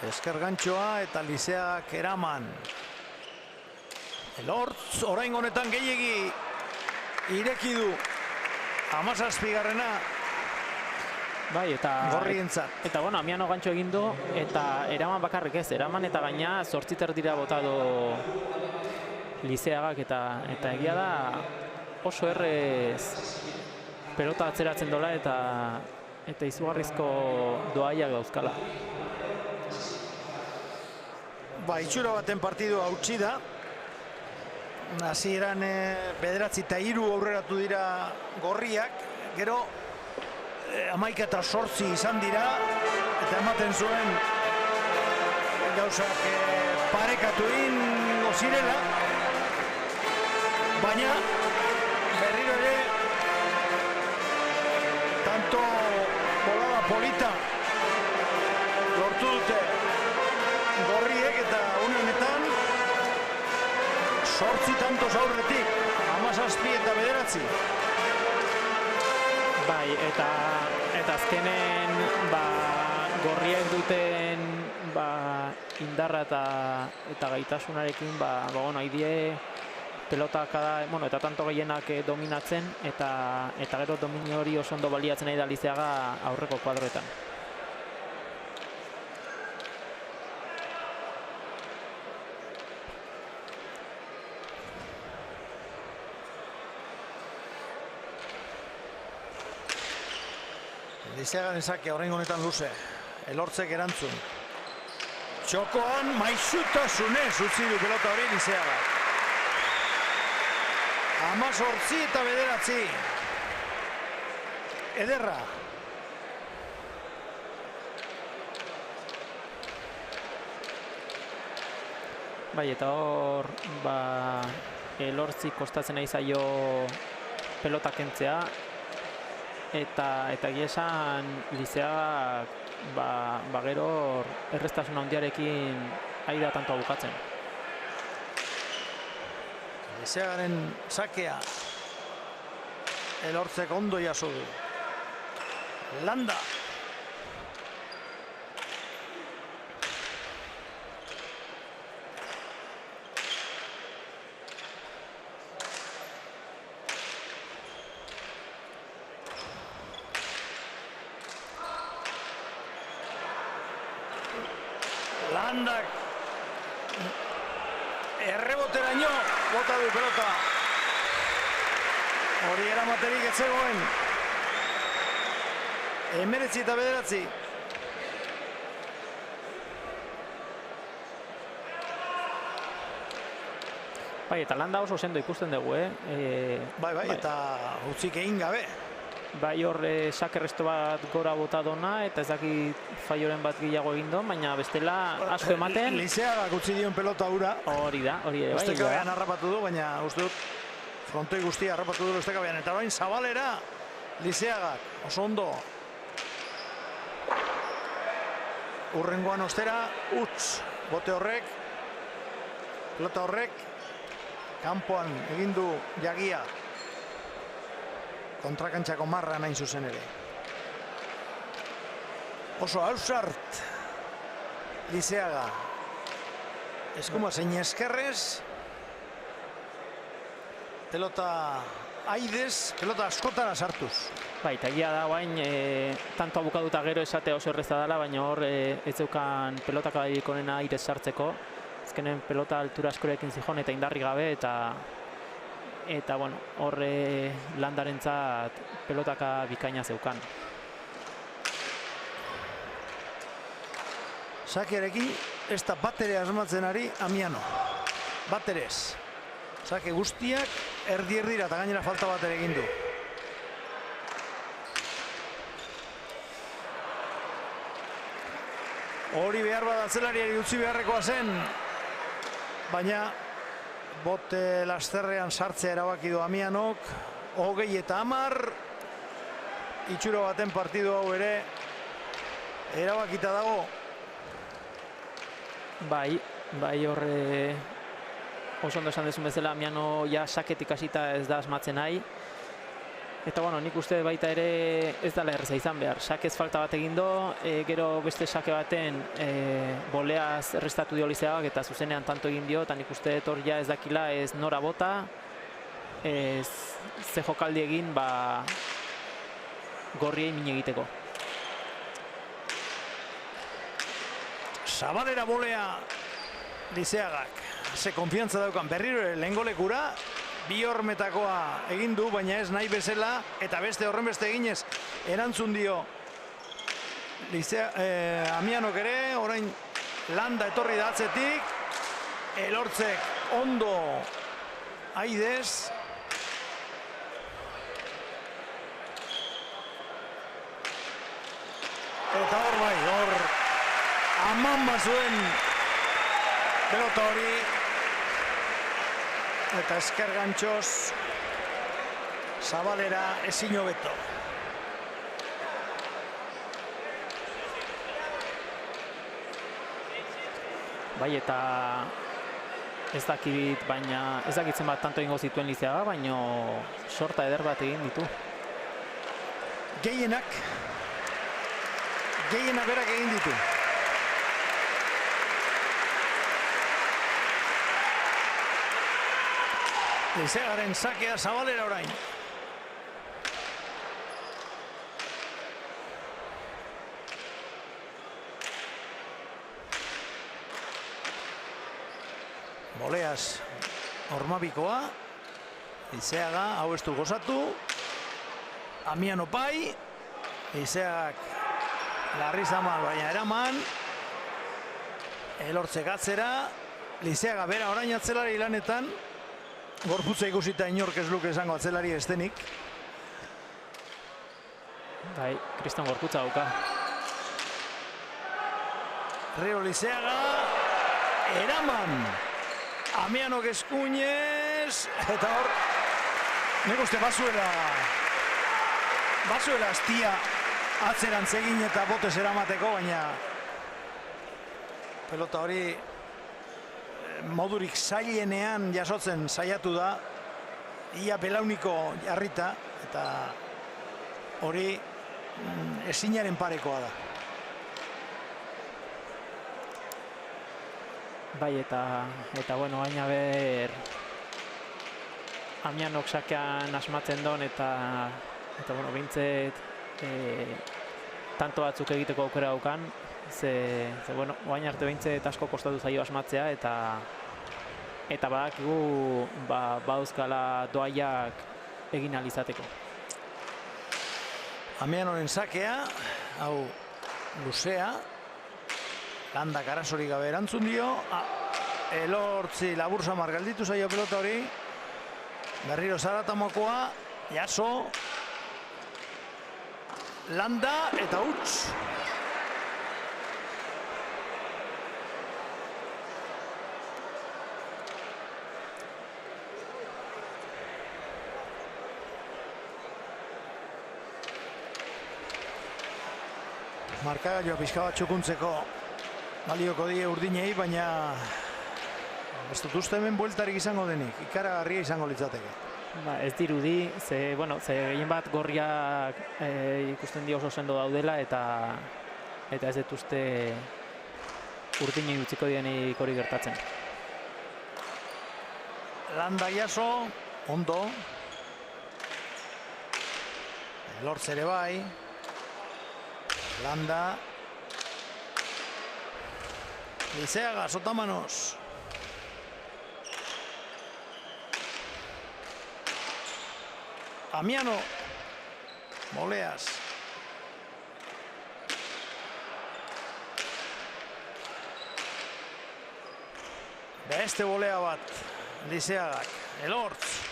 Esker gantxoa eta Lizeak eraman. Elortz, orain honetan gehiegi ireki du. 17garrena. Bai, eta gorrientzat. Eta bueno, Amiano gantxo egin du eta eraman bakarrik ez, eraman eta gaina 8 erdira bota do Lizeagak eta egia da oso errez pelota atzeratzen dola eta izugarrizko doaiak dauzkala. Ba, itxura baten partidua hautsi da. Hasieran 9-3 aurreratu dira gorriak, gero 11-8 izan dira, eta ematen zuen gauzak parekatu ingo zirela, baina berriro ere tanto bolada polita lortu dute gorriek eta une honetan 8 tantos aurretik, 17 eta 9. Bai, eta azkenen gorriek duten indarra eta gaitasunarekin haidie pelota eta tanto gehienak dominatzen eta gero dominio hori oso ondo baliatzen nahi da Lizeaga aurreko kuadroetan. Lizeagan ezake horrein honetan luze. Elortzek erantzun. Txokoan maizutasunez utzi du pelota hori Lizeaga. 18 eta 9. Ederra. Bai, eta hor Elortzi kostatzen nahi zaio pelota kentzea eta egia esan Lizeagak gero erreztasun handiarekin ari da tanto bukatzen. Lizeagaren sakea Elortzek ondo jaso du. Landa. Landak erreboteraino bota du pelota. Hori eramaterik ez zegoen. 19-9. Bai, eta landa oso sendo ikusten dugu, Bai, eta utzik egin gabe. Bai, hor sakerresto bat gora bota dona, eta ez daki faioren bat gehiago egin do, baina bestela asko ematen. Lizeagak utzi dion pelota hura. Hori da, hori ere bai. Estekabean harrapatu du, baina uste dut frontoi guztia harrapatu du estekabean. Eta orain Zabalera, Lizeagak, oso ondo. Urrengoan ostera, utz, bote horrek, pelota horrek, kanpoan egin du Jagia. Kontrakantxako marra nahin zuzen ere. Oso ausart Lizeaga. Eskuma zein eskerrez. Pelota aidez, pelota askotara sartuz. Bai, eta egia da bain, tanto abukaduta gero esate oso erreza dela, baina hor ez zeukan pelotaka bairik onena airez sartzeko. Azkenen pelota altura askorekin zijon eta indarri gabe, eta bueno, hor landarentzat pelotaka bikaina zeukan. Sakearekin ez da batere asmatzen ari Amiano. Baterez. Sake guztiak erdi-erdira eta gainera falta bat ere egin du. Hori behar bat atzelariari utzi beharrekoa zen, baina bote lasterrean sartzea erabaki du Amianok, 20-10, itxuro baten partidu hau ere erabakita dago. Bai horre oso ondo esan dezun bezala, Amiano ja saketik hasita ez da asmatzen nahi. Eta bueno, nik uste baita ere ez dela erreza izan behar. Sakez falta bat egin do, gero beste sake baten boleaz errestatu dio Lizeagak eta zuzenean tanto egin dio, eta nik uste hor ja ez dakila ez nora bota, ez ze jokaldi egin gorriei min egiteko. Zabalera bolea Lizeagak. Ze konfiantza daukan berriro lehengo lekura, bi hormetakoa egin du, baina ez nahi bezala, eta beste horren beste eginez erantzun dio Amianok ere, orain landa etorri da atzetik, Elortzek ondo aidez. Eta hor bai, hor aman bazuen pelota hori. Eta esker gantxoz Zabalera ezin hobeto. Bai, eta ez dakit, baina ez dakitzen bat tanto ingo zituen Lizeaga, baina sorta eder bat egin ditu. Gehienak berak egin ditu. Lizeagaren sakea Zabalera orain. Boleaz Ormabikoa. Lizeaga hau ez du gozatu. Amiano pai. Lizeagak larri zamal baina eraman. Elortzek atzera. Lizeaga bera orain atzelari lanetan. Gorputza ikusita inork ez luke esango atzelari estenik. Bai, Kriston gorputza dauka. Rio Lizeaga. Eraman. Amianok eskuinez. Eta hor, nik uste bazuela astia atzerantz egin eta botez eramateko, baina pelota hori modurik zailenean jasotzen saiatu da, ia belauniko jarrita, eta hori ezinaren parekoa da. Bai, eta bueno, baina ber Amianok sakean asmatzen don, eta bueno, bintzet tanto batzuk egiteko aukera daukan, ze bueno, baina arte bintzet asko kostatu zaio asmatzea, eta eta badakigu badauzkala doaiak egin alizateko. Amianoren sakea, hau luzea, Landak arazorik gabe erantzun dio, Elortzi labur samar gelditu zaio pelota hori, berriro Zaratamokoa, jaso, Landa eta huts. Markagailua pixka bat txukuntzeko balioko die urdinei, baina ez dut uste hemen bueltarik izango denik, ikaragarria izango litzateke. Ez dirudi, ze gehien bat gorriak ikusten dio oso sendo daudela, eta ez dut uste urdinei utziko dienik hori gertatzen. Landa jaso, ondo. Elortz ere bai. Landa. Lizeaga, Sotamanos. Amiano. Moleas. Beste bolea bat. Lizeagak. Elortz.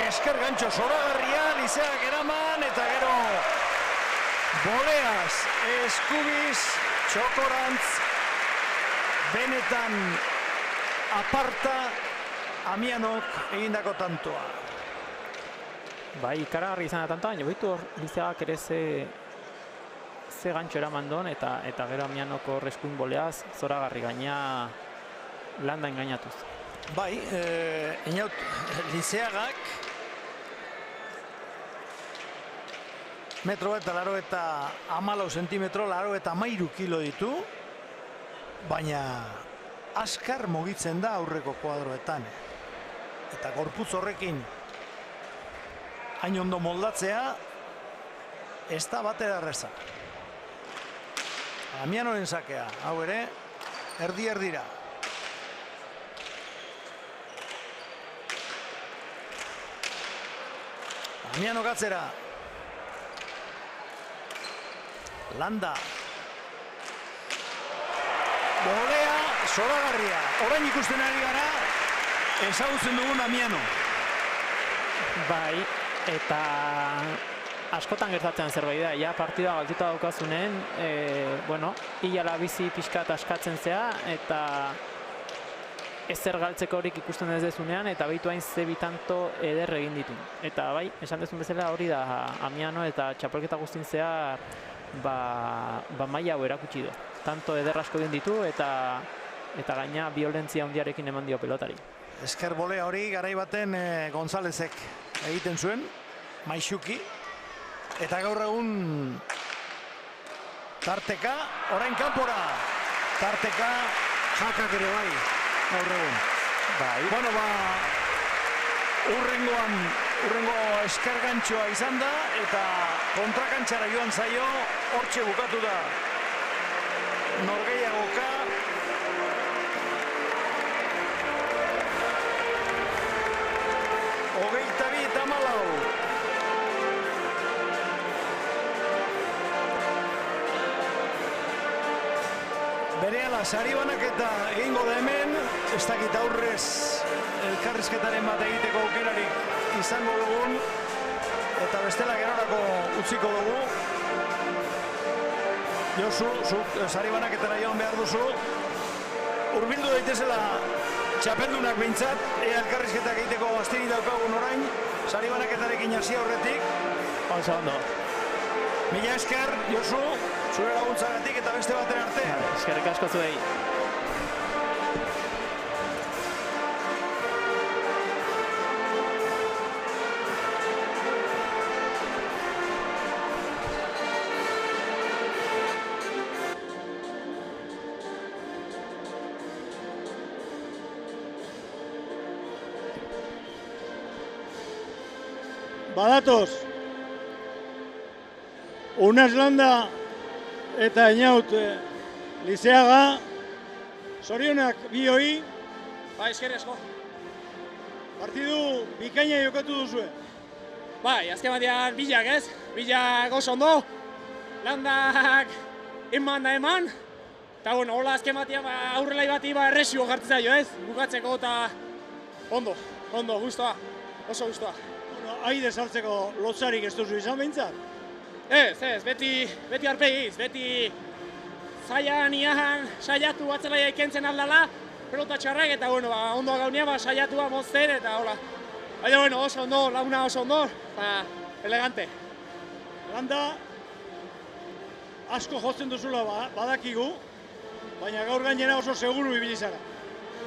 Esker gancho zoragarria, Lizeak eraman, eta gero Boleas, Eskubiz, Txokorantz, benetan aparta Amianok egindako tantoa. Bai, ikaragarri izan da tantoa, baina behitu hor Lizeak ere ze gancho eraman don, eta gero Amianoko Eskuin Boleaz zoragarri, gaina Landa engainatuz. Bai, inaut, Lizeagak metro eta 84 zentimetro, 83 kilo ditu, baina askar mugitzen da aurreko kuadroetan. Eta gorputz horrekin hain ondo moldatzea ez da batera erreza. Amianoren sakea, hau ere, erdi-erdira. Amiano gatzera. Landa. Bolea, zoragarria. Orain ikusten ari gara, ezagutzen dugun Amiano. Bai, eta askotan gertatzen zerbait da, ja partida galtuta daukazunen, hilala bizi pixkat askatzen zea, eta ezer galtzeko horik ikusten ez dezunean, eta behitu hain ze bitanto eder egin ditu. Eta bai, esan dezun bezala hori da Amiano, eta txapelketa guztin zehar maila hau erakutsi du. Tanto eder asko egin ditu, eta gaina violentzia handiarekin eman dio pelotari. Esker bolea hori garai baten Gonzalezek egiten zuen, maixuki, eta gaur egun tarteka, orain kanpora, tarteka jakak ere bai. Gaur egun. Bai. Bueno, urrengo eskergantxoa izan da, eta kontrakantxara joan zaio, hortxe bukatu da norgehiagoka. Hogeita bi eta 14. Berehala, sari banaketa egingo da hemen, ez dakit aurrez elkarrizketaren bat egiteko aukerarik izango dugun, eta bestela gerorako utziko dugu. Josu, zuk sari banaketara joan behar duzu, hurbildu daitezela txapeldunak behintzat, elkarrizketak egiteko astirik daukagun orain, sari banaketarekin hasi aurretik. Oso ondo. Mila esker, Josu, zure laguntzagatik eta beste baten arte. Eskerrik asko zuei. badatoz. Unas Landa eta Inaut Lizeaga, zorionak bi hoi. Ba, eskerrik asko. Partidu bikaina jokatu duzue. Bai, azken batean bilak ez? Bilak oso ondo. Landak eman da eman. Eta bueno, hola azken batean aurrelai bati erresio jartzen zaio ez? Bukatzeko eta ondo, guztua. Oso guztua. Bueno, aide sartzeko lotzarik ez duzu izan behintzat? Ez, beti arpegiz, beti zaian ian saiatu batzelaia ikentzen aldala, pelota txarrak eta bueno, ondo gaunia saiatua mozten eta hola. Baina bueno, oso ondo, launa oso ondo, elegante. Landa asko jotzen duzula badakigu, baina gaur gainera oso seguru ibili zara.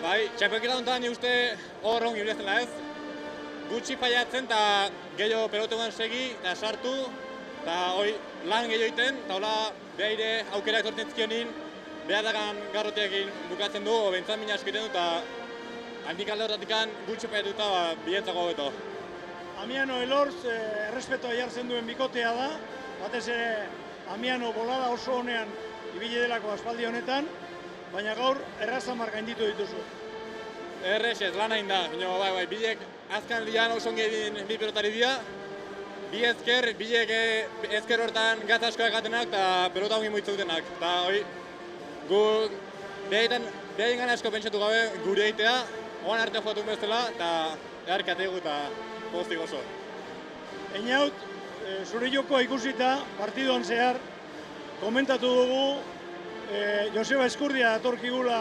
Bai, txapelketa honetan ni uste hor ongi bilezela ez. Gutxi faiatzen eta gehiago pelotean segi eta sartu, eta lan gehiago egiten, eta hola behaire aukerak sortzen zikionin, behadagan garroteekin bukatzen du, bentzan mina askiten du, eta handik alde horretikan gutxi faiatuta bilentzako hobeto. Amiano Elorz errespetoa jartzen duen bikotea da, batez ere Amiano bolada oso honean ibili delako aspaldi honetan, baina gaur errazamar gainditu dituzu. Errez ez, lan hain da, bai, bilek azkan lian oso ongi edin bi pelotari dira, bilek ezker hortan gatz asko egatenak eta pelota ongi moitzu dutenak. Eta gu behaien gana asko pentsatu gabe gure egitea, oan arte joatu bestela eta eharkategu eta postik oso. Einaut, zure jokoa ikusita, partiduan zehar, komentatu dugu Joseba Eskurdia datorkigula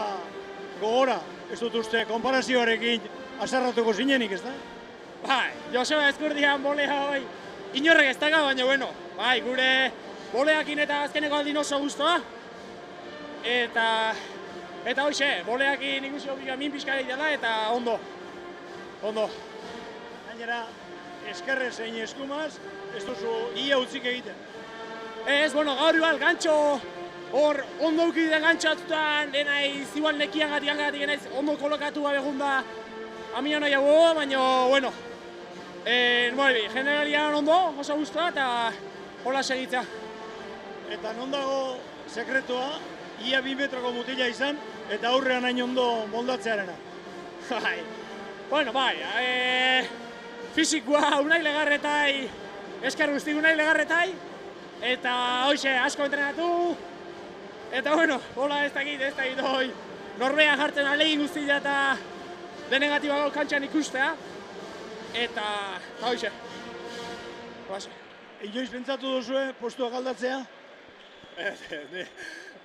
gogora, ez dut uste, konparazioarekin azarratuko zinenik, ez da? Bai, Joseba Eskurdian bolea inorrek ez daga, baina bueno, bai, gure boleakin eta azkeneko aldin oso guztua. Eta hoxe, boleakin ikusi hobika min pixkara dela eta ondo. Gainera, eskerrez zein eskumaz, ez duzu ia utzik egiten. Ez, bueno, gaur igual, gantxo, hor ondo eukide gantxatutan, denaiz, igual nekiagatik enaiz, ondo kolokatu gabe gunda amina nahi hau, baina, bueno, generalian ondo, oso guztua, eta hola segitza. Eta non dago sekretua, ia 2 metroko mutila izan, eta aurrean hain ondo moldatzearena. Bai, bueno, bai, fizikoa unai legarretai, esker guzti unai legarretai, eta hoxe asko entrenatu, eta bueno, hola ez dakit hoi, norbea jartzen alegin guztia eta denegatiba gau kantxan ikustea, eta hoxe, hoxe. Inoiz pentsatu duzue postua galdatzea?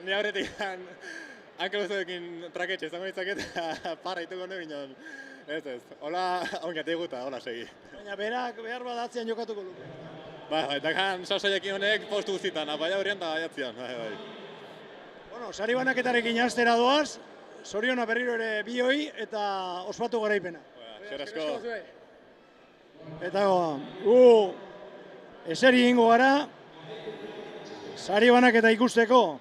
Ni aurretik hankeluzuekin traketxe izango ditzaket eta parra ituko nahi ginen. Ez, hola ongiatik guta, hola segi. Baina berak behar badatzean jokatuko luke. Bai, eta kan sasoiekin honek postu guztietan, apaia horrean eta jatzean. Bueno, sari banaketarekin hastera doaz, zoriona berriro ere bi hoi eta ospatu garaipena. Zer asko. Eta gu eseri ingo gara, sari banaketa ikusteko.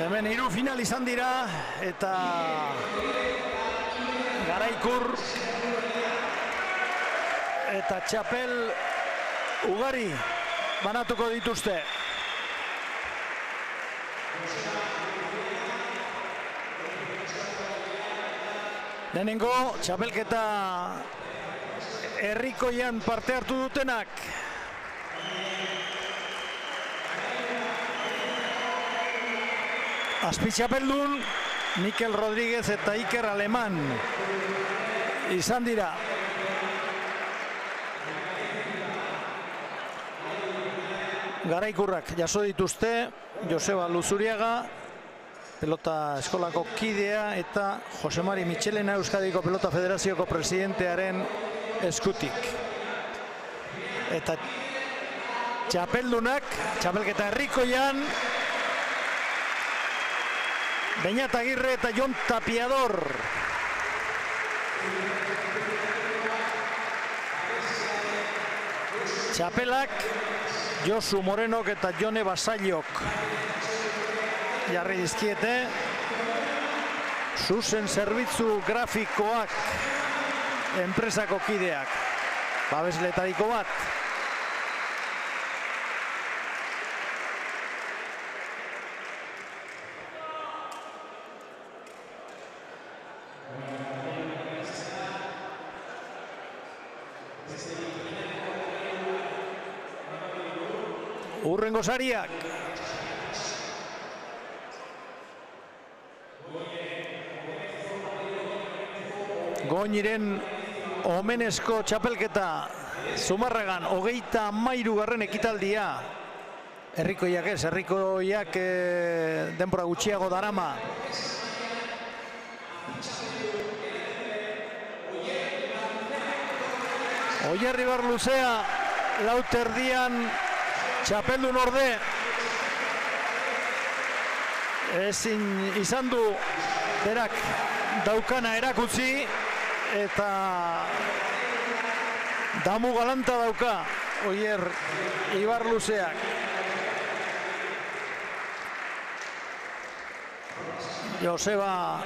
Hemen 3 final izan dira eta Garaikur eta txapel ugari banatuko dituzte. Lehenengo txapelketa herrikoian parte hartu dutenak. Azpitxapeldun Mikel Rodríguez eta Iker Aleman izan dira. Garaikurrak jaso dituzte Joseba Luzuriaga, pelota eskolako kidea, eta Josemari Michelena, Euskadiko Pelota Federazioko presidentearen eskutik. Eta txapeldunak, txapelketa herrikoian, Beñat Agirre eta Jon Tapiador. Txapelak Josu Morenok eta Jone Basailok jarri dizkiete. Zuzen zerbitzu grafikoak enpresako kideak, babesletariko bat. Hurrengo sariak. Goñiren omenezko txapelketa Zumarragan 33. ekitaldia. Herrikoiak ez, herrikoiak denbora gutxiago darama. Oierribar luzea, lauterdian txapeldun orde. Ezin izan du berak daukana erakutsi eta damu galanta dauka Oier Ibar luzeak. Joseba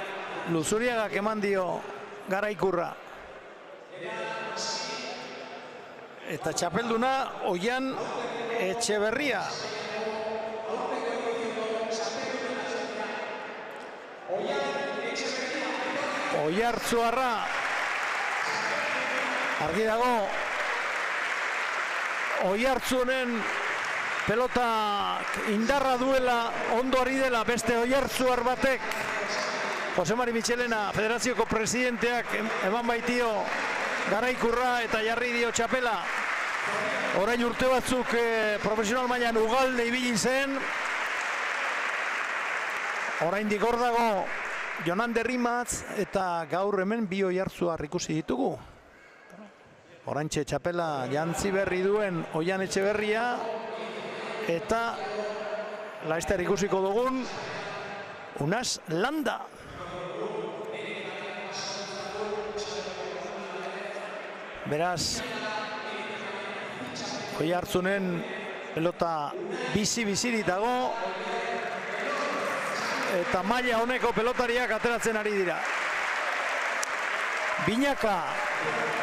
Luzuriagak eman dio Garaikurra. Eta txapelduna Oian Etxeberria. Oiartzuarra. Argi dago Oiartzunen pelota indarra duela, ondo ari dela beste Oiartzuar batek. Jose Mari Michelena, federazioko presidenteak eman baitio Garaikurra eta jarri dio txapela. Orain urte batzuk profesional mailan Ugalde ibili zen. Oraindik hor dago Jonan Derrimatz eta gaur hemen bi Oiartzuar ikusi ditugu. Oraintxe txapela jantzi berri duen Oian Etxeberria eta laster ikusiko dugun Unas Landa. Beraz, Oiartzunen pelota bizi-bizirik dago eta maila honeko pelotariak ateratzen ari dira. Binaka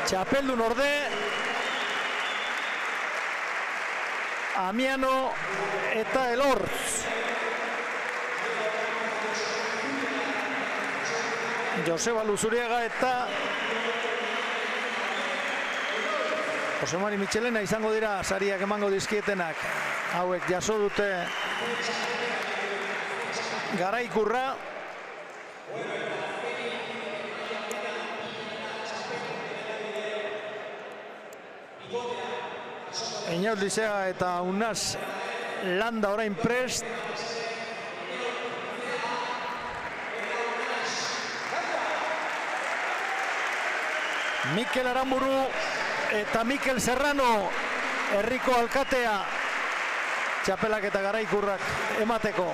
txapeldun orde, Amiano eta Elortz. Joseba Luzuriaga eta Jose Mari Michelena izango dira sariak emango dizkietenak. Hauek jaso dute Garaikurra. Einaut Lizea eta Unas Landa orain prest. Mikel Aramburu eta Mikel Serrano herriko alkatea txapelak eta Garaikurrak emateko.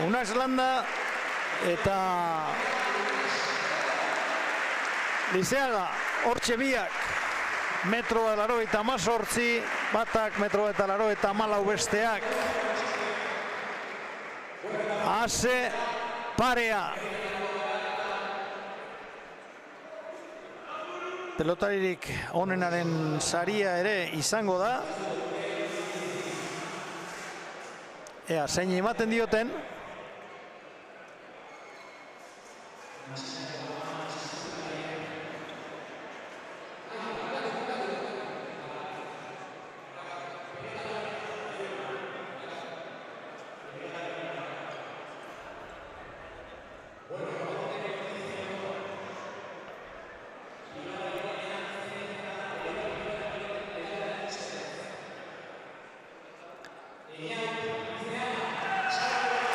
Unas Landa eta Lizeaga hortxe biak. Metro eta 98, batak metro eta 94 besteak. Ase parea. Pelotaririk onenaren saria ere izango da. Ea, zein ematen dioten.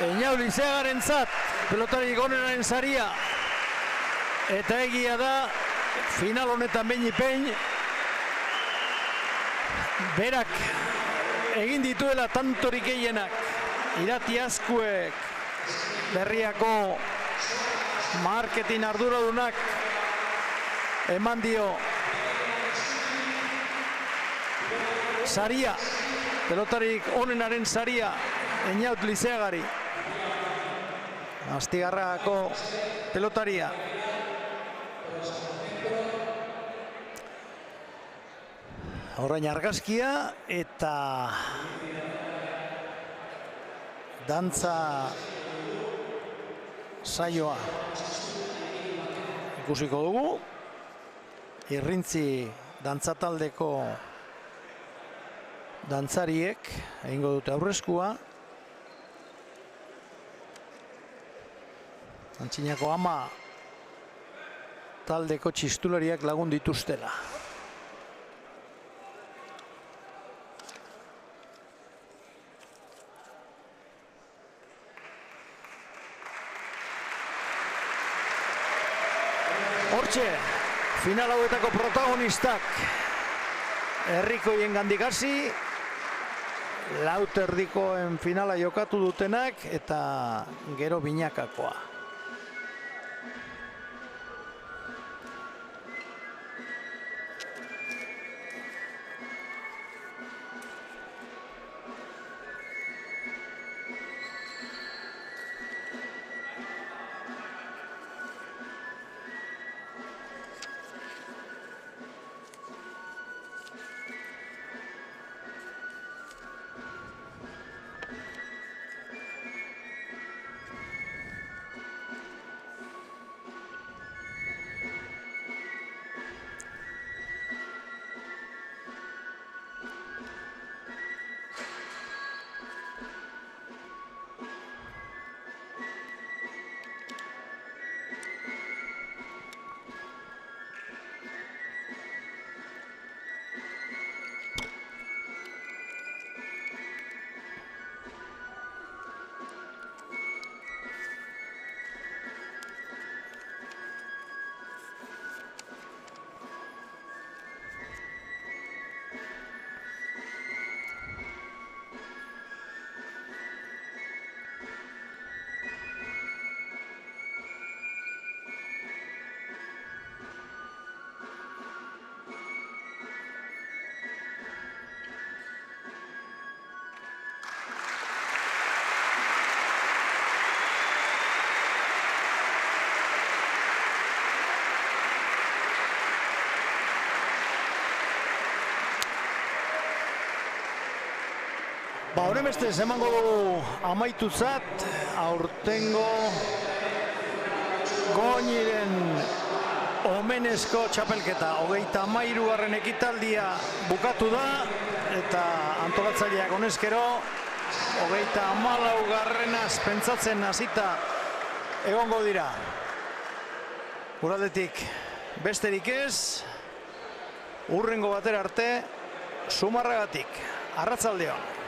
Einaut Lizeagaren zat, pelotari onenaren saria. Eta egia da, final honetan behin berak egin dituela tantorik gehienak. Irati Azkuek Berriako marketing arduradunak eman dio saria, pelotarik onenaren saria Eñaut Lizeagari. Astigarragako pelotaria. Orain argazkia eta dantza saioa ikusiko dugu. Irrintzi dantzataldeko dantzariek egingo dute aurreskua. Antzinako ama taldeko txistulariak lagun dituztela. Hortxe, final hauetako protagonistak herrikoien gandik hasi, laut erdikoen finala jokatu dutenak eta gero binakakoa. Honen bestez emango dugu amaitutzat aurtengo Goñiren omenezko txapelketa. 33. ekitaldia bukatu da eta antolatzaileak honezkero 34. pentsatzen hasita egongo dira. Uraldetik besterik ez, hurrengo batera arte, Zumarragatik. Arratsaldeon.